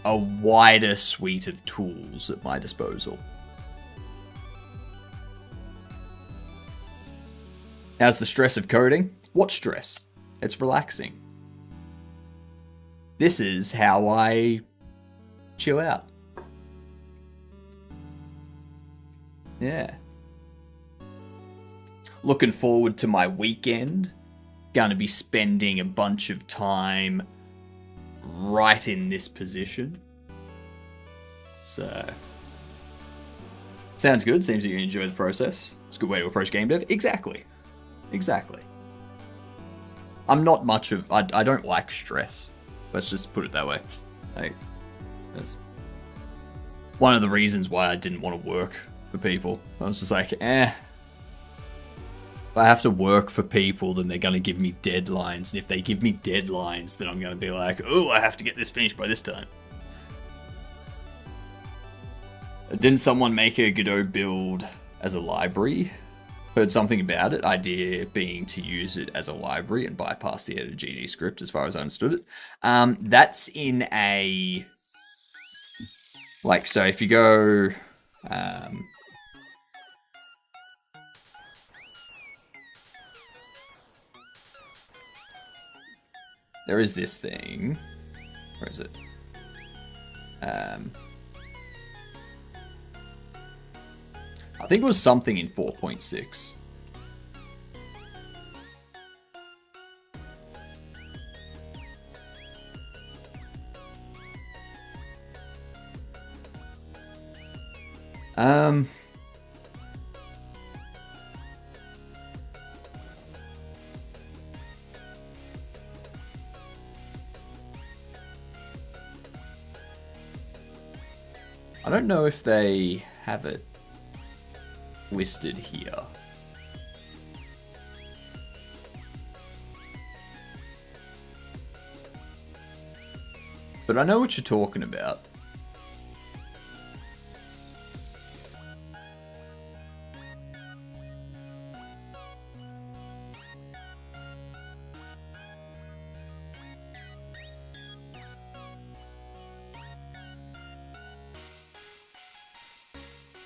a wider suite of tools at my disposal. How's the stress of coding? What stress? It's relaxing. This is how I chill out. Yeah. Looking forward to my weekend. Gonna be spending a bunch of time right in this position. So, sounds good. Seems that you enjoy the process. It's a good way to approach game dev. Exactly. I'm not much of... I don't like stress. Let's just put it that way. Like, that's one of the reasons why I didn't want to work for people. I was just like, if I have to work for people, then they're going to give me deadlines. And if they give me deadlines, then I'm going to be like, oh, I have to get this finished by this time. Didn't someone make a Godot build as a library? Heard something about it. Idea being to use it as a library and bypass the edited GD script, as far as I understood it. That's in a... Like, so if you go... there is this thing. Where is it? I think it was something in 4.6. I don't know if they have it listed here. But I know what you're talking about.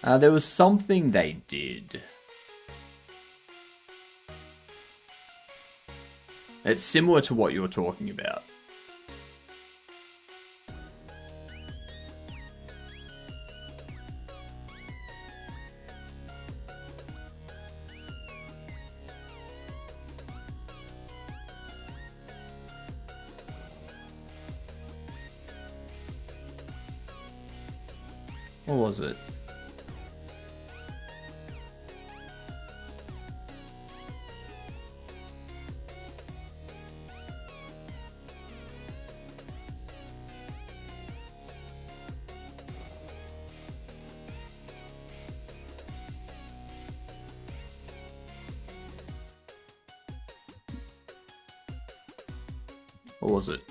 There was something they did. It's similar to what you're talking about. What was it? What was it?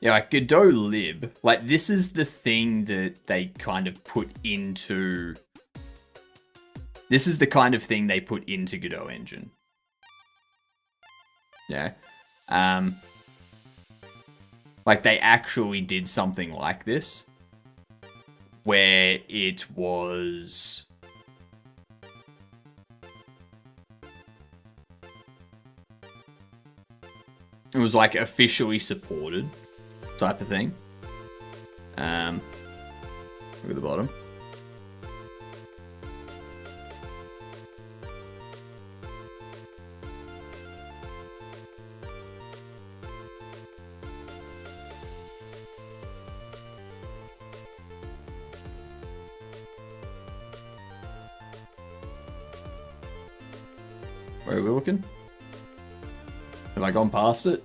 Yeah, like Godot lib, like this is the thing that they kind of put into... This is the kind of thing they put into Godot engine. Yeah. Like they actually did something like this, where it was... It was like officially supported type of thing. Look at the bottom. Where are we looking? Have I gone past it?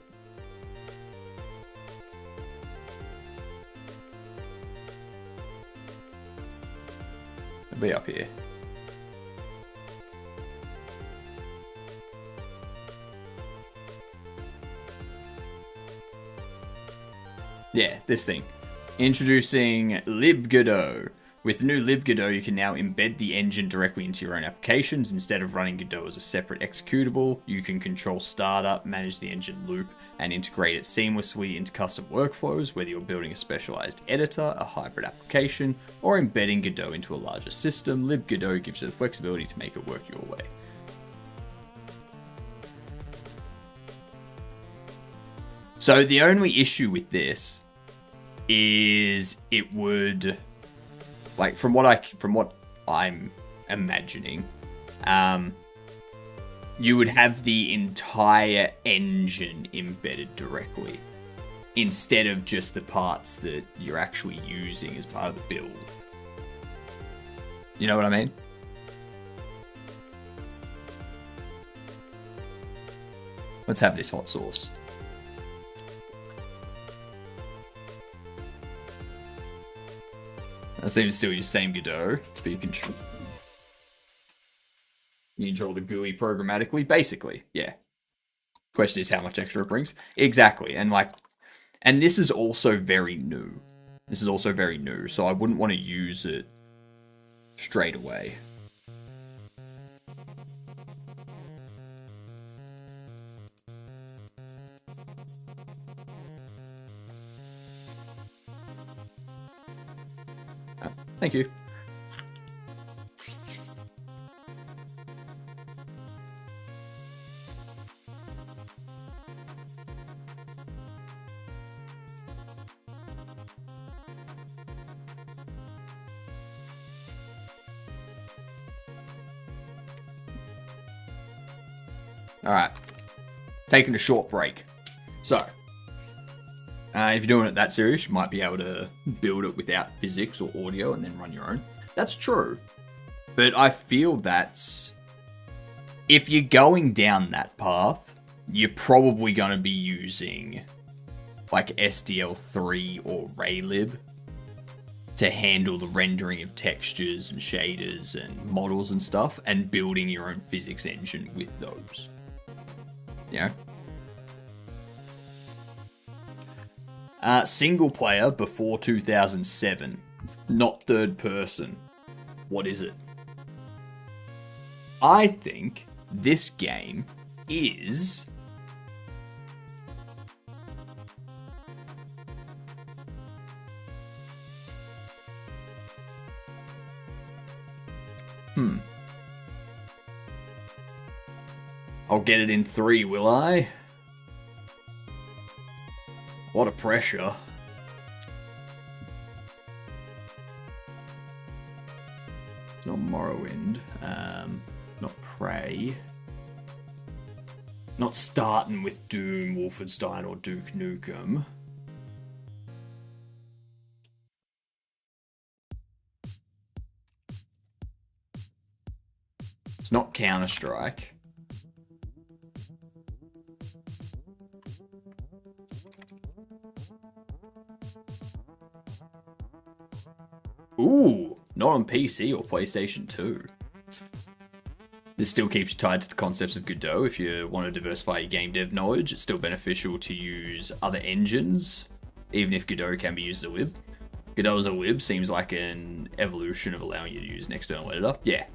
It'll be up here. Yeah, this thing. Introducing libgodot. With the new libgodot, you can now embed the engine directly into your own applications. Instead of running Godot as a separate executable, you can control startup, manage the engine loop, and integrate it seamlessly into custom workflows, whether you're building a specialized editor, a hybrid application, or embedding Godot into a larger system. libgodot gives you the flexibility to make it work your way. So the only issue with this is it would... Like from what I'm imagining, you would have the entire engine embedded directly instead of just the parts that you're actually using as part of the build. You know what I mean? Let's have this hot sauce. That seems still your same Godot, but you control the GUI programmatically, basically, yeah. Question is how much extra it brings. Exactly, and this is also very new. This is also very new, so I wouldn't want to use it straight away. Thank you. All right, taking a short break. So, if you're doing it that serious, you might be able to build it without physics or audio and then run your own. That's true. But I feel that's... If you're going down that path, you're probably going to be using like SDL3 or Raylib to handle the rendering of textures and shaders and models and stuff, and building your own physics engine with those. You know? Single player before 2007, not third person. What is it? I think this game is I'll get it in 3, will I? What a pressure. It's not Morrowind. Not Prey. Not starting with Doom, Wolfenstein, or Duke Nukem. It's not Counter-Strike. Ooh, not on PC or PlayStation 2. This still keeps you tied to the concepts of Godot. If you want to diversify your game dev knowledge, it's still beneficial to use other engines, even if Godot can be used as a lib. Godot as a lib seems like an evolution of allowing you to use an external editor. Yeah.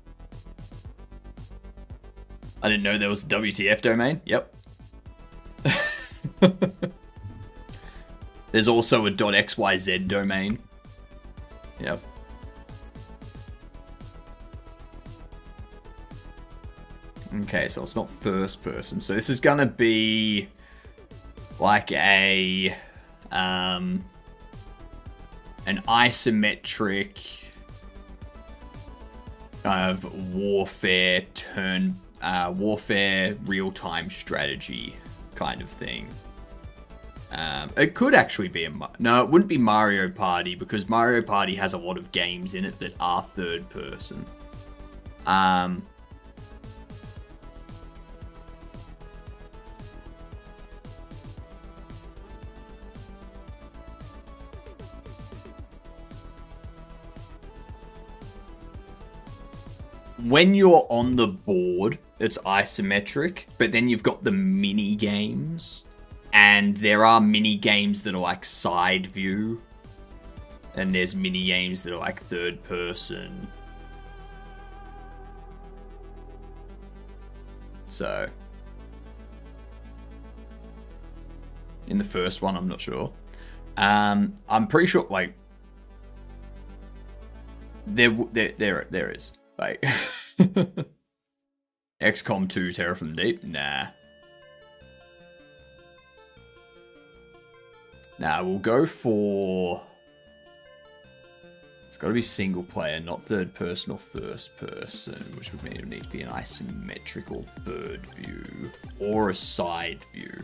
I didn't know there was a WTF domain. Yep. There's also a .xyz domain. Yep. Okay, so it's not first person. So this is gonna be like an isometric kind of warfare real-time strategy kind of thing. It could actually be no, it wouldn't be Mario Party, because Mario Party has a lot of games in it that are third person. When you're on the board, it's isometric, but then you've got the mini games, and there are mini games that are like side view, and there's mini games that are like third person. So, in the first one, I'm not sure. I'm pretty sure, like, there is. Like, XCOM 2 Terror from the Deep? Nah. Nah, we'll go for... It's got to be single player, not third person or first person, which would mean it would need to be an isometrical third view or a side view.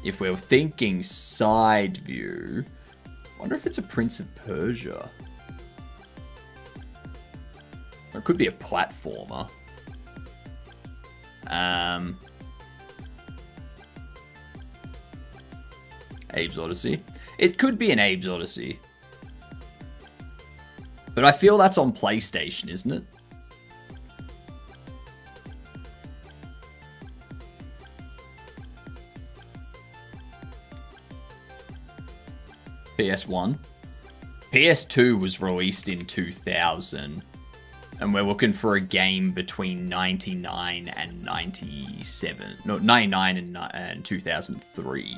If we're thinking side view, I wonder if it's a Prince of Persia. It could be a platformer. Abe's Odyssey. It could be an Abe's Odyssey. But I feel that's on PlayStation, isn't it? PS1. PS2 was released in 2000. And we're looking for a game between 99 and 97. No, 99 and 2003.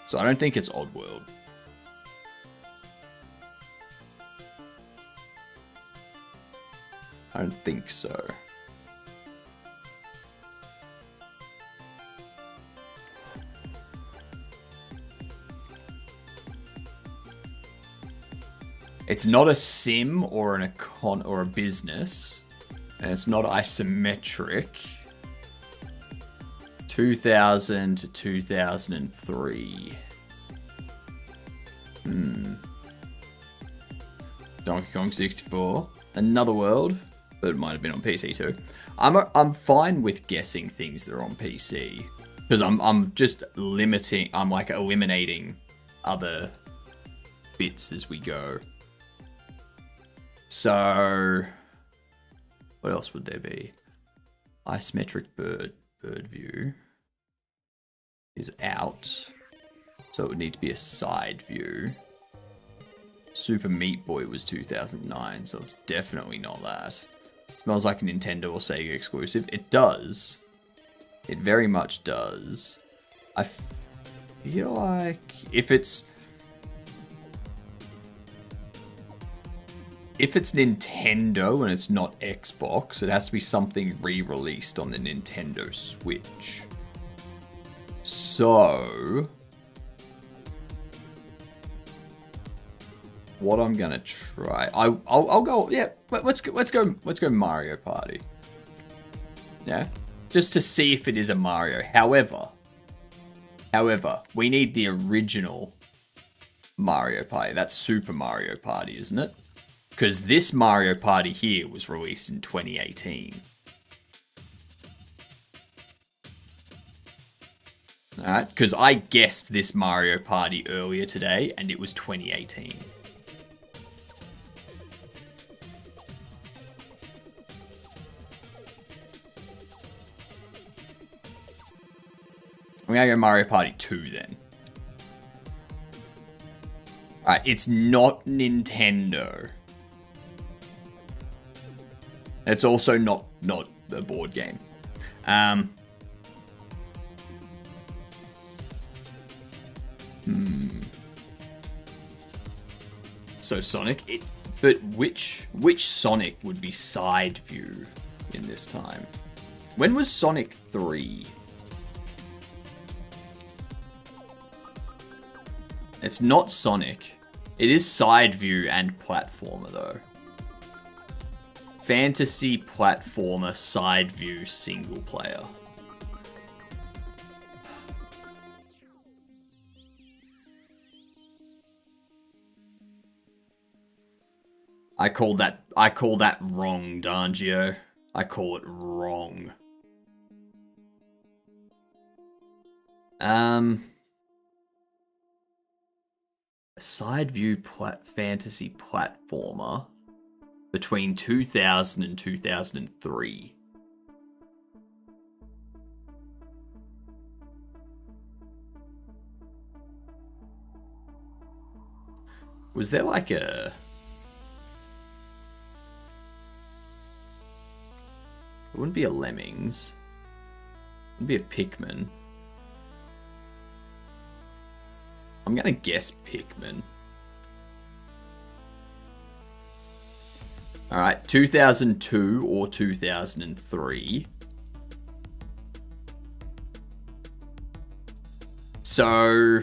So I don't think it's Oddworld. I don't think so. It's not a sim or an econ or a business, and it's not isometric. 2000 to 2003. Donkey Kong 64. Another World, but it might have been on PC too. I'm fine with guessing things that are on PC, because I'm just limiting. I'm like eliminating other bits as we go. So, what else would there be? Isometric bird view is out, so it would need to be a side view. Super Meat Boy was 2009, so it's definitely not that. Smells like a Nintendo or Sega exclusive. It does. It very much does. I feel like if it's Nintendo and it's not Xbox, it has to be something re-released on the Nintendo Switch. So what I'm gonna try, I'll go. Yeah, let's go Mario Party. Yeah, just to see if it is a Mario. However, we need the original Mario Party. That's Super Mario Party, isn't it? Because this Mario Party here was released in 2018. Alright, because I guessed this Mario Party earlier today, and it was 2018. I'm gonna go Mario Party 2 then. Alright, it's not Nintendo. It's also not a board game. So Sonic, but which Sonic would be side view in this time? When was Sonic 3? It's not Sonic. It is side view and platformer though. Fantasy platformer side view single player. I call that wrong, Dangio. I call it wrong. A side view fantasy platformer between 2000 and 2003. Was there like a... It wouldn't be a Lemmings. It wouldn't be a Pikmin. I'm gonna guess Pikmin. Alright, 2002 or 2003. So...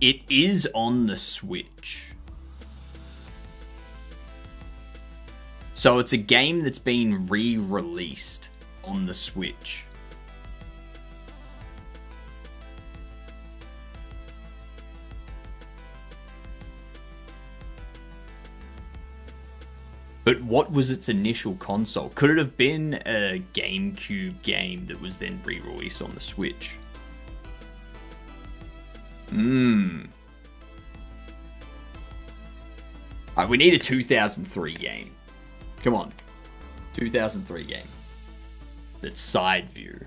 it is on the Switch. So it's a game that's been re-released on the Switch. But what was its initial console? Could it have been a GameCube game that was then re-released on the Switch? Alright, we need a 2003 game. Come on. 2003 game. That's side view.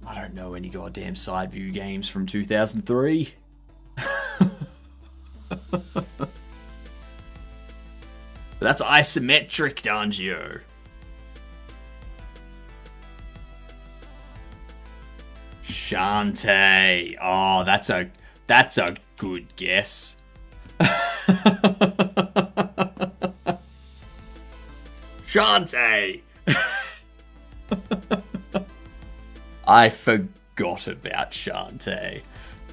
I don't know any goddamn side view games from 2003. That's isometric, Dangio. Shantae. Oh, that's a good guess. Shantae. I forgot about Shantae.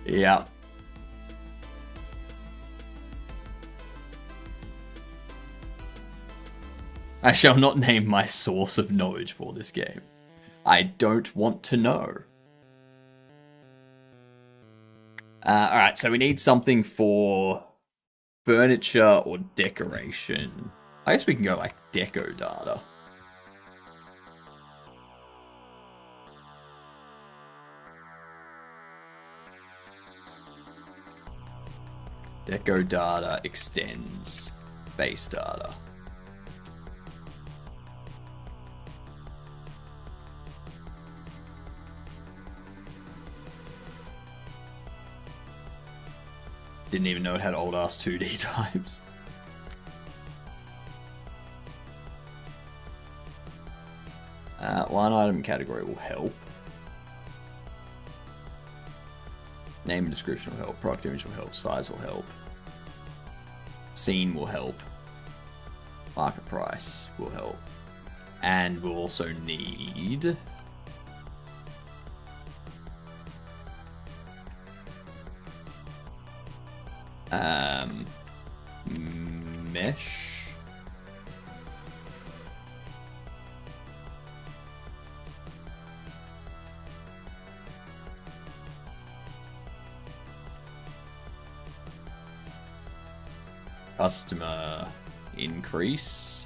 Yeah. I shall not name my source of knowledge for this game. I don't want to know. Alright, so we need something for furniture or decoration. I guess we can go like deco data. Deco data extends base data. Didn't even know it had old ass 2D types. Line item category will help. Name and description will help. Product image will help. Size will help. Scene will help. Market price will help. And we'll also need... mesh. Customer increase.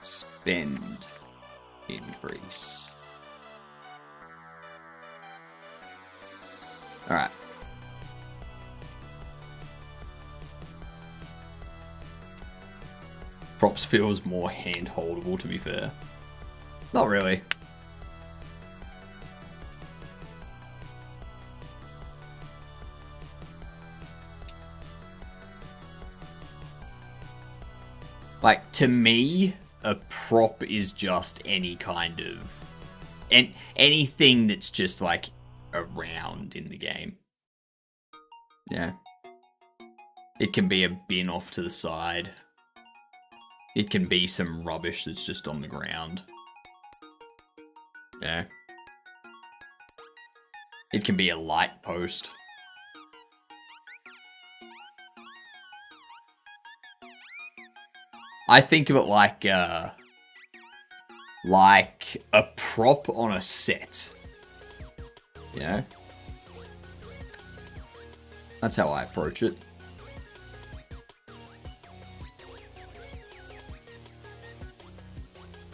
Spend increase. All right. Props feels more hand-holdable, to be fair. Not really. Like, to me, a prop is just any kind of... anything that's just, like, around in the game. Yeah. It can be a bin off to the side. It can be some rubbish that's just on the ground. Yeah. It can be a light post. I think of it like a prop on a set. You know? That's how I approach it.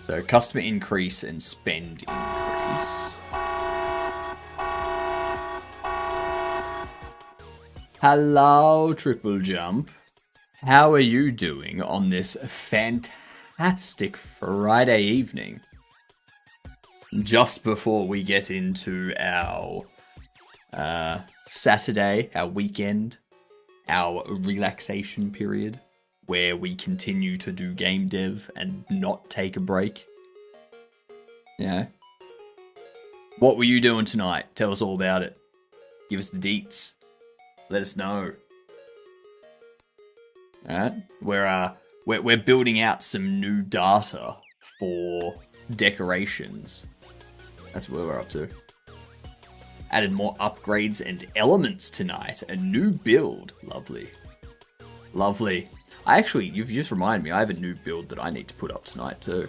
So customer increase and spend increase. Hello, Triple Jump. How are you doing on this fantastic Friday evening? Just before we get into our Saturday, our weekend, our relaxation period, where we continue to do game dev and not take a break. Yeah. What were you doing tonight? Tell us all about it. Give us the deets. Let us know. Alright? We're building out some new data for decorations. That's what we're up to. Added more upgrades and elements tonight. A new build. Lovely. Lovely. You've just reminded me, I have a new build that I need to put up tonight too.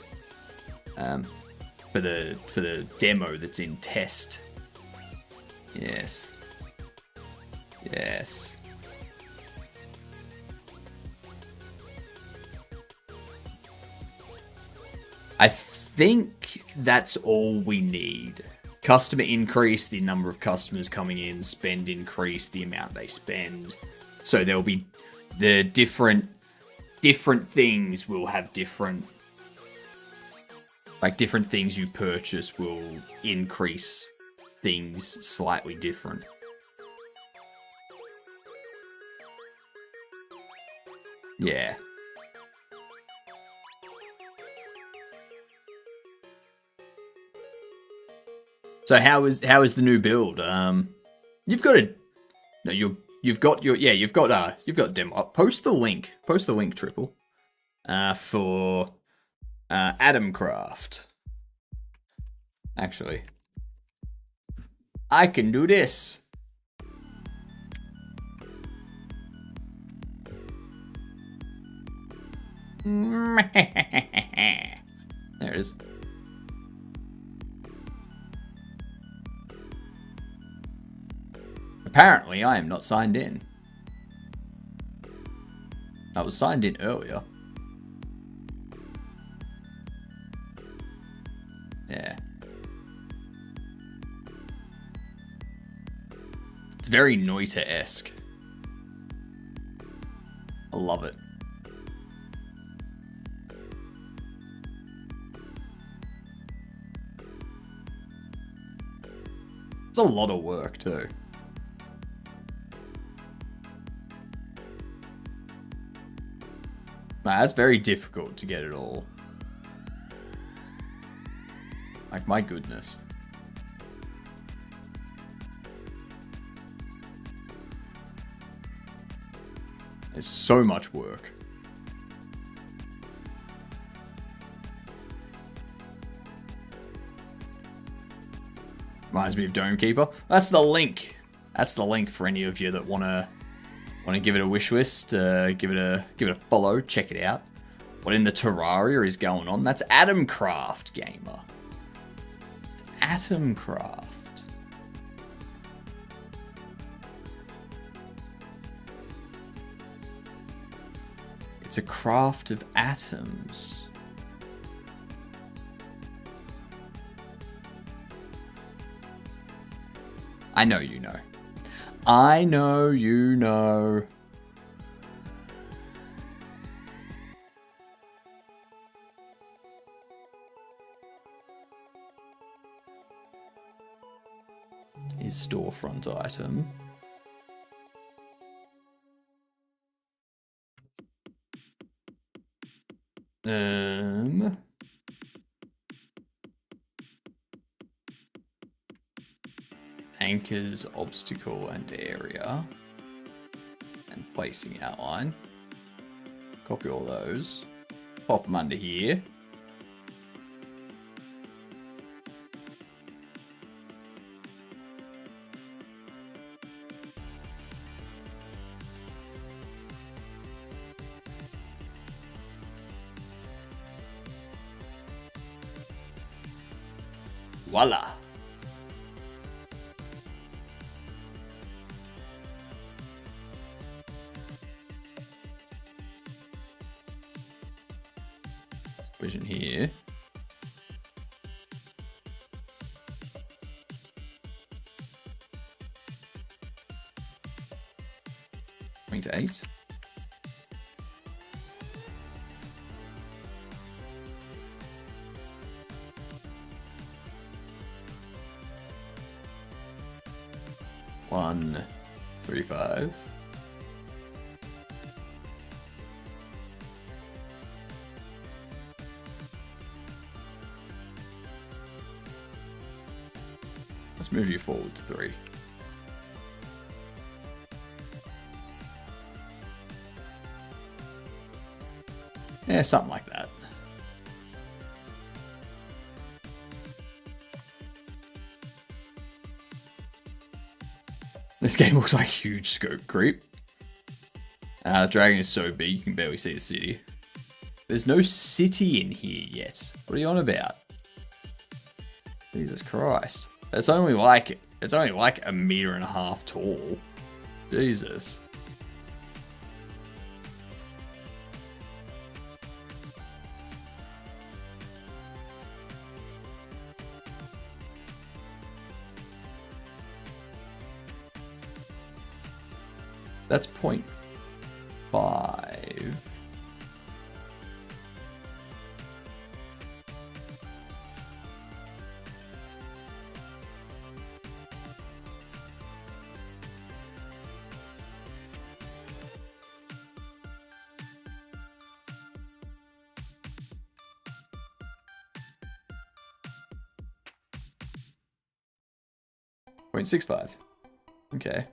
For the demo that's in test. Yes. Yes. I think that's all we need. Customer increase, the number of customers coming in. Spend increase, the amount they spend. So there'll be the different things will have different... Like, different things you purchase will increase things slightly different. Yeah. So how is the new build? You've got a... No, you've got demo. Post the link, Triple. For Adamcraft. Actually, I can do this. There it is. Apparently, I am not signed in. I was signed in earlier. Yeah. It's very Noita-esque. I love it. It's a lot of work too. Nah, that's very difficult to get it all. Like, my goodness. There's so much work. Reminds me of Dome Keeper. That's the link. That's the link for any of you that wanna give it a wish list. Give it a follow. Check it out. What in the Terraria is going on? That's Atomcraft Gamer. It's Atomcraft. It's a craft of atoms. I know you know. I know you know. His storefront item. Anchors, obstacle, and area. And placing outline. Copy all those. Pop them under here. Voila. Vision here. Going to 8. One, 3, 5. Let's move you forward to 3. Yeah, something like that. This game looks like huge scope creep. The dragon is so big you can barely see the city. There's no city in here yet. What are you on about? Jesus Christ. It's only like 1.5 meters tall. Jesus. That's 0.5. .65. Okay.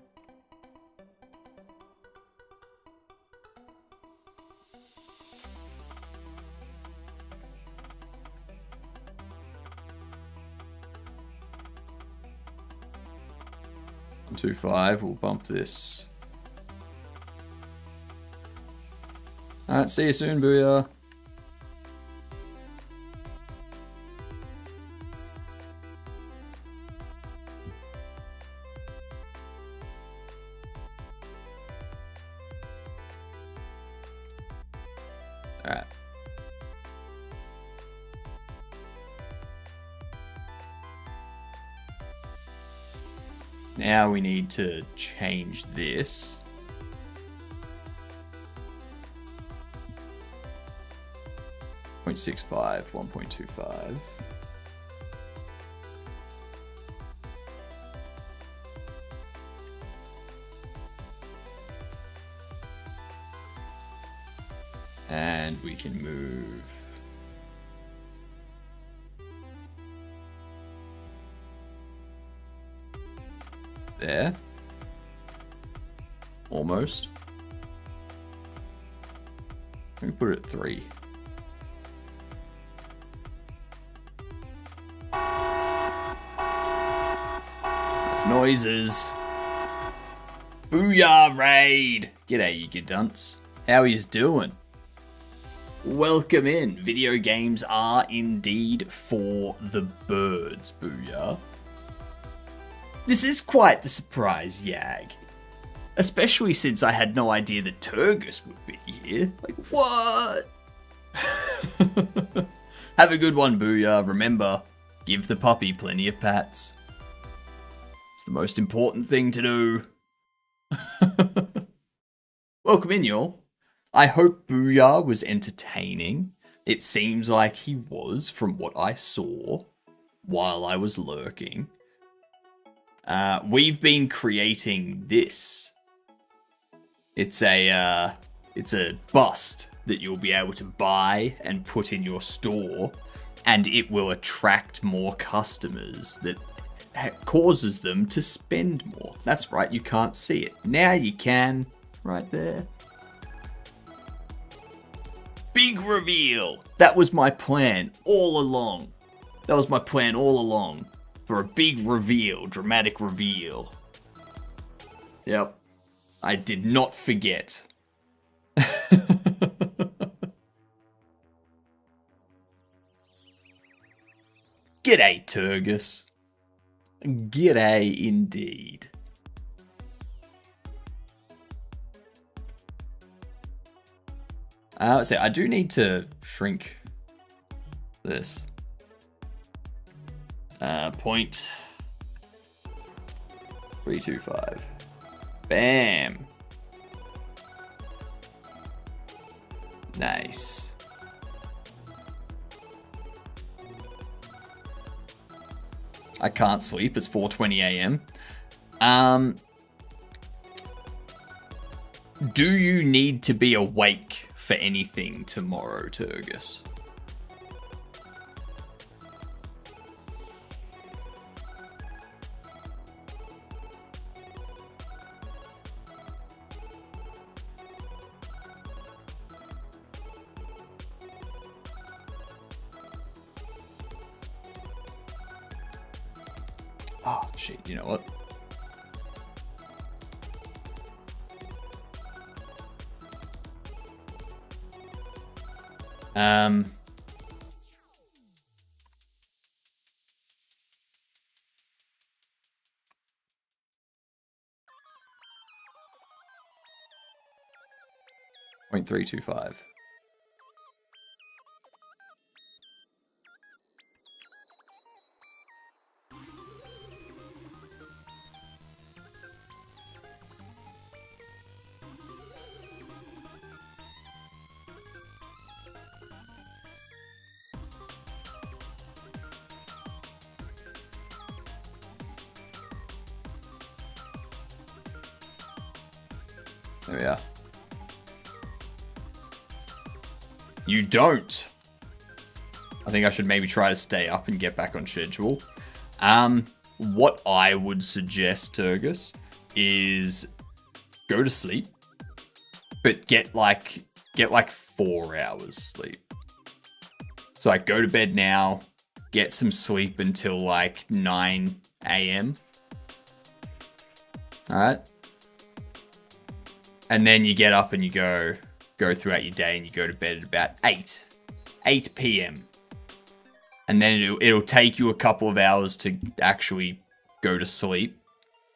.25. We'll bump this. Alright, see you soon, Booyah. Alright. Now we need to change this. 1.65, 1.25. And we can move. There. Almost. Let me put it at 3. That's noises. Booyah raid! G'day, you good dunce. How yous doing? Welcome in. Video games are indeed for the birds, booyah. This is quite the surprise, Yag. Especially since I had no idea that Turgus would be here. Like, what? Have a good one, booyah. Remember, give the puppy plenty of pats. It's the most important thing to do. Welcome in, y'all. I hope Booyah was entertaining. It seems like he was from what I saw while I was lurking. We've been creating this. It's a bust that you'll be able to buy and put in your store, and it will attract more customers that causes them to spend more. That's right, you can't see it. Now you can, right there. Big reveal! That was my plan all along. That was my plan all along. For a big reveal, dramatic reveal. Yep. I did not forget. G'day, Turgus. G'day indeed. So I do need to shrink this. 0.325. Bam. Nice. I can't sleep. It's 4:20 a.m. Do you need to be awake for anything tomorrow, Turgus? Oh, shit, you know what? .325. There we are. You don't. I think I should maybe try to stay up and get back on schedule. What I would suggest, Turgus, is go to sleep, but get like 4 hours sleep. So like go to bed now, get some sleep until like 9 a.m. All right. And then you get up and you go throughout your day and you go to bed at about 8 p.m. And then it'll take you a couple of hours to actually go to sleep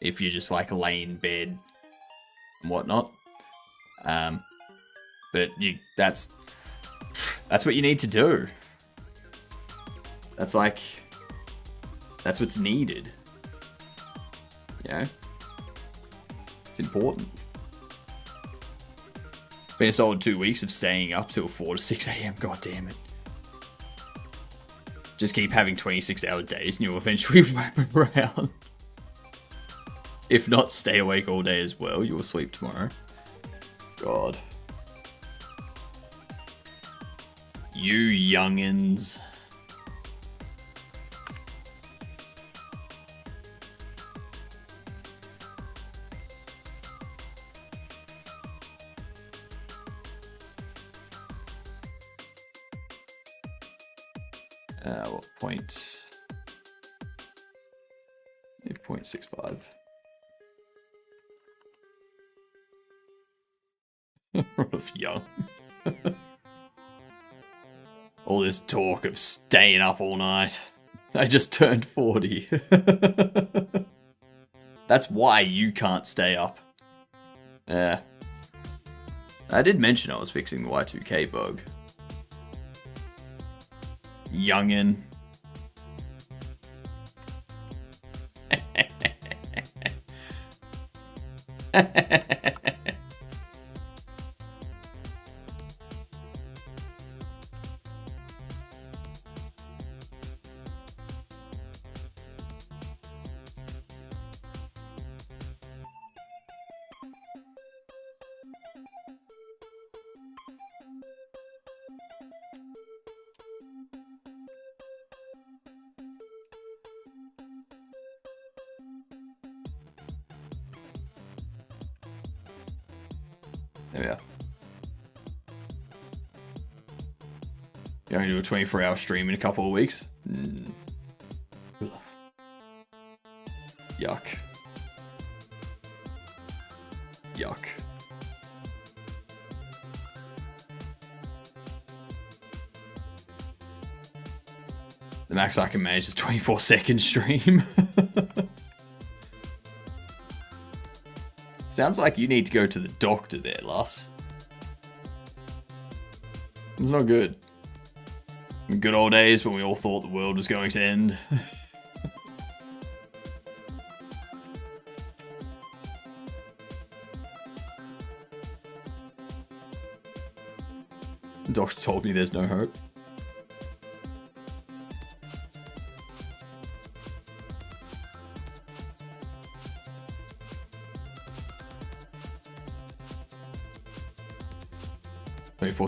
if you just like lay in bed and whatnot. But that's what you need to do. That's what's needed. You know? It's important. Been a solid 2 weeks of staying up till 4 to 6 a.m. God damn it. Just keep having 26-hour days and you'll eventually wrap around. If not, stay awake all day as well. You'll sleep tomorrow. God. You youngins. What point? 0.65. What if young? All this talk of staying up all night. I just turned 40. That's why you can't stay up. Yeah. I did mention I was fixing the Y2K bug. Youngin. There we are. You're going to do a 24-hour stream in a couple of weeks? Yuck. Yuck. The max I can manage is 24-second stream. Sounds like you need to go to the doctor there, Lus. It's not good. In good old days when we all thought the world was going to end. The doctor told me there's no hope.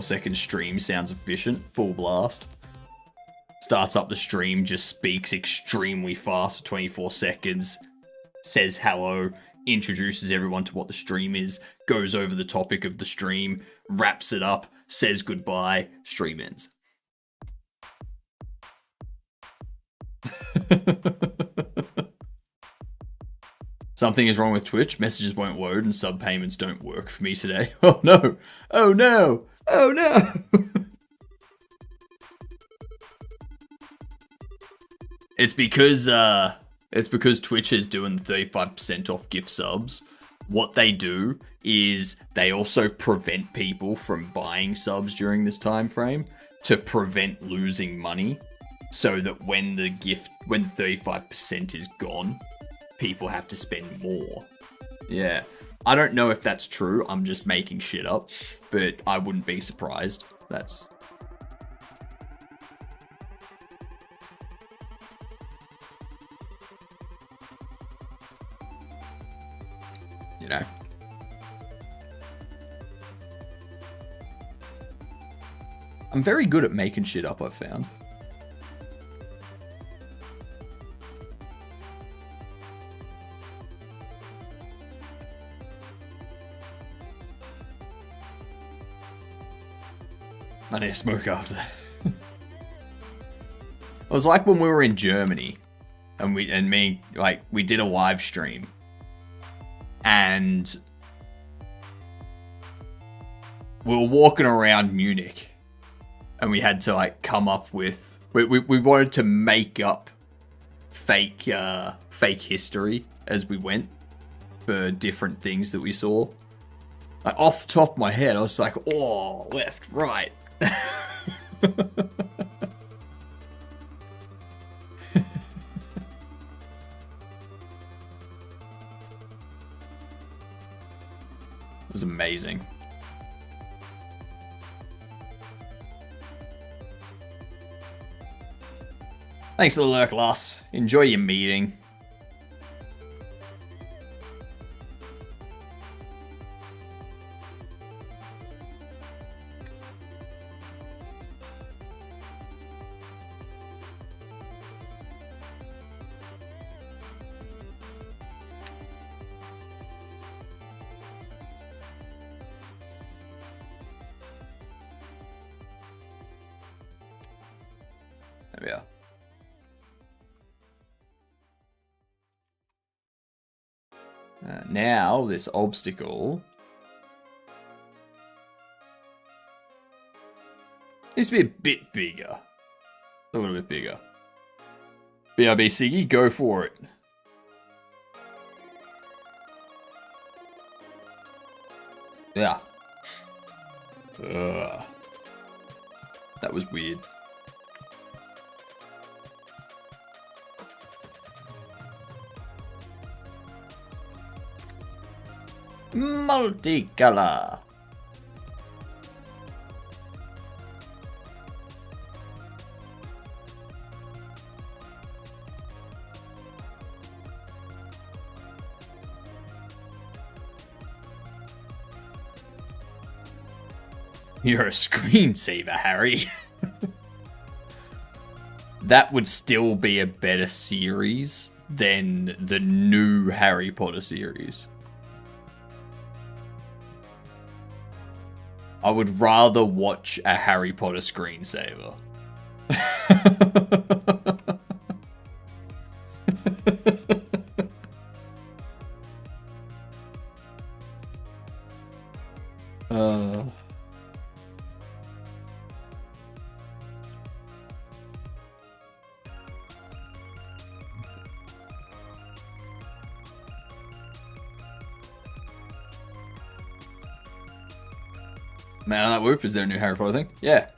Second stream sounds efficient. Full blast. Starts up the stream, just speaks extremely fast for 24 seconds. Says hello, introduces everyone to what the stream is, goes over the topic of the stream, wraps it up, says goodbye, stream ends. Something is wrong with Twitch. Messages won't load and sub payments don't work for me today. Oh no! Oh no! Oh no! It's because Twitch is doing 35% off gift subs. What they do is they also prevent people from buying subs during this time frame to prevent losing money, so that when the 35% is gone, people have to spend more. Yeah. I don't know if that's true. I'm just making shit up. But I wouldn't be surprised. That's... You know. I'm very good at making shit up, I've found. I need to smoke after that. It was like when we were in Germany and we did a live stream and we were walking around Munich and we had to come up with we wanted to make up fake history as we went for different things that we saw. Off the top of my head, I was like, oh, left, right. It was amazing. Thanks for the lurk, Loss. Enjoy your meeting. There we are. Now, this obstacle needs to be a bit bigger. A little bit bigger. BRB Siggy, go for it. Yeah. That was weird. Multicolor. You're a screensaver, Harry. That would still be a better series than the new Harry Potter series. I would rather watch a Harry Potter screensaver. Man on that whoop, is there a new Harry Potter thing? Yeah.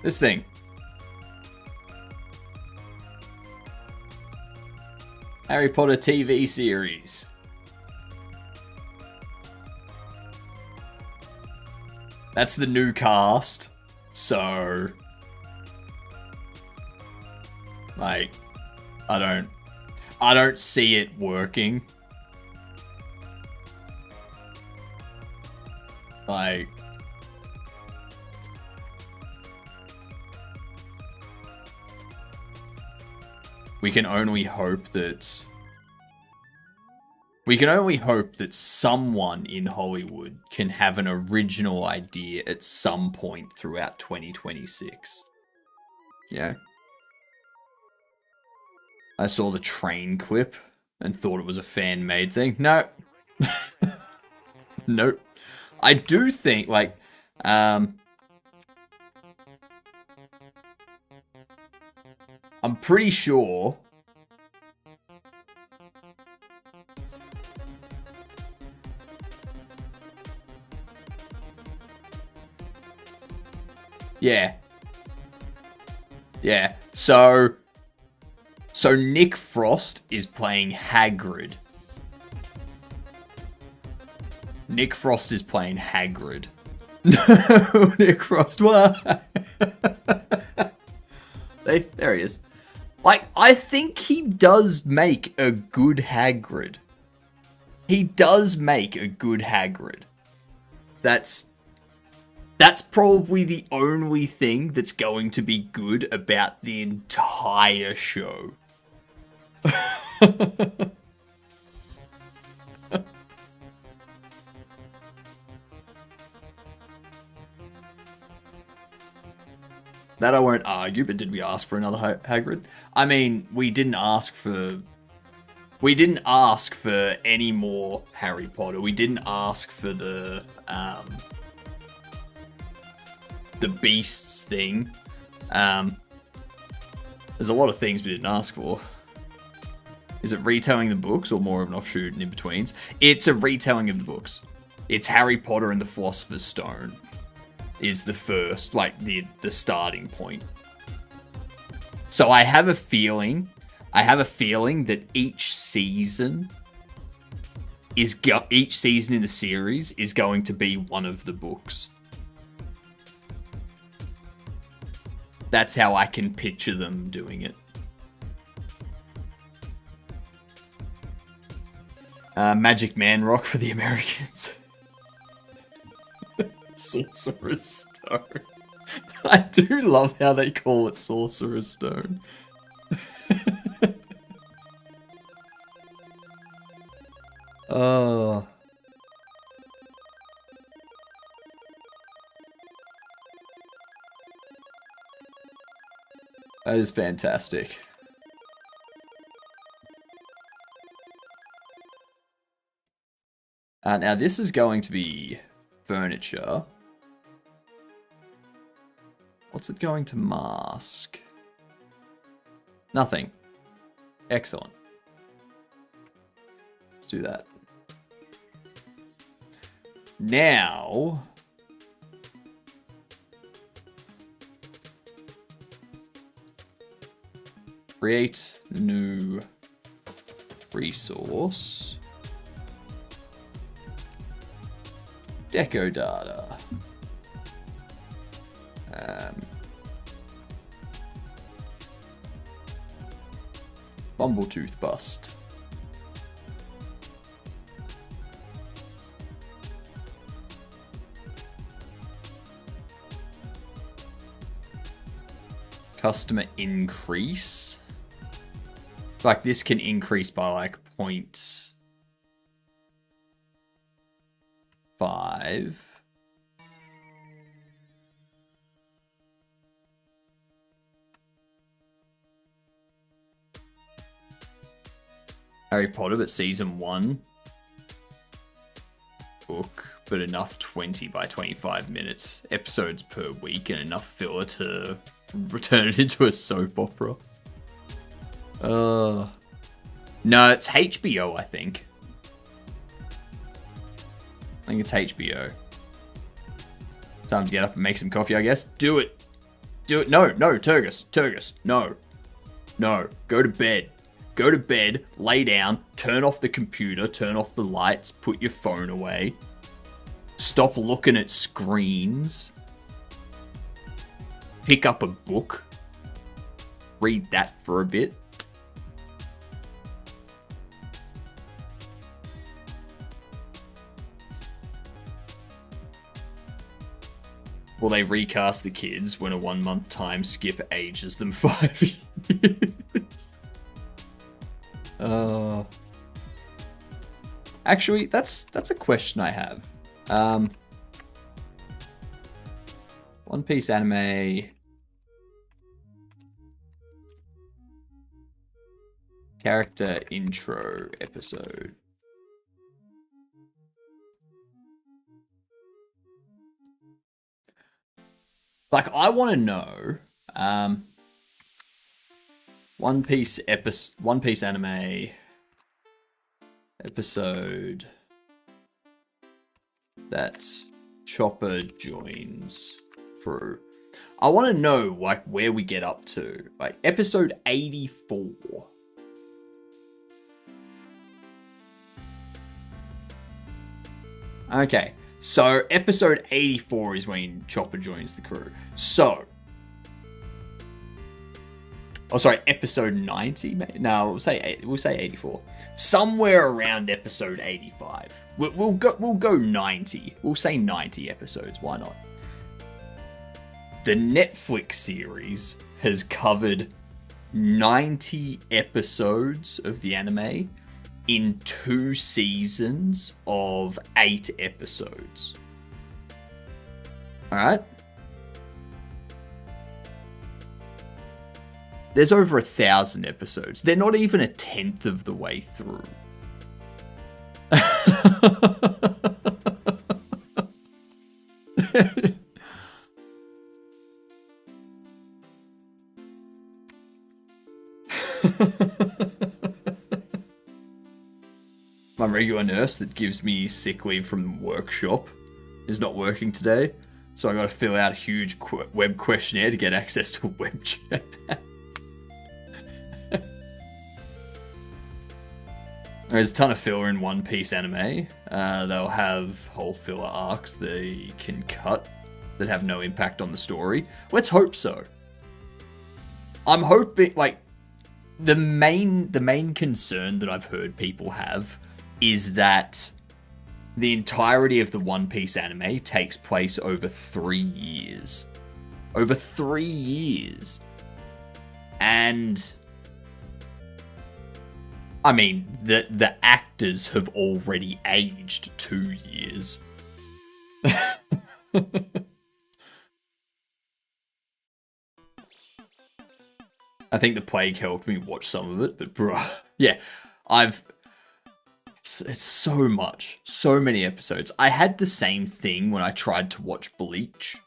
This thing. Harry Potter TV series. That's the new cast. So... like, I don't see it working. Like, we can only hope that someone in Hollywood can have an original idea at some point throughout 2026. Yeah. I saw the train clip and thought it was a fan-made thing. No. Nope. I do think, like, I'm pretty sure yeah. Yeah. So Nick Frost is playing Hagrid. Nick Frost is playing Hagrid. No, Nick Frost, what? There he is. Like, I think he does make a good Hagrid. He does make a good Hagrid. That's probably the only thing that's going to be good about the entire show. That I won't argue, but did we ask for another Hagrid? I mean, we didn't ask for any more Harry Potter. We didn't ask for the Beasts thing. There's a lot of things we didn't ask for. Is it retelling the books or more of an offshoot and in-betweens? It's a retelling of the books. It's Harry Potter and the Philosopher's Stone is the first, like, the starting point. So I have a feeling that each season each season in the series is going to be one of the books. That's how I can picture them doing it. Magic Man Rock for the Americans. Sorcerer's Stone. I do love how they call it Sorcerer's Stone. Oh. That is fantastic. Now this is going to be furniture. What's it going to mask? Nothing. Excellent. Let's do that. Now... create new resource. Deco data. Bumbletooth bust. Customer increase. Like this can increase by like 0.5. Harry Potter, but season 1 book, but enough 20 by 25 minutes episodes per week and enough filler to return it into a soap opera. No, it's HBO, I think. I think it's HBO. Time to get up and make some coffee, I guess. Do it. Do it. No, Turgis. Turgis. No. No. Go to bed. Go to bed, lay down, turn off the computer, turn off the lights, put your phone away. Stop looking at screens. Pick up a book. Read that for a bit. Will they recast the kids when a 1 month time skip ages them 5 years? Actually, that's a question I have. One Piece anime. Character intro episode. Like, I want to know, One Piece anime episode that Chopper joins crew. I want to know, like, where we get up to. Like, episode 84. Okay, so episode 84 is when Chopper joins the crew. So... oh, sorry, episode 90? No, we'll say 84. Somewhere around episode 85. We'll go 90. We'll say 90 episodes. Why not? The Netflix series has covered 90 episodes of the anime in 2 seasons of 8 episodes. Alright? There's over 1,000 episodes. They're not even a 10th of the way through. My regular nurse that gives me sick leave from workshop is not working today, so I got to fill out a huge web questionnaire to get access to a web chat. There's a ton of filler in One Piece anime. They'll have whole filler arcs they can cut that have no impact on the story. Let's hope so. I'm hoping, like, the main concern that I've heard people have is that the entirety of the One Piece anime takes place over 3 years. Over 3 years. And I mean, the actors have already aged 2 years. I think the plague helped me watch some of it, but bruh, yeah, it's so much, so many episodes. I had the same thing when I tried to watch Bleach.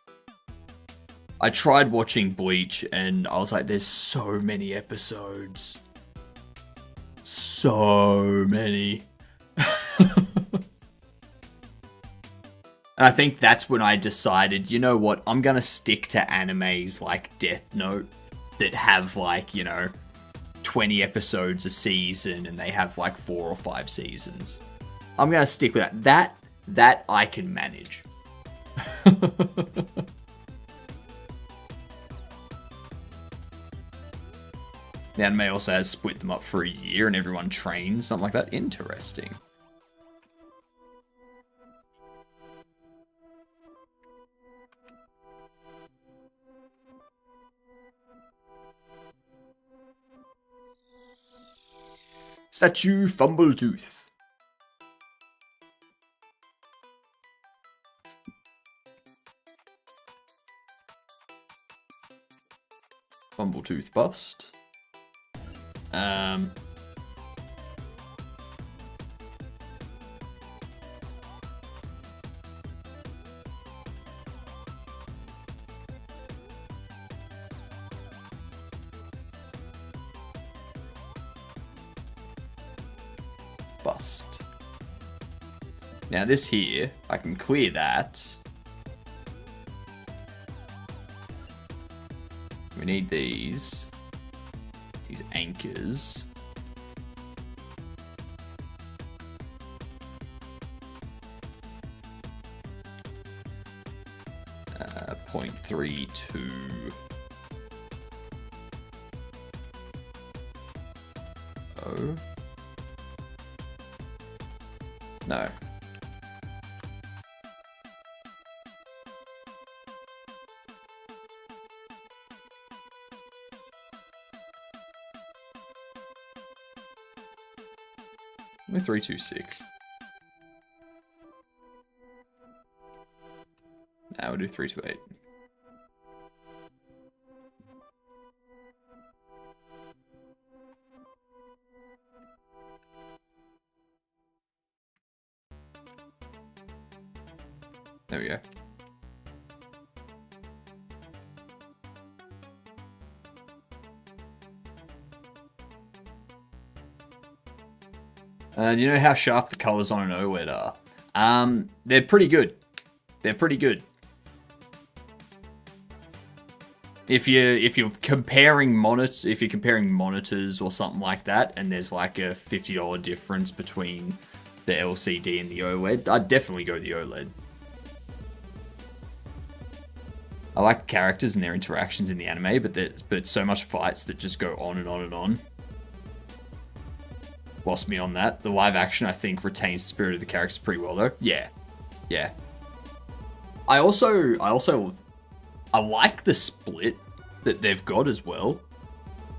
I tried watching Bleach and I was like, there's so many episodes. So many. And I think that's when I decided, you know what, I'm gonna stick to animes like Death Note that have, like, you know, 20 episodes a season and they have like 4 or 5 seasons. I'm gonna stick with that. That I can manage. The anime also has split them up for a year and everyone trains, something like that. Interesting. Statue Fumbletooth. Fumbletooth bust. Bust. Now this here, I can clear that. We need these anchors. Uh, 0.32. Oh. No. We're 326. Now we'll do 328. There we go. Do you know how sharp the colors on an OLED are? They're pretty good. They're pretty good. If you're comparing monitors or something like that, and there's like a $50 difference between the LCD and the OLED, I'd definitely go the OLED. I like the characters and their interactions in the anime, but so much fights that just go on and on and on. Lost me on that. The live action, I think, retains the spirit of the characters pretty well, though. Yeah. Yeah. I like the split that they've got as well.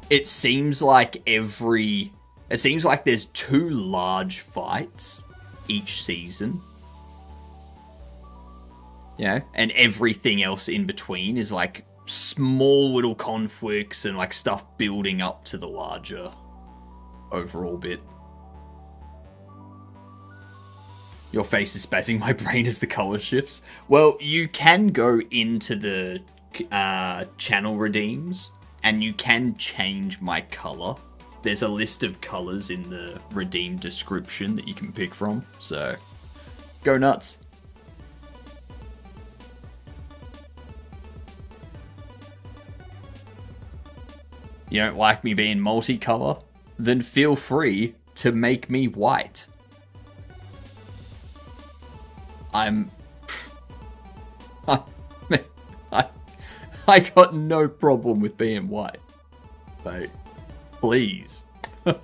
It seems like there's 2 large fights each season. Yeah, and everything else in between is like small little conflicts and like stuff building up to the larger overall bit. Your face is spazzing my brain as the color shifts. Well, you can go into the channel redeems and you can change my color. There's a list of colors in the redeem description that you can pick from. So, go nuts. You don't like me being multicolor? Then feel free to make me white. I got no problem with being white. Like, please. Bit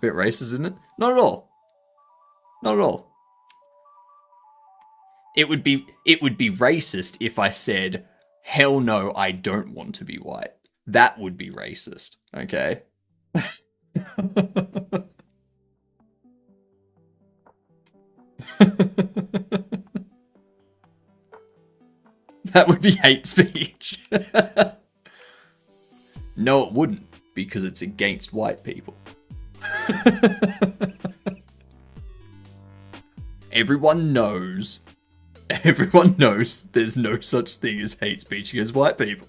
racist, isn't it? Not at all. Not at all. It would be racist if I said, hell no, I don't want to be white. That would be racist, okay? That would be hate speech. No, it wouldn't, because it's against white people. Everyone knows there's no such thing as hate speech against white people.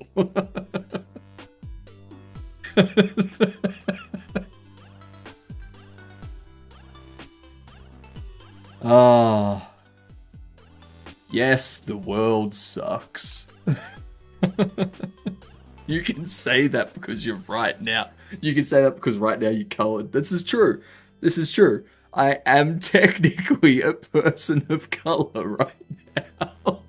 Ah. Yes, the world sucks. You can say that because you're right now. You can say that because right now you're colored. This is true. This is true. I am technically a person of color right now.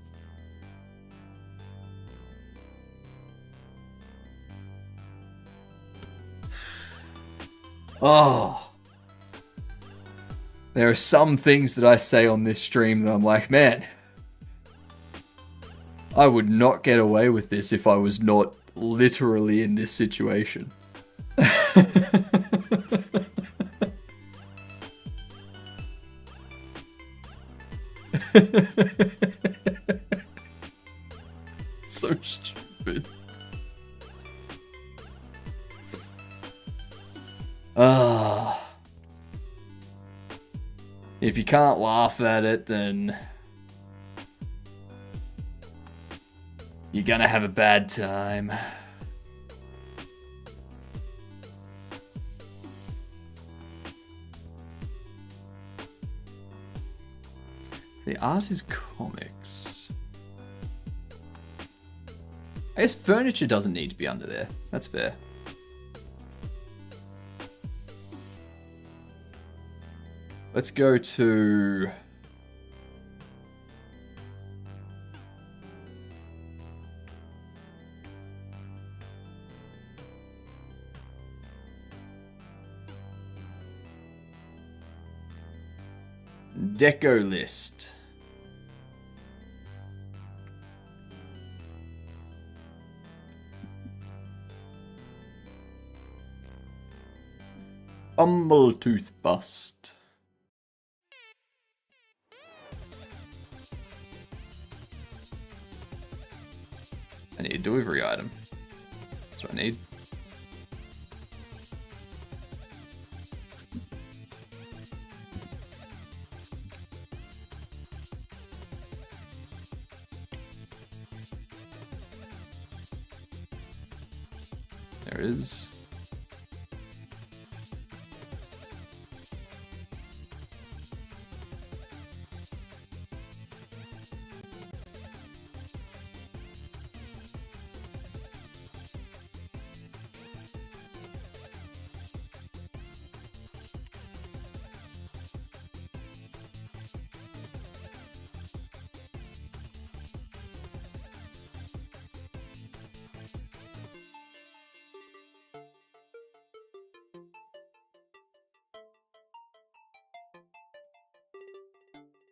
Oh. There are some things that I say on this stream that I'm like, man, I would not get away with this if I was not literally in this situation. So stupid. If you can't laugh at it, then you're gonna have a bad time. The art is comics. I guess furniture doesn't need to be under there. That's fair. Let's go to... Deco list. Humble tooth bust. I need a delivery item. That's what I need. There it is.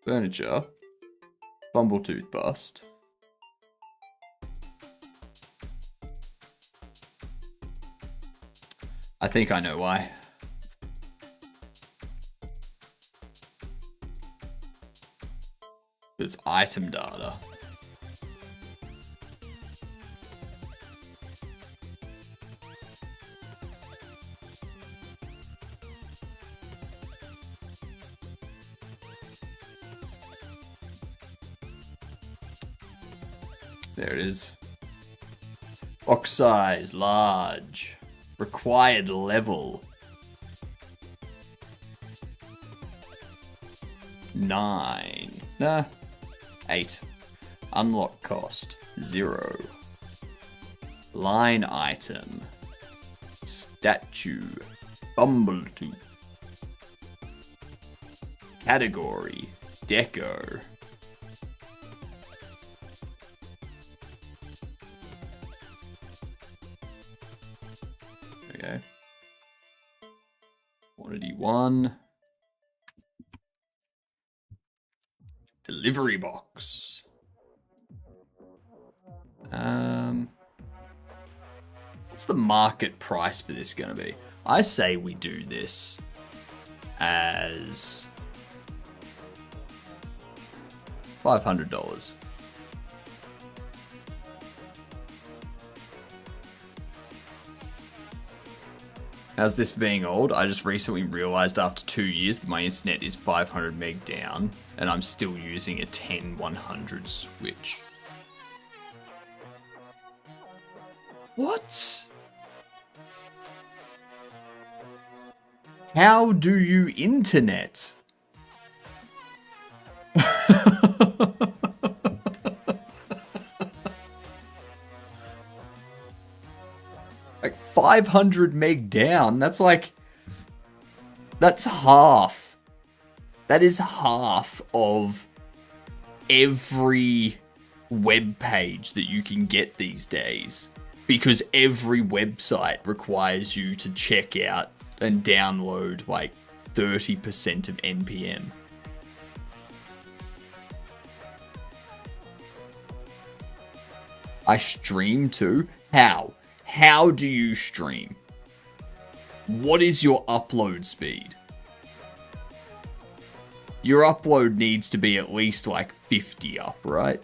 Furniture. Bumble tooth bust. I think I know why. It's item data. There it is. Box size, large. Required level. 9. Nah. 8. Unlock cost. 0. Line item. Statue. Bumblebee. Category. Deco. Okay. Quantity 1. Delivery box. What's the market price for this going to be? I say we do this as $500. How's this being old? I just recently realized after 2 years that my internet is 500 meg down and I'm still using a 10100 switch. What? How do you internet? Like 500 meg down, that's half. That is half of every web page that you can get these days. Because every website requires you to check out and download like 30% of NPM. I stream too? How? How do you stream? What is your upload speed? Your upload needs to be at least like 50 up, right?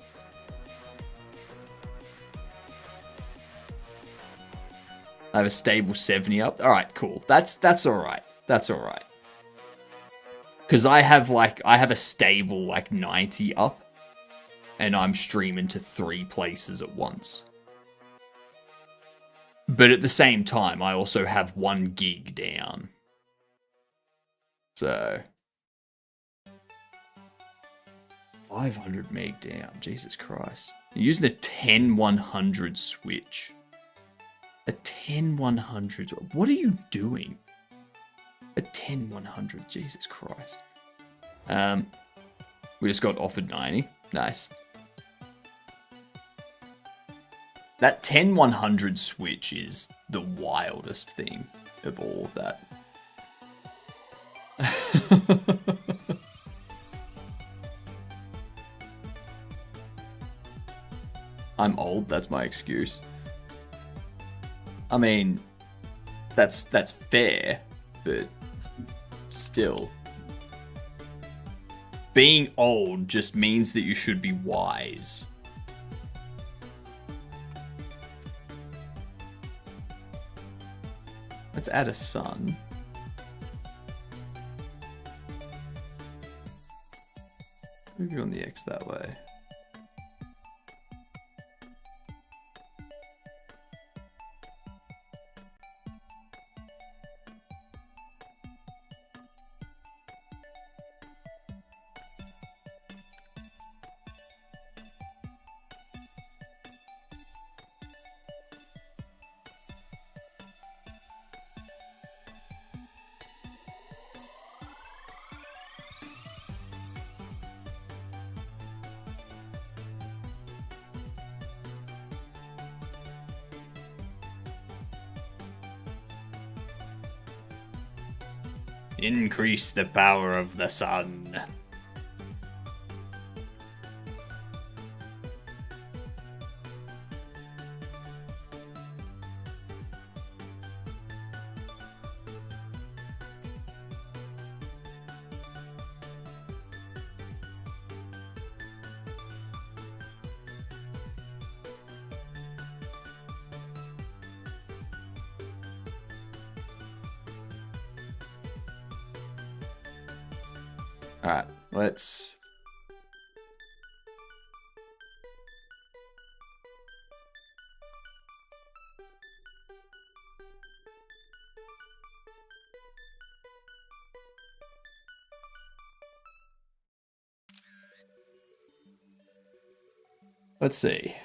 I have a stable 70 up. All right, cool. That's all right. That's all right. Because I have a stable like 90 up, and I'm streaming to 3 places at once. But at the same time, I also have 1 gig down. So 500 meg down. Jesus Christ. You're using a 10100 switch. A 10100. What are you doing? A 10100. Jesus Christ. We just got offered 90. Nice. That 10100 switch is the wildest thing of all of that. I'm old, that's my excuse. I mean, that's fair, but still. Being old just means that you should be wise. Let's add a sun. Move you on the X that way. Increase the power of the sun. Alright, let's... Let's see.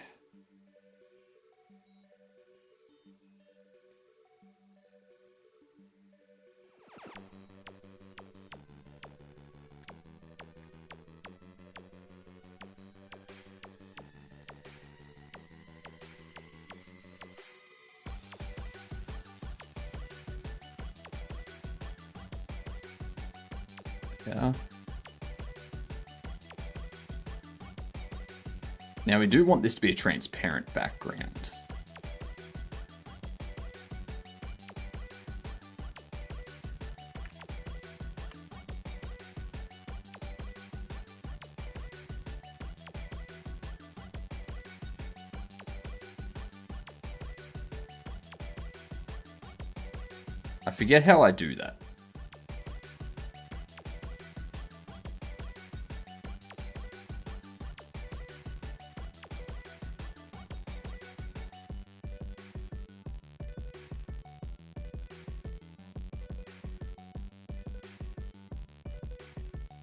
Yeah. Now we do want this to be a transparent background. I forget how I do that.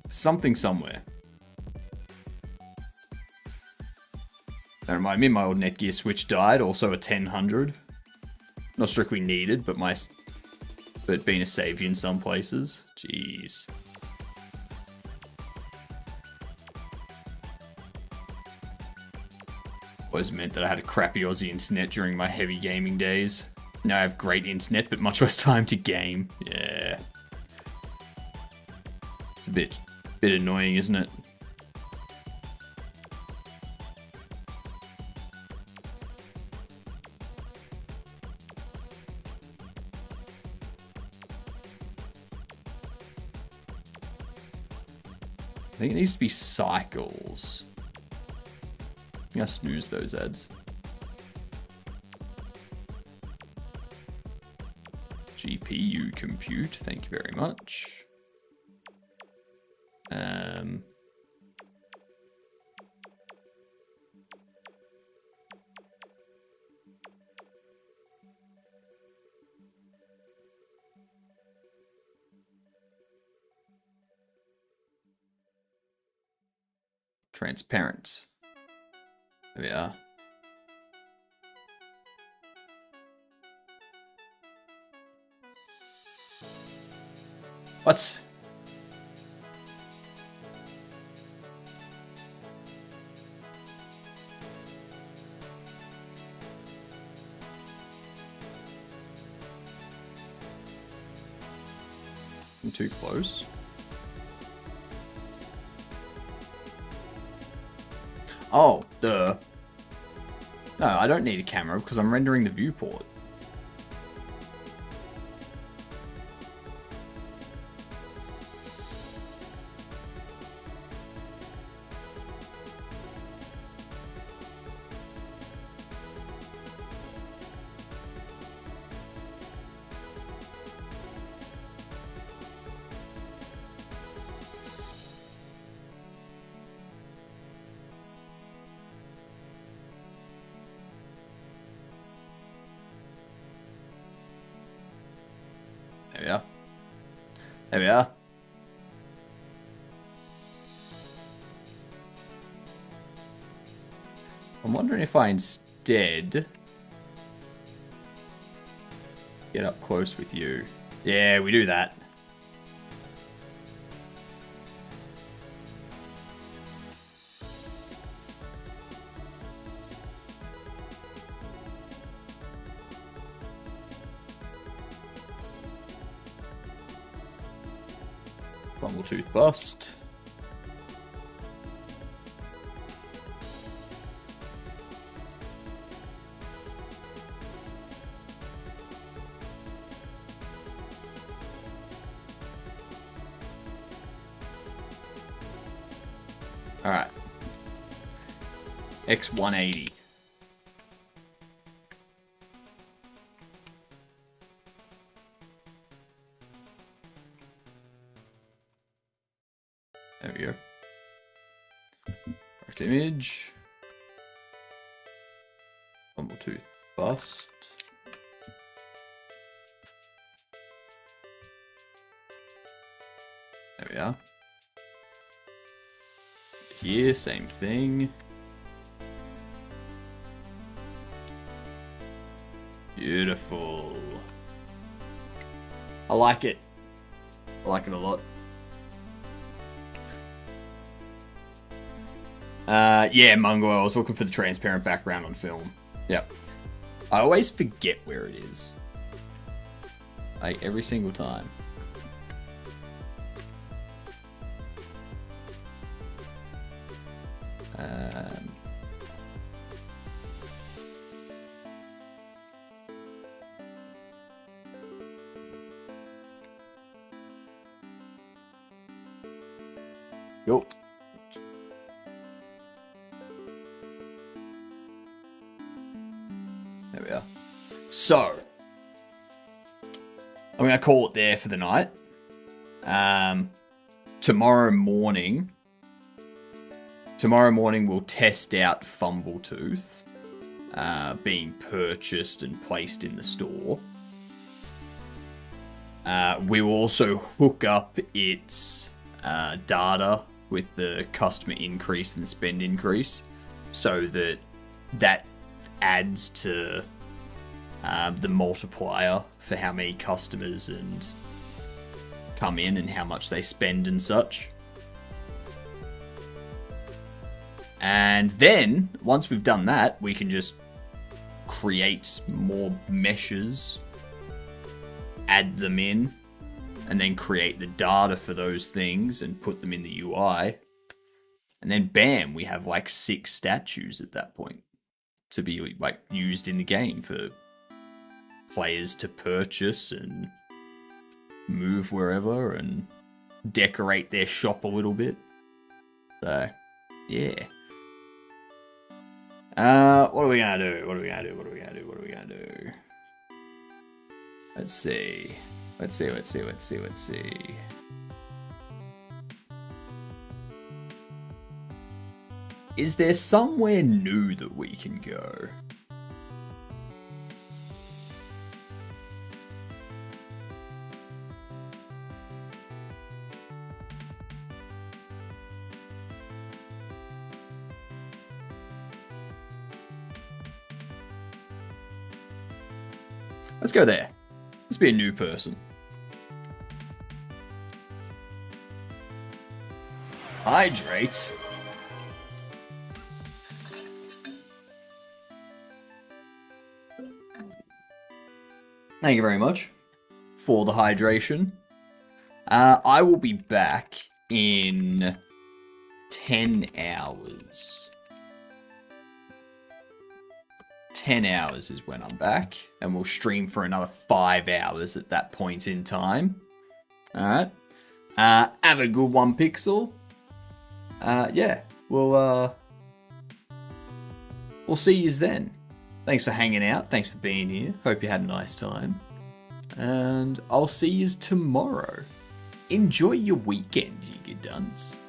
Something somewhere. That reminded me, my old Netgear Switch died, also a 1000. Not strictly needed, but being a savior in some places. Jeez. Always meant that I had a crappy Aussie internet during my heavy gaming days. Now I have great internet, but much less time to game. Yeah. It's a bit annoying, isn't it? I think it needs to be cycles. I think I snooze those ads. GPU compute, thank you very much. Transparent. There we are. What? I'm too close. Oh, duh. No, I don't need a camera because I'm rendering the viewport. There we are. There we are. I'm wondering if I instead get up close with you. Yeah, we do that. Bumbletooth bust. All right. X180. There we go. Correct image. Bumbletooth bust. There we are. Here, same thing. Beautiful. I like it. I like it a lot. Yeah, Mungo, I was looking for the transparent background on film. Yep. I always forget where it is. Like, every single time. Yo. There we are. So, I'm going to call it there for the night. Tomorrow morning we'll test out Fumbletooth being purchased and placed in the store. We will also hook up its data with the customer increase and spend increase, so that adds to the multiplier for how many customers and come in and how much they spend and such. And then once we've done that, we can just create more meshes, add them in, and then create the data for those things and put them in the UI. And then bam, we have like 6 statues at that point to be like used in the game for players to purchase and move wherever and decorate their shop a little bit. So, yeah. What are we gonna do? Let's see. Is there somewhere new that we can go? Let's go there. Let's be a new person. Hydrate. Thank you very much for the hydration. I will be back in 10 hours. 10 hours is when I'm back, and we'll stream for another 5 hours at that point in time. Alright. Have a good one, Pixel. Yeah, we'll see you then. Thanks for hanging out. Thanks for being here. Hope you had a nice time. And I'll see you tomorrow. Enjoy your weekend, you good dunce.